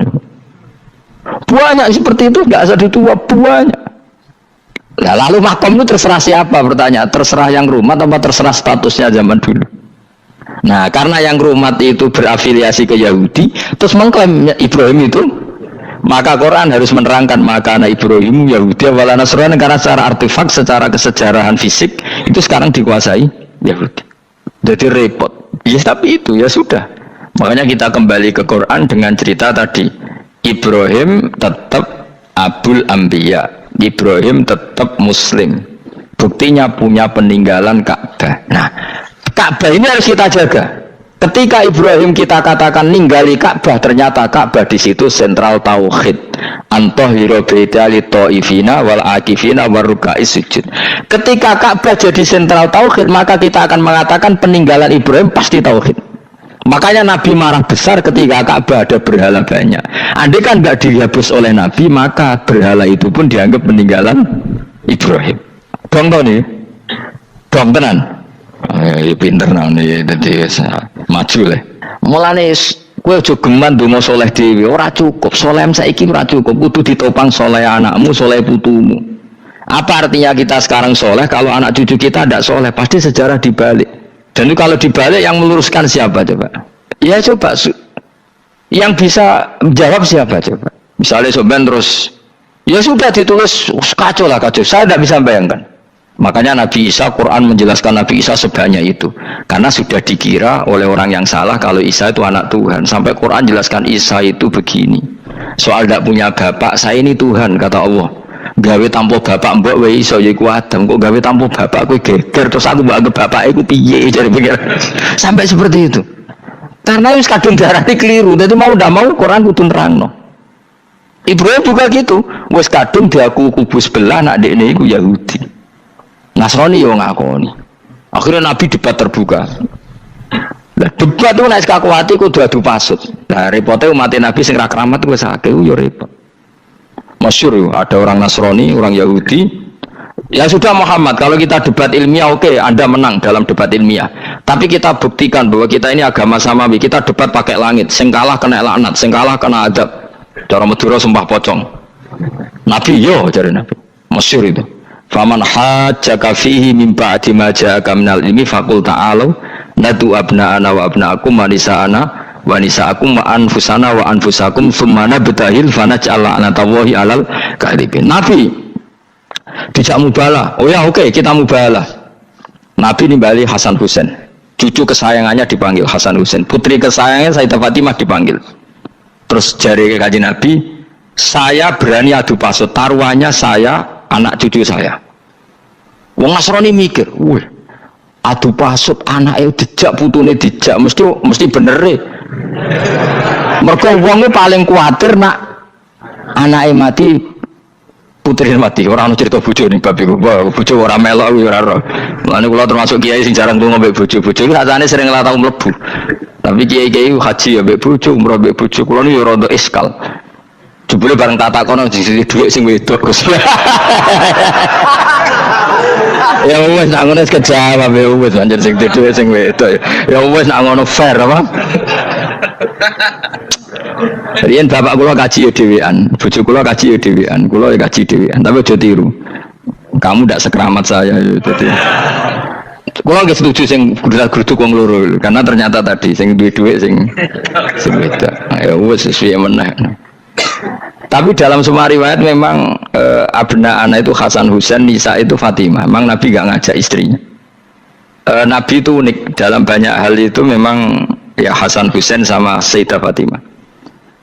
Banyak seperti itu enggak usah ditua banyak. Nah, lalu makam itu terserah siapa bertanya, terserah yang rumah atau terserah statusnya zaman dulu. Nah, karena yang rumat itu berafiliasi ke Yahudi, terus mengklaim Ibrahim itu, maka Quran harus menerangkan maka anak Ibrahim Yahudi wala Nasrani karena secara artefak, secara kesejarahan fisik itu sekarang dikuasai Yahudi. Jadi repot. Ya tapi itu ya sudah. Makanya kita kembali ke Quran dengan cerita tadi. Ibrahim tetap Abul Anbiya. Ibrahim tetap Muslim. Buktinya punya peninggalan Ka'bah. Nah, Ka'bah ini harus kita jaga. Ketika Ibrahim kita katakan ninggali Ka'bah, ternyata Ka'bah di situ sentral tauhid. Antahhiru baita lit-thaifina wal akifina waruka'is sujud. Ketika Ka'bah jadi sentral tauhid, maka kita akan mengatakan peninggalan Ibrahim pasti tauhid. Makanya Nabi marah besar ketika Ka'bah ada berhala banyak. Andai kan nggak dihapus oleh Nabi, maka berhala itu pun dianggap peninggalan Ibrahim. Dong tau nih, dong tenan. Ya pinter nih, jadi maju lah. Mulane kowe aja geman donga saleh dhewe, ora cukup. Saleh saiki ora cukup, kudu ditopang saleh anakmu, saleh putumu. Apa artinya kita sekarang saleh kalau anak cucu kita tidak saleh? Pasti sejarah dibalik. Dan itu kalau dibalik yang meluruskan siapa coba? Ya coba yang bisa menjawab siapa coba? Misalnya soban terus ya sudah ditulis kacau lah kacau. Saya tidak bisa bayangkan. Makanya Nabi Isa, Quran menjelaskan Nabi Isa sebanyak itu. Karena sudah dikira oleh orang yang salah kalau Isa itu anak Tuhan. Sampai Quran jelaskan Isa itu begini. Soal tidak punya bapak, saya ini Tuhan, kata Allah. Gawe tanpa bapak mbok wae iso ya iku Adam. Kok gawe tanpa bapak kowe geger terus aku mbok anggap bapak iku piye jare pikir. Sampai seperti itu. Karena wis kadung darane keliru. Dadi mau ndak mau Quran kudu nerangno. Ibrahim juga gitu. Wis kadung diaku kubu sebelah nak dekne iku Yahudi. Nasrani yo ngakoni. Akhirnya Nabi debat terbuka. Lah debat itu nek kakuati kudu adu pasut. Lah repote umat Nabi sing ra keramat wis akeh yo repot. Masyhur ada orang Nasrani, orang Yahudi. Ya sudah Muhammad, kalau kita debat ilmiah oke, Anda menang dalam debat ilmiah. Tapi kita buktikan bahwa kita ini agama samawi. Kita debat pakai langit. Sing kalah kena laknat, sing kalah kena adab. Cara Madura sumpah pocong. Nabi yo cari Nabi. Masyhur itu. Faman hajjaka fihi min ba'di ma ja'aka minal ilmi faqul ta'alu nadu abna'ana wa abna'akum wa nisa'ana wa nisa'akum wa anfusana wa anfusakum thumma nabtahil fanaj'al la'natallahi 'alal kadhibin. Nabi dijak mubalah. Oh ya oke, kita mubalah. Nabi nimbali Hasan Husain. Cucu kesayangannya dipanggil Hasan Husain. Putri kesayangannya Sayyidah Fatimah dipanggil. Terus jari Kanjeng Nabi, saya berani adu pasut, taruhannya saya anak cucu saya. Wong Nasrani mikir, wih, adu pasut anaknya dijak putune dijak mesti bener Mergo wong paling kuwatir nak anake mati, putrine mati. Ora ono cerita bojo ning bab iku. Bojo ora melok ora ora. Mulane kula termasuk kiai sing jarang tunggu mbek bojo. Bojo iki sakjane sering ora tau mlebu. Tapi kiai-kiai haji ya mbek bojo, umroh mbek bojo. Kula niku ya rada iskal. Jebule bareng tak takono sing dhuwit sing wedok Gus. Ya wis nak ngono kejawab ya wis anjen sing dhuwit sing wedok. Ya wis nak ngono fair apa? Riyen bapak kula kaji ya dhewean, bojo kula kaji ya dhewean, kula ya kaji dhewean, tapi aja tiru. Kamu ndak sekeramat saya dadi. Kula nggih setuju sing grudak-gruduk wong loro karena ternyata tadi sing duwe dhuwit sing wedok. Ya wis sesuai meneh. Tapi dalam semua riwayat memang abna anak itu Hasan Husain, Nisa itu Fatimah. Memang Nabi gak ngajak istrinya. Nabi itu unik dalam banyak hal itu memang ya Hasan Husain sama Sayyidah Fatimah.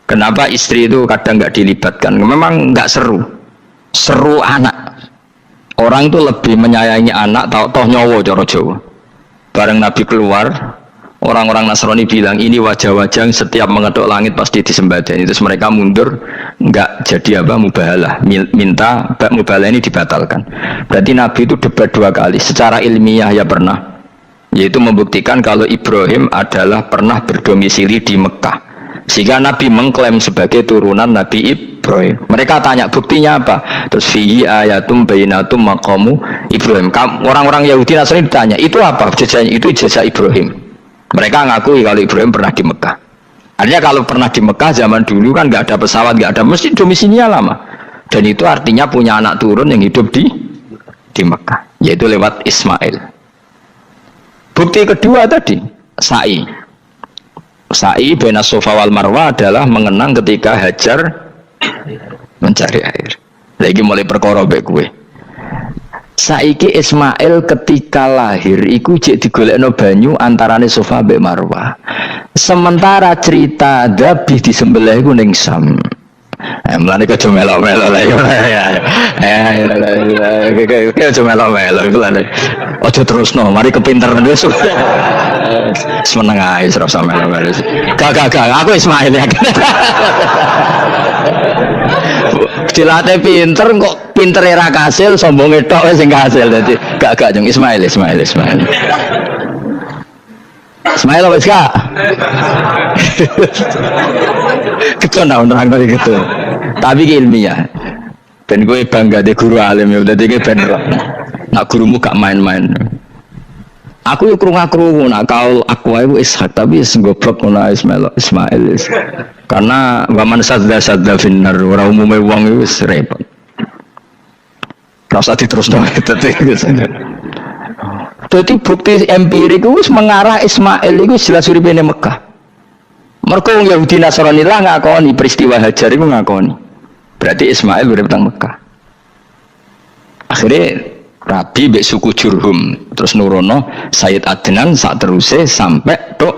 Kenapa istri itu kadang gak dilibatkan? Memang gak seru. Seru anak. Orang itu lebih menyayangi anak toh nyawa cara Jawa. Bareng Nabi keluar, orang-orang Nasrani bilang ini wajah-wajah setiap mengetuk langit pasti disembadani. Terus mereka mundur, enggak jadi apa mubahalah, minta mubahalah ini dibatalkan. Berarti Nabi itu debat 2 kali. Secara ilmiah ya pernah, yaitu membuktikan kalau Ibrahim adalah pernah berdomisili di Mekah, sehingga Nabi mengklaim sebagai turunan Nabi Ibrahim. Mereka tanya buktinya apa? Terus fihi ayatum bainatum maqamu Ibrahim. Orang-orang Yahudi Nasrani ditanya itu apa? Jejaknya itu jejak Ibrahim. Mereka ngakui kalau Ibrahim pernah di Mekah. Artinya kalau pernah di Mekah zaman dulu kan nggak ada pesawat, nggak ada, mesti domisilinya lama. Dan itu artinya punya anak turun yang hidup di Mekah, yaitu lewat Ismail. Bukti kedua tadi, sa'i. Sa'i baina Safa wal Marwah adalah mengenang ketika Hajar mencari air. Lagi mulai perkara mbek kowe. Saiki Ismail ketika lahir iku jek digolekno banyu antarane Safa mbek Marwah. Sementara cerita Dzabih disembelih iku ning Sam. Mulane kok melok-melok lha ya. Kok melok-melok iku lha. Aja terusno, mari kepinteran wis. Semeneng ae ora usah melok-melok. Gak, aku Ismail ya. Dilatih pinter kok pintere ra kasil, sombonge tok wis sing kasil. Dadi gak jeng Ismail. Ismail wis gak. Ketona nerang gitu. Tapi ki ilmiah. Ben kowe bangga de guru alim ya dadi ki ben nak gurumu gak main-main. Aku yo krungu-krungu nak kaul aku iku Ishak tapi wis goblok ngono Ismail. Karena waman sadda finnar ora umume wong iku wis repot. Rasa diterusno dadi bukti empirik wis mengarah Ismail iku jelas uripe ning Mekah. Mergo wong Yahudi Nasrani lah ngakoni peristiwa Hajar iku ngakoni. Berarti Ismail urip teng Mekah. Akhirnya Rabi mbek suku Jurhum terus nurono Sayyid Adnan sak teruse sampai tok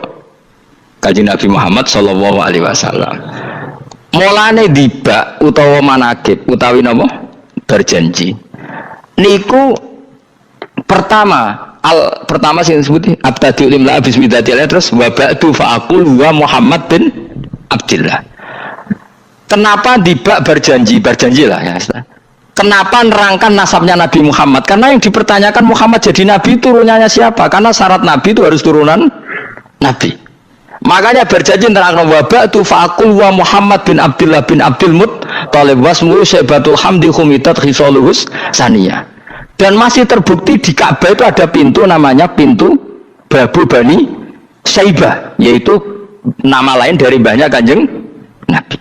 Kanjeng Nabi Muhammad sallallahu alaihi wasallam. Mulane dibak utawa manakib utawi napa berjanji. Niku pertama sing disebut abtadiul imla bismillah terus wa ba'du fa aqul wa Muhammad bin Abdillah. Kenapa dibak berjanji lah ya. Kenapa nerangkan nasabnya Nabi Muhammad? Karena yang dipertanyakan Muhammad jadi Nabi turunannya siapa? Karena syarat Nabi itu harus turunan Nabi. Makanya berjanji nerangkan wabak tu fa'akul wa Muhammad bin Abdullah bin Abdul Muttalib wasmulu syaibatul hamdi khumitat khisaluhus saniyah. Dan masih terbukti di Ka'bah itu ada pintu namanya pintu Babu Bani Syaibah, yaitu nama lain dari banyak Kanjeng Nabi.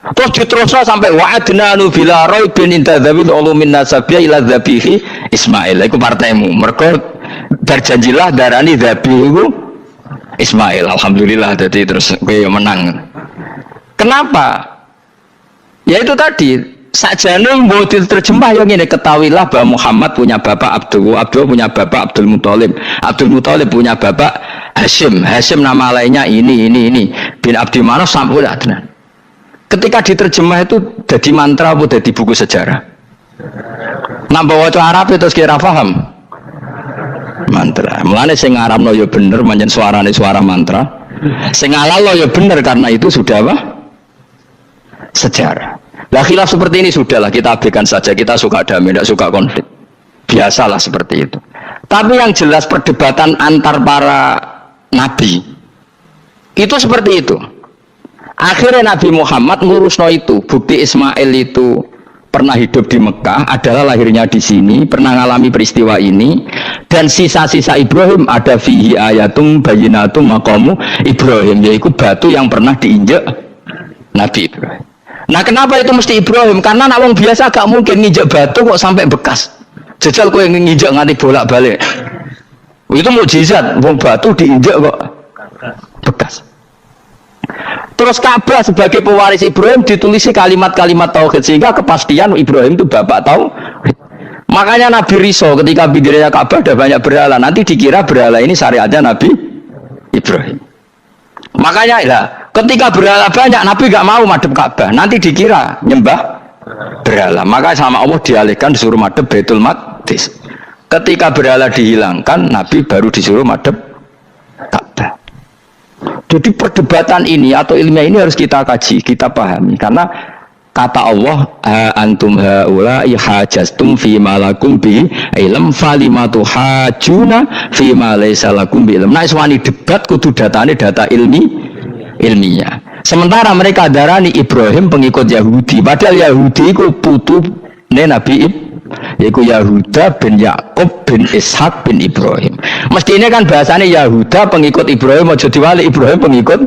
Terus diterusnya sampai wa'adnanu bila raibin intadzawil ulumin nasabiyah ila dzabihi Ismail. Itu partaimu. Mereka berjanjilah darani dzabihu Ismail. Alhamdulillah jadi terus gue menang. Kenapa? Ya itu tadi sakjane mau diterjemah yang ini ketahuilah bahwa Muhammad punya bapak Abdul punya bapak Abdul Muthalib punya bapak Hashim nama lainnya ini bin Abdi Manaf sampai Adnan. Ketika diterjemah itu jadi mantra atau jadi buku sejarah. Nambah waca Arab itu kira paham. Mantra. Mulane sing ngarapno ya bener pancen suarane suara mantra. Sing halal ya bener karena itu sudah apa? Sejarah. Lah khilaf seperti ini sudahlah kita abaikan saja, kita suka damai, tidak suka konflik. Biasalah seperti itu. Tapi yang jelas perdebatan antar para nabi itu seperti itu. Akhirnya Nabi Muhammad ngurusno itu. Bukti Ismail itu pernah hidup di Mekah, adalah lahirnya di sini, pernah mengalami peristiwa ini, dan sisa-sisa Ibrahim ada fihi ayatum bayinatum maqamu Ibrahim, yaitu batu yang pernah diinjak Nabi Ibrahim. Nah kenapa itu mesti Ibrahim? Karena nak wong biasa gak mungkin nginjak batu kok sampai bekas. Jajal kowe nginjak nganti bolak-balik. Itu mukjizat, wong batu diinjak kok bekas. Terus Ka'bah sebagai pewaris Ibrahim ditulisi kalimat-kalimat tauhid sehingga kepastian Ibrahim itu bapak tauhid. Makanya Nabi Riso ketika bidirinya Ka'bah ada banyak berhala, nanti dikira berhala ini syariatnya Nabi Ibrahim. Makanya lah ketika berhala banyak Nabi gak mau madhep Ka'bah, nanti dikira nyembah berhala. Maka sama Allah dialihkan disuruh madhep Baitul Maqdis. Ketika berhala dihilangkan Nabi baru disuruh madhep Ka'bah. Jadi perdebatan ini atau ilmiah ini harus kita kaji, kita pahami. Karena kata Allah, antum haula'i hajastum fi ma lakum bi ilm falimatu hajuna fi ma laysa lakum bi ilm. Nah, iswani debat kudu datane data ilmiah. Sementara mereka darani Ibrahim pengikut Yahudi, padahal Yahudi itu putune Nabi Ibrahim, yaitu Yahuda bin Yakub bin Ishak bin Ibrahim. Mestinya kan bahasanya Yahuda pengikut Ibrahim, aja diwali Ibrahim pengikut.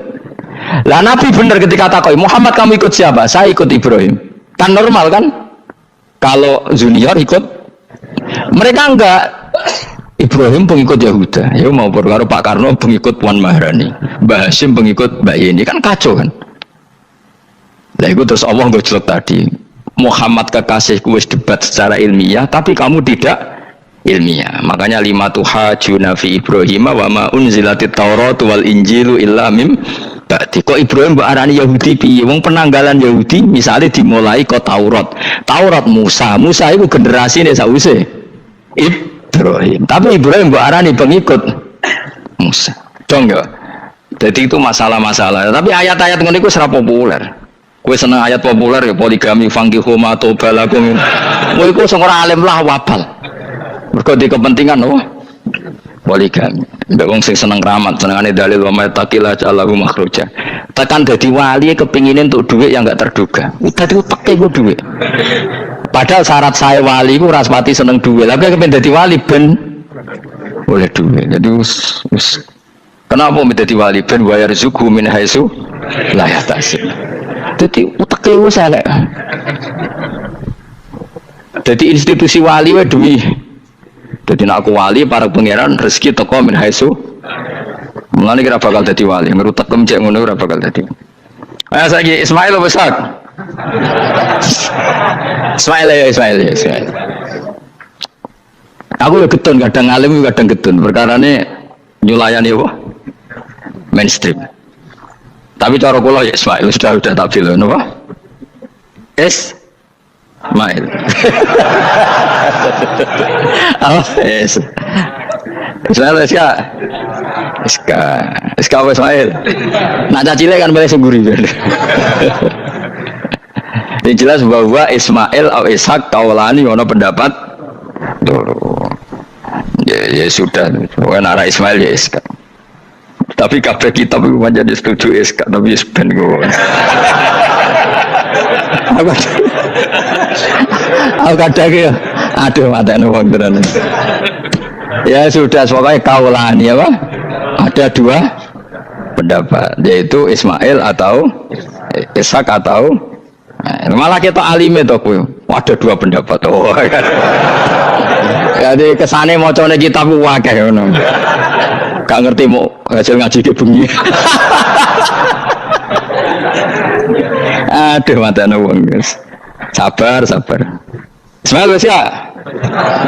Lah Nabi bener ketika takoi Muhammad kamu ikut siapa? Saya ikut Ibrahim. Kan normal kan? Kalau junior ikut, mereka enggak. Ibrahim pengikut Yahuda. Ya mau perkara Pak Karno pengikut Puan Maharani, Mbah Hasyim pengikut Mbak Yeni, kan kacau kan? Lah itu terus Allah ngejlok tadi. Muhammad kekasihku wis debat secara ilmiah, tapi kamu tidak ilmiah. Makanya lima tuhajuna fi Ibrahim wa ma unzilatit Taurat wal Injilu illa mim ba'di. Kok Ibrahim mbok arani Yahudi piye? Wong penanggalan Yahudi misalnya dimulai kok Taurat. Taurat Musa itu generasine sakwise Ibrahim. Tapi Ibrahim mbok arani pengikut Musa. Dong ya. Jadi itu masalah-masalah. Tapi ayat-ayat ngono iku ora populer. Kowe seneng ayat populer ya poligami fangkihu ma tobalakum. Kowe iku sing ora alim lah wabal. Mergo di kepentingan oh poligami. Mbek wong sing seneng keramat, senengane dalil wa mattaqilla ja'alahu makhraja. Tekan dadi wali kepingine untuk duit yang enggak terduga. Dadi uteke ku duit. Padahal syarat saya wali ku ora pati seneng duit. Tapi kepen dadi wali ben oleh duit. Jadi kenapa menjadi wali ben wa yarzuqhu min haitsu la yahtasib. Jadi uteknya itu saya. Jadi institusi wali itu duit. Jadi nak aku wali para pangeran rezeki teko min haitsu. Mulane kira bakal jadi wali. Ngerutek kemcek ngono ora bakal jadi. Ayo saiki Ismail apa Ishak? Ismail. Aku ya getun kadang alim kadang getun. Perkarane nyulayani apa? Mainstream. Tapi cara kula ya Ismail sudah tak bilang apa? Ismail. Apa? Ismail Iska Ismail. Nak cacile kan boleh sengguri. Yang jelas bahwa Ismail atau Ishak kaulani ono pendapat dulu. Ya sudah. Bukan arah Ismail ya Iska. Tapi kabeh kitab itu menjadi setuju SK, tapi ben gue. Aku kadang ya, aduh mata nuwang tenan. Ya sudah, pokoknya kaulani ya Pak. Ada dua pendapat, yaitu Ismail atau Ishak atau malah kita alime to kowe. Ada dua pendapat. Oh. Jadi kesane macane kitab akeh ngono. Gak ngerti mau hasil ngaji ke bengi. Aduh mata wong guys. Sabar. Ismail wis ya.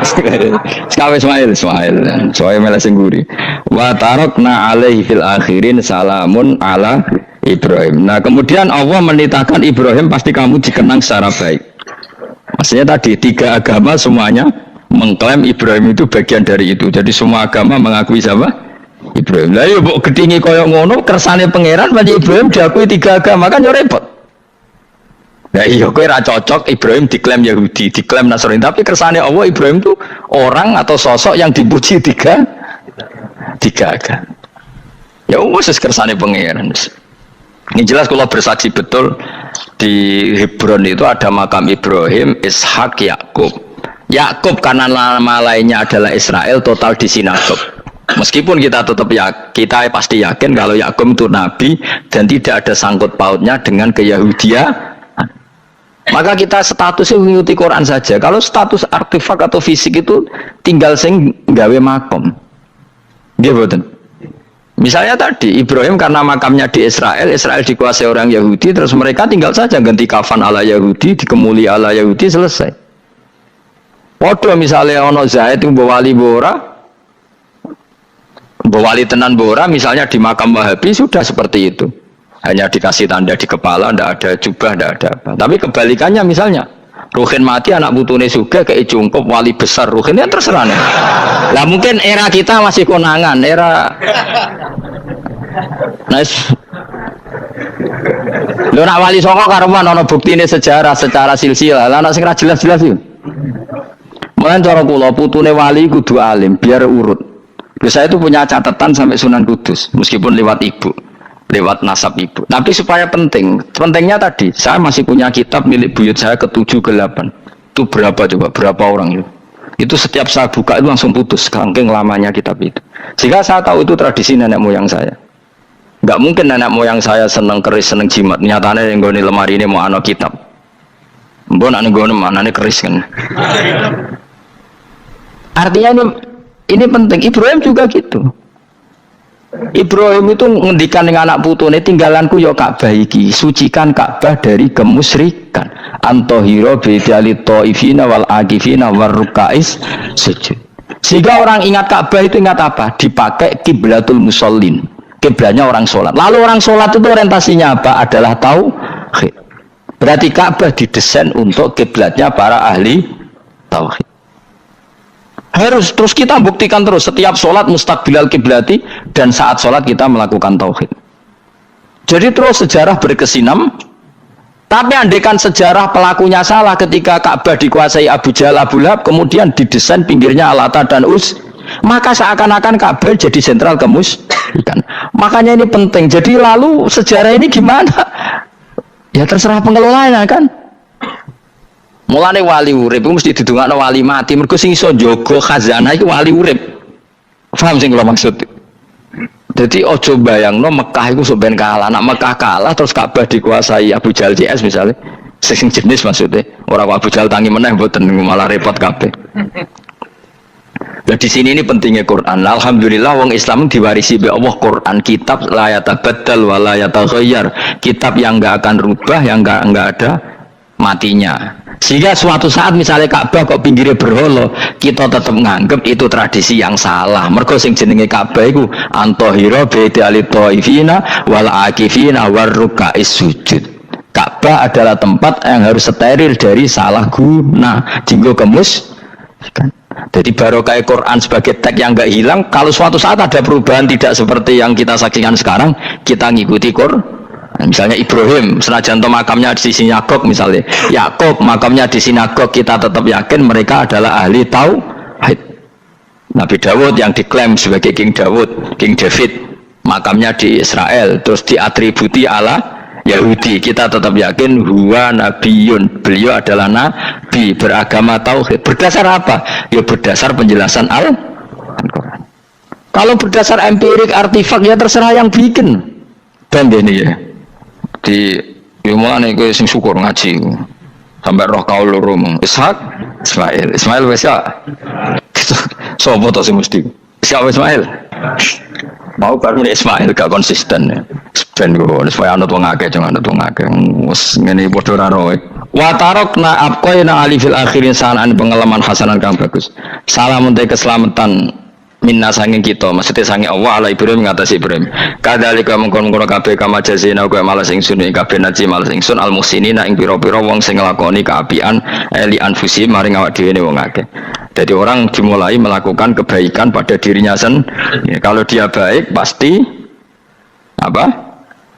Ismail. Soale malah singguri. Wa tarakna alaihi fil akhirin salamun ala Ibrahim. Nah, kemudian Allah menitahkan Ibrahim pasti kamu dikenang secara baik. Maksudnya tadi tiga agama semuanya mengklaim Ibrahim itu bagian dari itu. Jadi semua agama mengakui siapa? Ibrahim. Lah yo mbok gedhinge kaya ngono kersane pangeran pancen Ibrahim diakui 3 agama kan yo repot. Nah iya kowe ra cocok Ibrahim diklaim Yahudi, diklaim Nasrani, tapi kersane Allah Ibrahim itu orang atau sosok yang dipuji 3 agama. Ya wis kersane pangeran. Ini jelas kalau bersaksi betul di Hebron itu ada makam Ibrahim, Ishak, Yakub. Yakub karena nama lainnya adalah Israel, total di sinagog. Meskipun kita tetap kita pasti yakin kalau Yakub itu nabi dan tidak ada sangkut pautnya dengan keyahudian. Maka kita statusnya mengikuti Quran saja. Kalau status artefak atau fisik itu tinggal sing gawe makom. Dia betul. Misalnya tadi Ibrahim karena makamnya di Israel, Israel dikuasai orang Yahudi, terus mereka tinggal saja ganti kafan ala Yahudi, dikemuli ala Yahudi, selesai. Waduh misalnya ono Zaid yang bawali bora, bawali tenan bora, misalnya di makam Wahabi sudah seperti itu. Hanya dikasih tanda di kepala, tidak ada jubah, tidak ada apa. Tapi kebalikannya misalnya, Ruhin mati anak putune juga kayak cungkup wali besar Ruhin ya terserah nih. Lah mungkin era kita masih konangan, era nice. Lho nak wali songo kareman ana buktine sejarah secara silsilah. Lah nak sing ra jelas-jelas iki. Mulane cara kula putune wali kudu alim biar urut. Saya itu punya catatan sampai Sunan Kudus meskipun lewat ibu, lewat nasab ibu. Tapi supaya pentingnya tadi, saya masih punya kitab milik buyut saya ke-7 ke-8. Itu berapa coba? Berapa orang itu? Itu setiap saya buka itu langsung putus, saking lamanya kitab itu. Sehingga saya tahu itu tradisi nenek moyang saya. Enggak mungkin nenek moyang saya seneng keris, seneng jimat. Nyatanya yang goni lemari ini mau ana kitab. Mbok nek ngene manane keris kan. Artinya ini penting. Ibrahim juga gitu. Ibrahim itu ngendikan dengan anak putune tinggalanku ya Ka'bah iki, sucikan Ka'bah dari kemusyrikan. Antohiro bidali taifina wal akifina war rukais sujud. Sehingga orang ingat Ka'bah itu ingat apa? Dipakai kiblatul musallin. Kiblatnya orang sholat. Lalu orang sholat itu orientasinya apa? Adalah tauhid. Berarti Ka'bah didesain untuk kiblatnya para ahli tauhid. Harus terus kita buktikan terus setiap sholat mustaqbilal kiblati dan saat sholat kita melakukan tauhid. Jadi terus sejarah berkesinam. Tapi andaikan sejarah pelakunya salah ketika Ka'bah dikuasai Abu Jahal, Abu Lahab, kemudian didesain pinggirnya Al-Ata dan Uz, maka seakan-akan Ka'bah jadi sentral kemusyrikan. Makanya ini penting. Jadi lalu sejarah ini gimana? Ya terserah pengelolanya kan. Mulane wali urip iku mesti didongakno wali mati, mergo sing iso njaga khazanah iku wali urip. Paham sing kula maksud? Jadi ojo bayangno Mekah iku sok ben kalah, nek Mekah kalah terus Ka'bah dikuasai Abu Jahal CS misalnya. Sing jenis maksudnya, ora Abu Jahal tangi meneh mboten malah repot kabeh. Nah di sini ini pentingnya Quran. Alhamdulillah wong Islam diwarisi oleh Allah Quran, kitab la yatabaddal wa la yataghayyar. Kitab yang enggak akan rubah, yang enggak ada matinya. Sehingga suatu saat misalnya Ka'bah kok pinggirnya berholo, kita tetap nganggep itu tradisi yang salah. Mergo sing jenenge Ka'bah iku antohiro bidali taifina wal akifina war rukais sujud. Ka'bah adalah tempat yang harus steril dari salah guna, jinggo kemus. Jadi barokah Quran sebagai teks yang enggak hilang. Kalau suatu saat ada perubahan tidak seperti yang kita saksikan sekarang, kita ngikuti Quran. Misalnya Ibrahim, senajan makamnya di sinagog misalnya, Yakub makamnya di sinagog, kita tetap yakin mereka adalah ahli tauhid. Nabi Dawud yang diklaim sebagai King Dawud, King David, makamnya di Israel, terus diatributi ala Yahudi, kita tetap yakin huwa nabiyun, beliau adalah nabi beragama tauhid. Berdasar apa? Ya berdasar penjelasan Al-Quran. Kalau berdasar empirik artifak ya terserah yang bikin. Dan ini ya. Di mulane kowe sing syukur ngaji sampai roh kaul loro Ishak Ismail wis ya sapa to sing mesti siapa Ismail mau baru Ismail gak konsisten ya ben kok supaya anut wong akeh jangan anut wong akeh wis ngene padha ora roe wa tarakna abqaina ali fil akhirin sanan pengalaman hasanan kang bagus salam untuk keselamatan minna sanging kita maksudnya sanging Allah ala Ibrahim ngatasi Ibrahim kadhalika mengkon-mengkon kabeh kama jazina kowe malas ingsun ing kabeh naji malas ingsun al muhsinina ing pira-pira wong sing nglakoni kaapian li anfusi maring awak dhewe wong akeh Jadi orang dimulai melakukan kebaikan pada dirinya sendiri. Kalau dia baik pasti apa?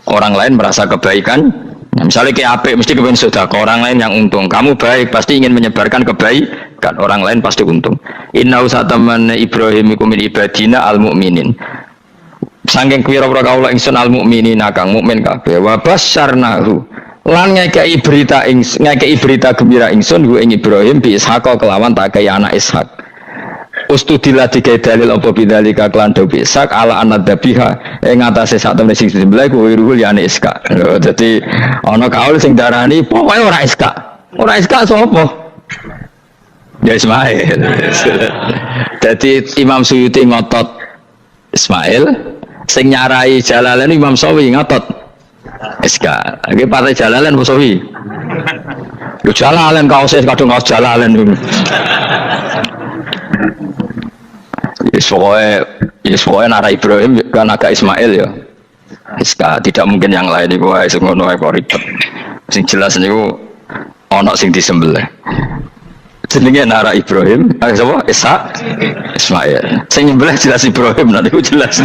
Orang lain merasa kebaikan. Nah, misalnya kayak apik mesti kepengen sedekah, orang lain yang untung. Kamu baik pasti ingin menyebarkan kebaikan, orang lain pasti untung. Inna usataman Ibrahim iku min ibadina al mukminin. Sangking kira-kira kaula ingsun al mukminin kang mukmin kabeh wa basyarnahu. Lan ngekei berita gembira ingsun ku ing Ibrahim bi Ishaq kelawan tak kaya anak Ishak. Ustudillah dikai dalil apa bidzalika klan do Ishaq ala anad dabiha ing atase sak temene sing disembelih ku wiruhul yani Ishaq. Dadi ana kaul sing darani pokoke ora Ishaq. Ora Ishaq sapa? Ya Ismail. Dadi Imam Suyuti ngotot Ismail, sing nyarai Jalalain Imam Sawi ngotot Ishaq. Iki partai Jalalain apa Sawi? Yo Jalalain kaose kadung kaos Jalalain. Pokoknya Nara Ibrahim kan agak Ismail ya. Tidak mungkin yang lain itu ngono ae kok ribet. Sing jelas niku ana sing disembelih. Jenenge Nara Ibrahim, sapa? Ishaq Ismail. Sing nyembelih jelas Ibrahim nanti jelas.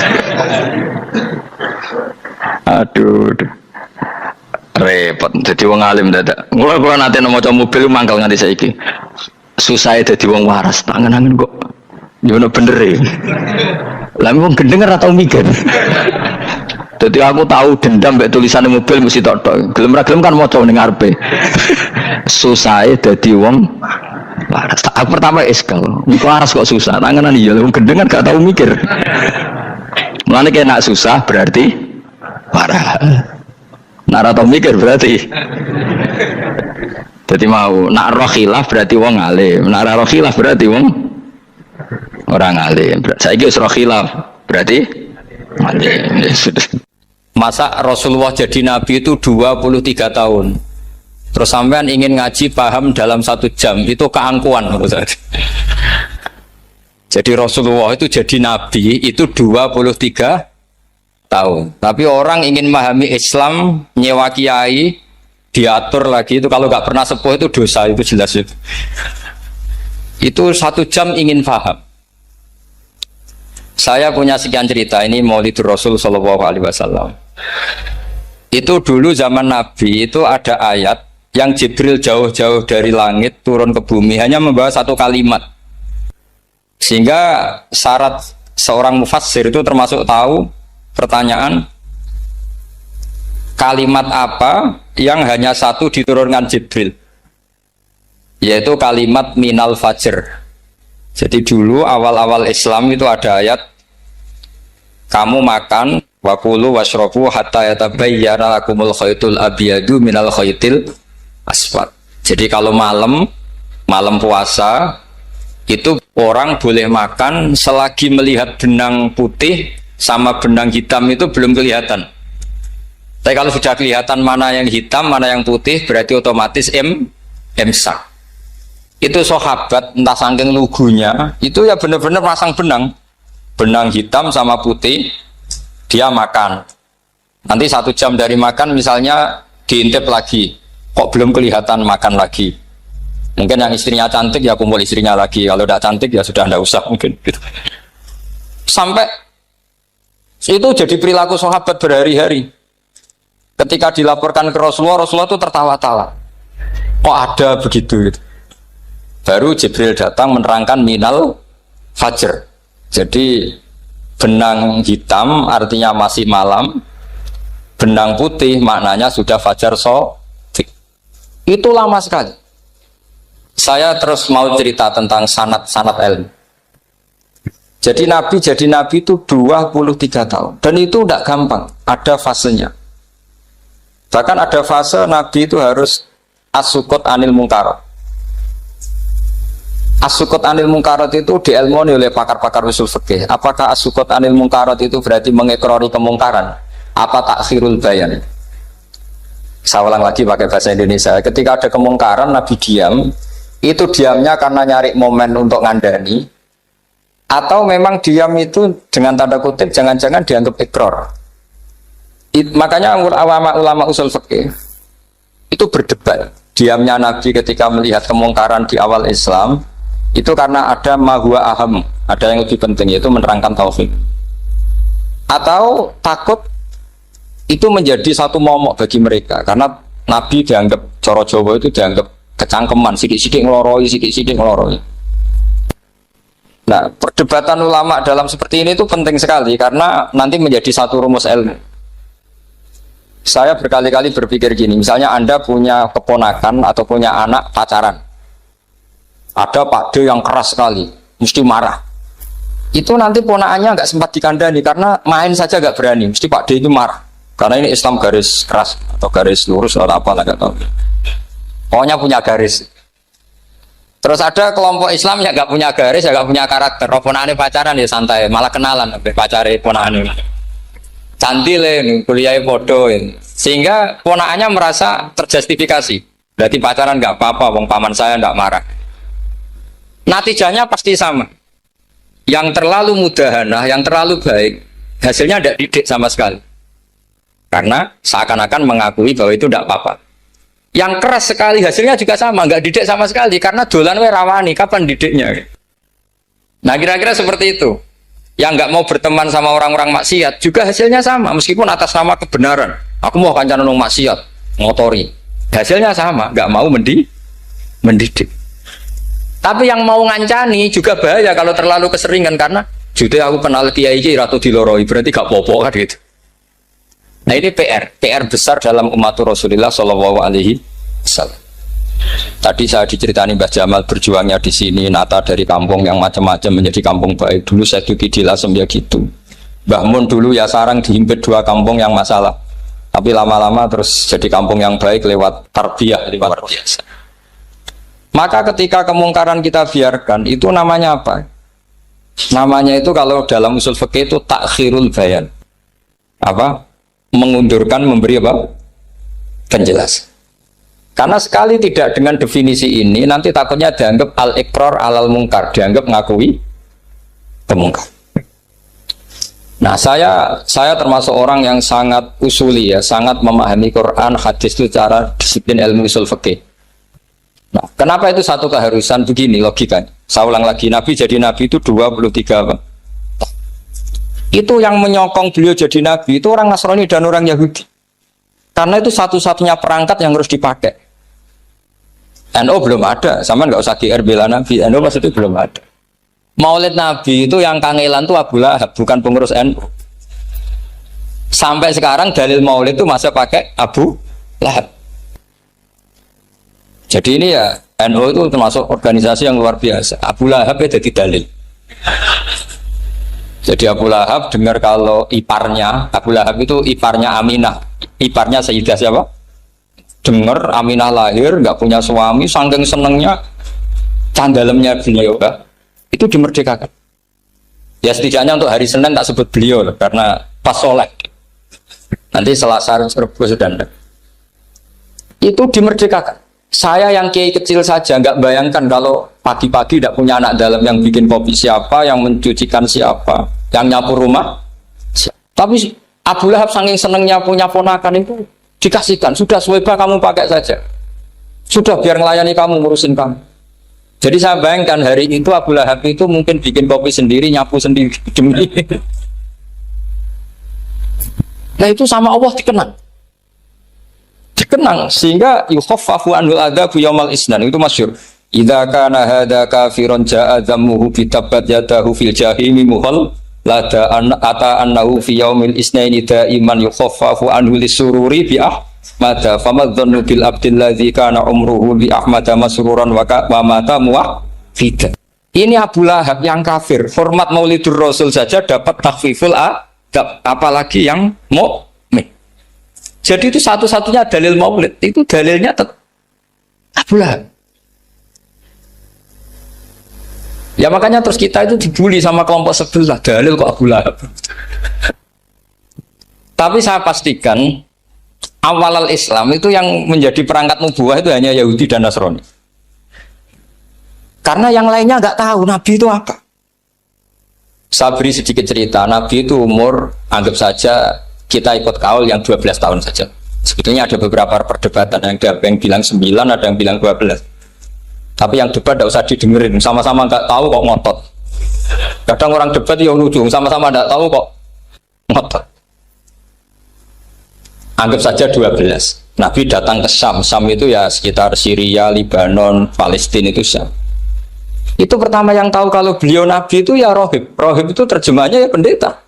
Aduh. Repot dadi wong alim dadak. Mula kula nate maca mobil mangkel nganti saiki. Susah dadi wong waras, tangan-tangan kok yo bener ya. Lah wong gendeng ora tau mikir. Dadi aku tahu dendam mbek tulisane mobil mesti tok. Gelem ra gelem kan maca ning ngarepe. Susahe dadi wong waras. Aku pertama eskal. Waras kok susah. Tanganan iya wong gendeng kan gak tau mikir. Mulane kena susah berarti waras. Nak ora tau mikir berarti jadi mau nak roh khilaf berarti wong alim. Nak roh khilaf berarti wong orang alim. Saiki wis roh khilaf berarti alim.
Masa Rasulullah jadi nabi itu 23 tahun. Terus sampean ingin ngaji paham dalam 1 jam, itu keangkuhan menurut saya. Jadi Rasulullah itu jadi nabi itu 23 tahun. Tapi orang ingin memahami Islam, nyewa kiai, diatur lagi itu kalau nggak pernah sepuh itu dosa, itu jelas itu. Itu 1 jam ingin paham. Saya punya sekian cerita ini Maulidur Rasul Shallallahu Alaihi Wasallam. Itu dulu zaman Nabi itu ada ayat yang Jibril jauh-jauh dari langit turun ke bumi hanya membawa 1 kalimat. Sehingga syarat seorang mufassir itu termasuk tahu pertanyaan kalimat apa yang hanya 1 diturunkan Jibril, yaitu kalimat minal fajr. Jadi dulu awal-awal Islam itu ada ayat kamu makan wakulu washrobu hatta yatabayyana lakumul khaytul abyadu minal khaytil aswad. Jadi kalau malam puasa itu orang boleh makan selagi melihat benang putih sama benang hitam itu belum kelihatan. Tapi kalau sudah kelihatan mana yang hitam, mana yang putih, berarti otomatis imsak. Itu sahabat entah saking lugunya, itu ya benar-benar pasang benang hitam sama putih, dia makan. Nanti 1 jam dari makan misalnya diintip lagi, kok belum kelihatan, makan lagi. Mungkin yang istrinya cantik ya kumpul istrinya lagi, kalau tidak cantik ya sudah tidak usah mungkin. Gitu. Sampai itu jadi perilaku sahabat berhari-hari. Ketika dilaporkan ke Rasulullah, Rasulullah itu tertawa-tawa. Kok ada begitu? Gitu. Baru Jibril datang menerangkan minal fajr. Jadi benang hitam artinya masih malam, benang putih maknanya sudah fajar shadiq. Itu lama sekali. Saya terus mau cerita tentang sanad ilmu. Jadi Nabi itu 23 tahun. Dan itu tidak gampang, ada fasenya. Bahkan ada fase Nabi itu harus as-sukut anil mungkarat. As-sukut anil mungkarat itu diilmoni oleh pakar-pakar usul fikih. Apakah as-sukut anil mungkarat itu berarti mengekrori kemungkaran? Apa takhirul bayan? Saya ulang lagi pakai bahasa Indonesia. Ketika ada kemungkaran, Nabi diam. Itu diamnya karena nyari momen untuk ngandani, atau memang diam itu dengan tanda kutip jangan-jangan dianggap ikrar. Makanya ulama usul fikih itu berdebat. Diamnya Nabi ketika melihat kemungkaran di awal Islam Itu karena ada ma huwa aham, ada yang lebih penting yaitu menerangkan tauhid. Atau takut itu menjadi satu momok bagi mereka karena Nabi dianggap coro Jawa itu dianggap kecangkeman, sidik-sidik ngeloroi. Nah, perdebatan ulama dalam seperti ini itu penting sekali karena nanti menjadi satu rumus ilmu. Saya berkali-kali berpikir gini, misalnya Anda punya keponakan atau punya anak pacaran. Ada Pak D yang keras sekali, mesti marah. Itu nanti ponakannya nggak sempat dikandani karena main saja nggak berani, mesti Pak D itu marah. Karena ini Islam garis keras atau garis lurus atau apa nggak tahu. Pokoknya punya garis. Terus ada kelompok Islam yang nggak punya garis, ya nggak punya karakter. Ponakannya pacaran ya santai, malah kenalan pacare ponakannya. Cantil kuliah podo, sehingga ponakannya merasa terjustifikasi. Berarti pacaran nggak apa-apa, wong paman saya nggak marah. Natijahnya pasti sama. Yang terlalu mudahanah, yang terlalu baik, hasilnya tidak didik sama sekali. Karena seakan-akan mengakui bahwa itu tidak apa-apa. Yang keras sekali hasilnya juga sama, nggak didik sama sekali. Karena dolan we rawani, kapan didiknya? Nah kira-kira seperti itu. Yang nggak mau berteman sama orang-orang maksiat juga hasilnya sama, meskipun atas nama kebenaran. Aku mau kancanan orang maksiat, ngotori. Hasilnya sama, nggak mau mendidik. Tapi yang mau ngancani juga bahaya kalau terlalu keseringan karena juga aku kenal kiai ratu diloroi berarti gak popo kan gitu. Nah ini PR besar dalam umat Rasulullah Shallallahu Alaihi Wasallam. Tadi saya diceritani Mbah Jamal berjuangnya di sini, nata dari kampung yang macam-macam menjadi kampung baik. Dulu saya Duki di Lasem ya gitu. Mbah Mun dulu ya sarang dihimpit 2 kampung yang masalah. Tapi lama-lama terus jadi kampung yang baik lewat tarbiyah, luar biasa. Maka ketika kemungkaran kita biarkan, itu namanya apa? Namanya itu kalau dalam usul fikih itu takhirul bayan. Apa? Mengundurkan, memberi apa? Penjelasan. Karena sekali tidak dengan definisi ini, nanti takutnya dianggap al-iqrar alal mungkar, dianggap ngakui kemungkar. Nah, saya termasuk orang yang sangat usuli ya, sangat memahami Quran, hadis itu cara disiplin ilmu usul fikih. Nah, kenapa itu satu keharusan begini logikanya? Saya ulang lagi, Nabi jadi Nabi itu 23 apa? Itu yang menyokong beliau jadi Nabi itu orang Nasrani dan orang Yahudi. Karena itu satu-satunya perangkat yang harus dipakai. NU belum ada, sama nggak usah GR bela Nabi. NU pas itu belum ada. Maulid Nabi itu yang kangelan tuh Abu Lahab, bukan pengurus NU. Sampai sekarang dalil Maulid itu masih pakai Abu Lahab. Jadi ini ya NU itu termasuk organisasi yang luar biasa. Abu Lahab ya jadi dalil. Jadi Abu Lahab dengar kalau iparnya Abu Lahab itu iparnya Aminah, iparnya Sayyidah siapa? Dengar Aminah lahir nggak punya suami, saking senengnya candalemnya beliau itu dimerdekakan. Ya setidaknya untuk hari Senin tak sebut beliau karena pas soleh. Nanti Selasa Rabu sudah itu dimerdekakan. Saya yang kiai kecil saja nggak bayangkan kalau pagi-pagi tidak punya anak dalam yang bikin kopi siapa, yang mencucikan siapa, yang nyapu rumah. Tapi Abu Lahab saking senengnya punya ponakan itu dikasihkan, sudah Suwaiba kamu pakai saja, sudah biar melayani kamu, ngurusin kamu. Jadi saya bayangkan hari itu Abu Lahab itu mungkin bikin kopi sendiri, nyapu sendiri demi. Nah itu sama Allah dikenang sehingga yukhaffafu anhul adzabu yaumal isnan itu masyhur. Idza kana hadza kafiron jaa dhammuhu bi tabbat yadahu fil jahimi muhal lada ata annahu fi yaumil isnaini daiman yukhaffafu anhu lisururi bi ahmada famadzannu bil abdil ladzi kana umruhu bi ahmada masruran wa mata muwahhidan. Ini Abu Lahab yang kafir, hormat Maulidur Rasul saja dapat takhfiful adab, apalagi yang mukmin. Jadi itu satu-satunya dalil Maulid, itu dalilnya Abu Lahab. Ya makanya terus kita itu dibully sama kelompok sebelah, dalil kok Abu Lahab. Tapi saya pastikan awal Islam itu yang menjadi perangkat nubuwah itu hanya Yahudi dan Nasrani. Karena yang lainnya nggak tahu Nabi itu apa. Saya beri sedikit cerita, Nabi itu umur anggap saja kita ikut kaul yang 12 tahun saja. Sebetulnya ada beberapa perdebatan, ada yang bilang 9, ada yang bilang 12. Tapi yang debat tidak usah didengerin, sama-sama nggak tahu kok ngotot. Kadang orang debat yang lucu, sama-sama nggak tahu kok ngotot. Anggap saja 12. Nabi datang ke Syam. Syam itu ya sekitar Syria, Lebanon, Palestina itu Syam. Itu pertama yang tahu kalau beliau Nabi itu ya rohib. Rohib itu terjemahnya ya pendeta.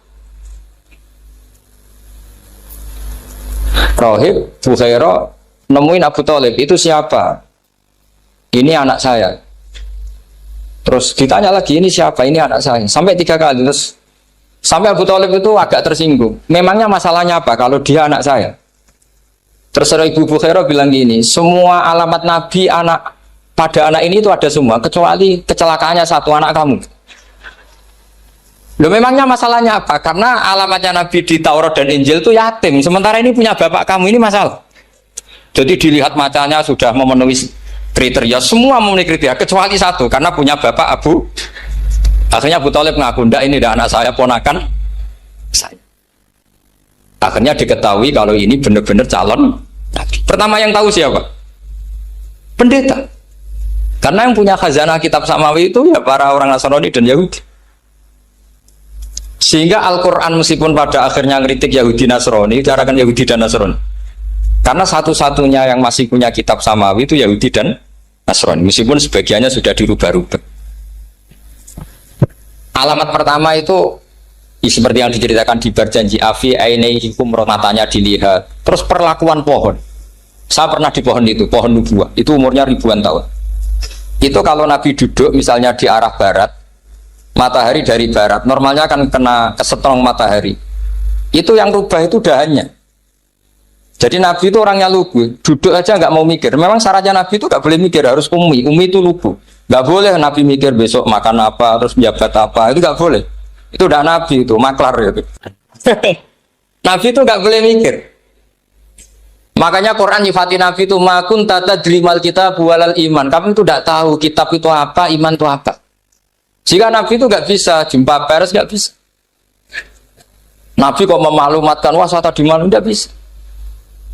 Rohib, Bukhaira nemuin Abu Thalib, itu siapa? Ini anak saya. Terus ditanya lagi, ini siapa? Ini anak saya. Sampai 3 kali. Terus sampai Abu Thalib itu agak tersinggung. Memangnya masalahnya apa kalau dia anak saya? Terserah Ibu Bukhaira bilang gini, semua alamat Nabi pada anak ini itu ada semua, kecuali kecelakaannya satu, anak kamu. Loh, memangnya masalahnya apa? Karena alamatnya Nabi di Taurat dan Injil itu yatim, sementara ini punya bapak kamu, ini masalah. Jadi dilihat macanya sudah memenuhi kriteria, semua memenuhi kriteria, kecuali satu, karena punya bapak Abu. Akhirnya Abu Thalib ngaku, enggak, ini tidak anak saya, ponakan saya. Akhirnya diketahui kalau ini benar-benar calon Nabi. Pertama yang tahu siapa? Pendeta. Karena yang punya khazanah kitab samawi itu ya para orang Nasrani dan Yahudi. Sehingga Al-Quran meskipun pada akhirnya ngeritik Yahudi Nasrani, carakan Yahudi dan Nasrani. Karena satu-satunya yang masih punya kitab samawi itu Yahudi dan Nasrani. Meskipun sebagiannya sudah dirubah-rubah. Alamat pertama itu seperti yang diceritakan di berjanji afi ainaihikum, matanya dilihat. Terus perlakuan pohon. Saya pernah di pohon itu, pohon nubuah. Itu umurnya ribuan tahun. Itu kalau Nabi duduk misalnya di arah barat, matahari dari barat, normalnya akan kena kesetrong matahari. Itu yang rubah itu dahannya. Jadi Nabi itu orangnya lugu, duduk aja nggak mau mikir. Memang syaratnya Nabi itu nggak boleh mikir, harus umi itu lugu. Nggak boleh Nabi mikir besok makan apa, terus menjabat apa, itu nggak boleh. Itu udah Nabi, itu maklar itu. Nabi itu nggak boleh mikir. Makanya Quran nyifati Nabi itu makun tata drimal kita bualal iman. Kamu itu tidak tahu kitab itu apa, iman itu apa. Jika Nabi itu nggak bisa jumpa pers, nggak bisa. Nabi kok memaklumatkan wah saya tadi malu, nggak bisa.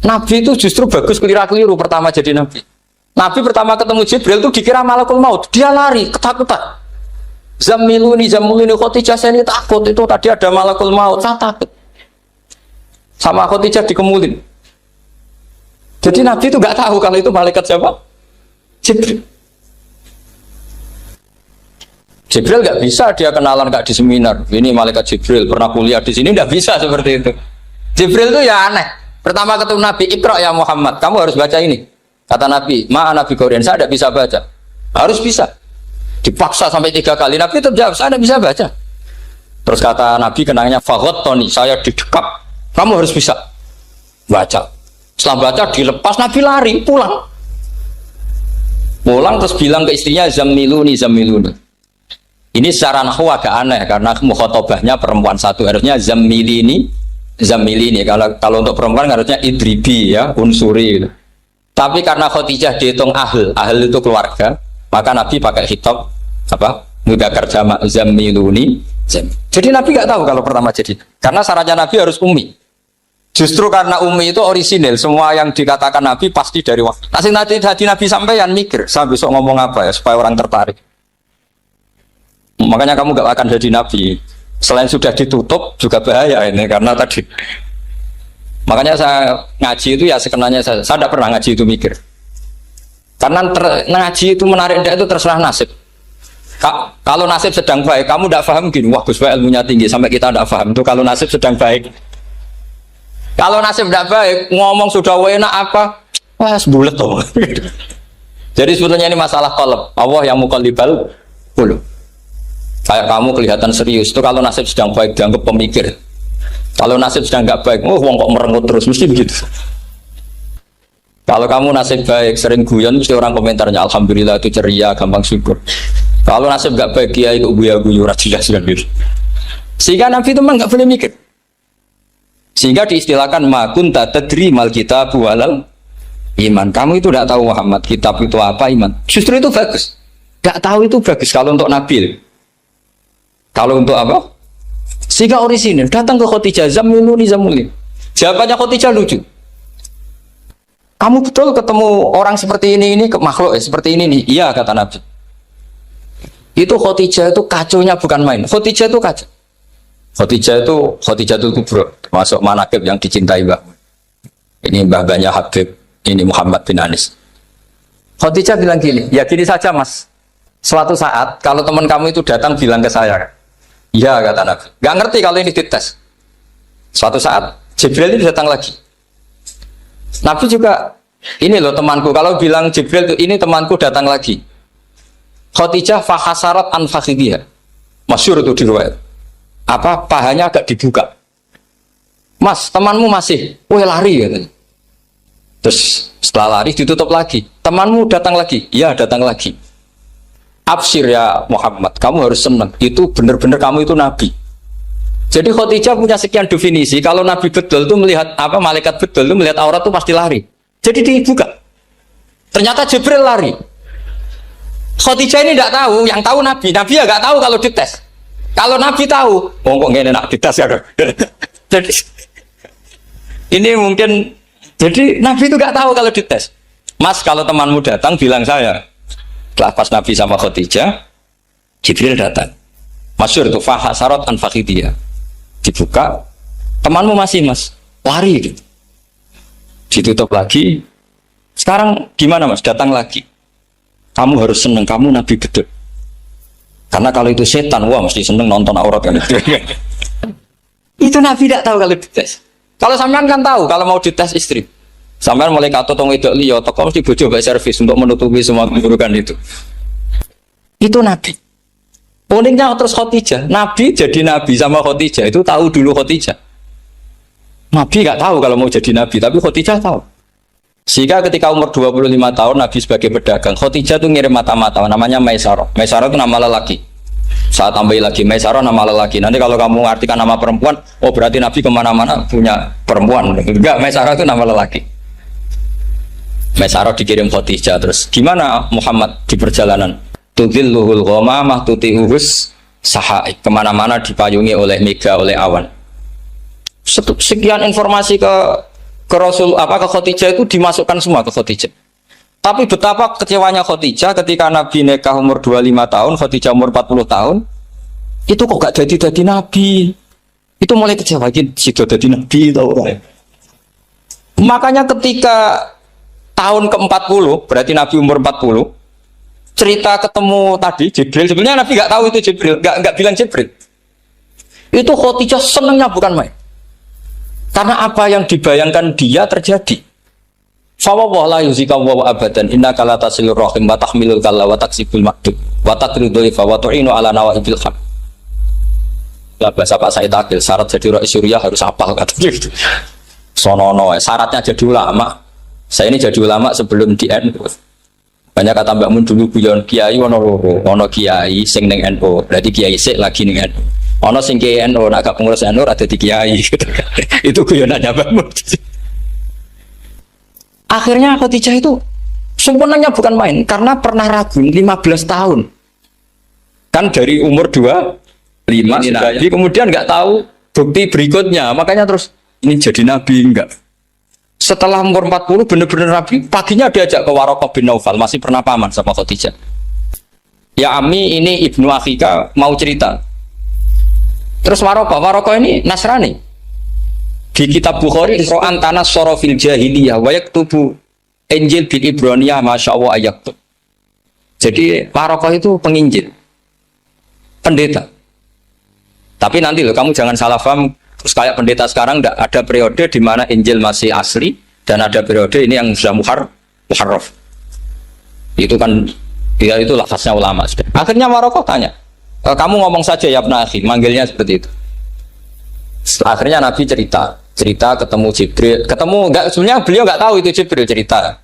Nabi itu justru bagus keliru pertama jadi Nabi. Nabi pertama ketemu Jibril itu dikira malakul maut, dia lari ketakutan. Zamiluni Khadijah, saya ini takut, itu tadi ada malakul maut, saya takut. Sama Khadijah dikemulin. Jadi Nabi itu nggak tahu kalau itu malaikat siapa? Jibril. Jibril nggak bisa dia kenalan nggak di seminar. Ini malaikat Jibril pernah kuliah di sini, nggak bisa seperti itu. Jibril itu ya aneh. Pertama ketemu Nabi, Iqra ya Muhammad, kamu harus baca ini. Kata Nabi, Nabi Qur'an, saya tidak bisa baca. Harus bisa. Dipaksa sampai 3 kali, Nabi tetap jawab, saya tidak bisa baca. Terus kata Nabi kenangnya, Tony, saya didekap, kamu harus bisa baca. Setelah baca dilepas, Nabi lari pulang. Pulang terus bilang ke istrinya, Zamiluni. Ini secara nahwu agak aneh karena mukhatabahnya perempuan satu, harusnya Zamilini. Kalau untuk perempuan harusnya idribi ya, unsuri gitu. Tapi karena Khadijah dihitung ahl itu keluarga, maka Nabi pakai khitab apa? Mudzakkar jamak Zamiluni. Jadi Nabi nggak tahu kalau pertama jadi. Karena syaratnya Nabi harus ummi. Justru karena ummi itu orisinil, semua yang dikatakan Nabi pasti dari waktu. Nanti Nabi sampaian mikir, saya besok ngomong apa ya supaya orang tertarik. Makanya kamu gak akan jadi Nabi. Selain sudah ditutup juga bahaya ini karena tadi. Makanya saya ngaji itu ya sekenanya saya tidak pernah ngaji itu mikir. Karena ngaji itu menarik itu terserah nasib. Kalau nasib sedang baik, kamu tidak paham gini, wah Gus Bae ilmunya tinggi sampai kita tidak paham. Itu kalau nasib sedang baik. Kalau nasib tidak baik, ngomong sudah enak apa? Wah, sebulet toh. Jadi sebetulnya ini masalah qalb. Allah yang muqallibal qulub. Kayak kamu kelihatan serius itu kalau nasib sedang baik dianggap pemikir. Kalau nasib sedang nggak baik, wong kok merengut terus, mesti begitu. Kalau kamu nasib baik, sering guyon, mesti orang komentarnya alhamdulillah itu ceria, gampang syukur. Kalau nasib nggak baik, ya itu guya-guyu jelas kan gitu. Sehingga Nabi itu memang nggak boleh mikir. Sehingga diistilahkan makun tadri mal kitab walal iman. Kamu itu tidak tahu Muhammad kitab itu apa, iman. Justru itu bagus. Tidak tahu itu bagus kalau untuk Nabi. Kalau untuk apa? Sehingga orisinil datang ke Khadijah, Zamiluni. Jawabannya Khadijah lucu. kamu betul ketemu orang seperti ini makhluk seperti ini nih. Iya kata Nabi. Itu Khadijah itu kacaunya bukan main. Khadijah itu kacau. Khadijah itu kubro, masuk manaqib yang dicintai Mbak. Ini mbah-mbahnya Habib, ini Muhammad bin Anis. Khadijah bilang gini, ya gini saja mas. Suatu saat kalau teman kamu itu datang bilang ke saya, iya kata Nabi. Gak ngerti kalau ini dites. Suatu saat Jibril itu datang lagi. Nabi juga, ini loh temanku. Kalau bilang Jibril itu ini temanku datang lagi. Khadijah fahasarat an fakhidiyah. Masyhur itu di riwayat. Apa pahanya agak dibuka. Mas, temanmu masih, lari katanya. Terus setelah lari ditutup lagi. Temanmu datang lagi. Iya, datang lagi. Absyir ya Muhammad, kamu harus senang. Itu benar-benar kamu itu nabi. Jadi Khadijah punya sekian definisi. Kalau nabi betul itu melihat apa malaikat betul itu melihat aurat itu pasti lari. Jadi dibuka. Ternyata Jibril lari. Khadijah ini tidak tahu, yang tahu nabi. Nabi ya nggak tahu kalau dites. Kalau nabi tahu, kok ngene nak dites ya. Jadi ini mungkin jadi nabi itu nggak tahu kalau dites. Mas, kalau temanmu datang bilang saya. Setelah pas Nabi sama Khadijah, Jibril datang. Masyhur itu fahasarat an fakhidiyah. Dibuka, temanmu masih mas, lari gitu. Ditutup lagi. Sekarang gimana mas? Datang lagi. Kamu harus seneng, kamu Nabi betul. Karena kalau itu setan, wah mesti seneng nonton aurat kan. Itu Nabi tidak tahu kalau dites. Kalau sampean kan tahu kalau mau dites istri. Sampean mulai kato tong wedok liya, toko mesti bojo mbak servis untuk menutupi semua keburukan itu. Itu Nabi. Uniknya terus Khadijah. Nabi jadi Nabi sama Khadijah itu tahu dulu Khadijah. Nabi nggak tahu kalau mau jadi Nabi, tapi Khadijah tahu. Sehingga ketika umur 25 tahun Nabi sebagai pedagang, Khadijah itu ngirim mata-mata namanya Maisarah. Maisarah itu nama lelaki. Saat tambahin lagi Maisarah nama lelaki. Nanti kalau kamu artikan nama perempuan, oh berarti Nabi kemana-mana punya perempuan. Enggak, Maisarah itu nama lelaki. Maisarah dikirim Khadijah. Terus gimana Muhammad di perjalanan? Tudhilluhul ghamamah tuti'uhus sahaik. Kemana-mana dipayungi oleh mega, oleh awan. Sekian informasi ke Rasul ke Khadijah itu dimasukkan semua ke Khadijah. Tapi betapa kecewanya Khadijah ketika Nabi nikah umur 25 tahun, Khadijah umur 40 tahun. Itu kok gak jadi Nabi. Itu mulai kecewa sudah jadi Nabi tahu. Makanya ketika tahun ke-40, berarti Nabi umur 40, cerita ketemu tadi Jibril, sebenarnya Nabi nggak tahu itu Jibril, nggak bilang Jibril. Itu Khadijah senangnya bukan main. Karena apa yang dibayangkan dia terjadi. Fawwah la yuzika wa abadan innaka la tasilur rahim wa tahmilul kalla wa taksibul ma'dud wa taqridul fa wa tu'inu ala nawaibil haq. Lah bahasa Pak Said Akil, syarat jadi rais Suriah harus hafal katanya gitu. Sonono, syaratnya jadi ulama. Saya ini jadi ulama sebelum di NU. Banyak kata Mbak Mun dulu guyon kiai ono loro, ono kiai sing ning NU, berarti kiai sik lagi ning NU. Ono sing kiai NU nak gak pengurus NU ada di kiai gitu kan. Itu guyonannya Mbak Mun. Akhirnya Khadijah itu sempurnanya bukan main karena pernah ragu 15 tahun. Kan dari umur 25 Nabi, kemudian nggak tahu bukti berikutnya, makanya terus ini jadi Nabi enggak. Setelah umur 40 benar-benar Nabi, paginya diajak ke Waraqah bin Naufal, masih pernah paman sama Khadijah. Ya Ami, ini Ibnu Akhika mau cerita. Terus Waraqah ini Nasrani. Di kitab Bukhari, Ro'an tanas sorofil jahiliyah, wa yaktubu Injil bil Ibroniyah, Masya Allah ayaktub. Jadi Waraqah itu penginjil, pendeta. Tapi nanti loh, kamu jangan salah paham. Terus kayak pendeta sekarang ada periode di mana Injil masih asli dan ada periode ini yang sudah muharraf. Itu kan dia itu lafaznya ulama sudah. Akhirnya Waraqah tanya, kamu ngomong saja ya Ibnu Akhi, manggilnya seperti itu. Akhirnya Nabi cerita ketemu Jibril, sebenarnya beliau nggak tahu itu Jibril cerita.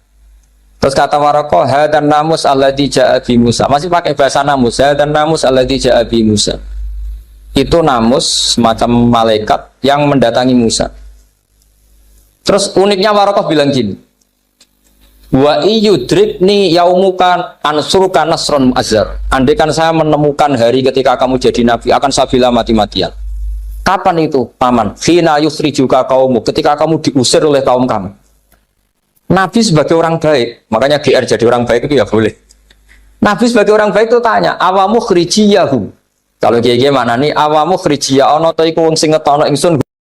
Terus kata Waraqah, hadan namus alladzi ja'a bi Musa. Masih pakai bahasa namus, hadan namus alladzi ja'a bi Musa. Itu namus semacam malaikat yang mendatangi Musa. Terus uniknya Waraqah bilang gini, wa iyudrikni yaumukan ansuruka nasron mu'azzar. Andaikan saya menemukan hari ketika kamu jadi nabi, akan saya bila mati-matian. Kapan itu paman? Khina yusrijuka kaumu, ketika kamu diusir oleh kaum kamu. Nabi sebagai orang baik, makanya GR jadi orang baik itu ya boleh. Nabi sebagai orang baik itu tanya, awamu khrijiyahum. Kalau kiye-kiye mana nih, awamu khrijiyah ono ta iku wong sing ngetono ingsun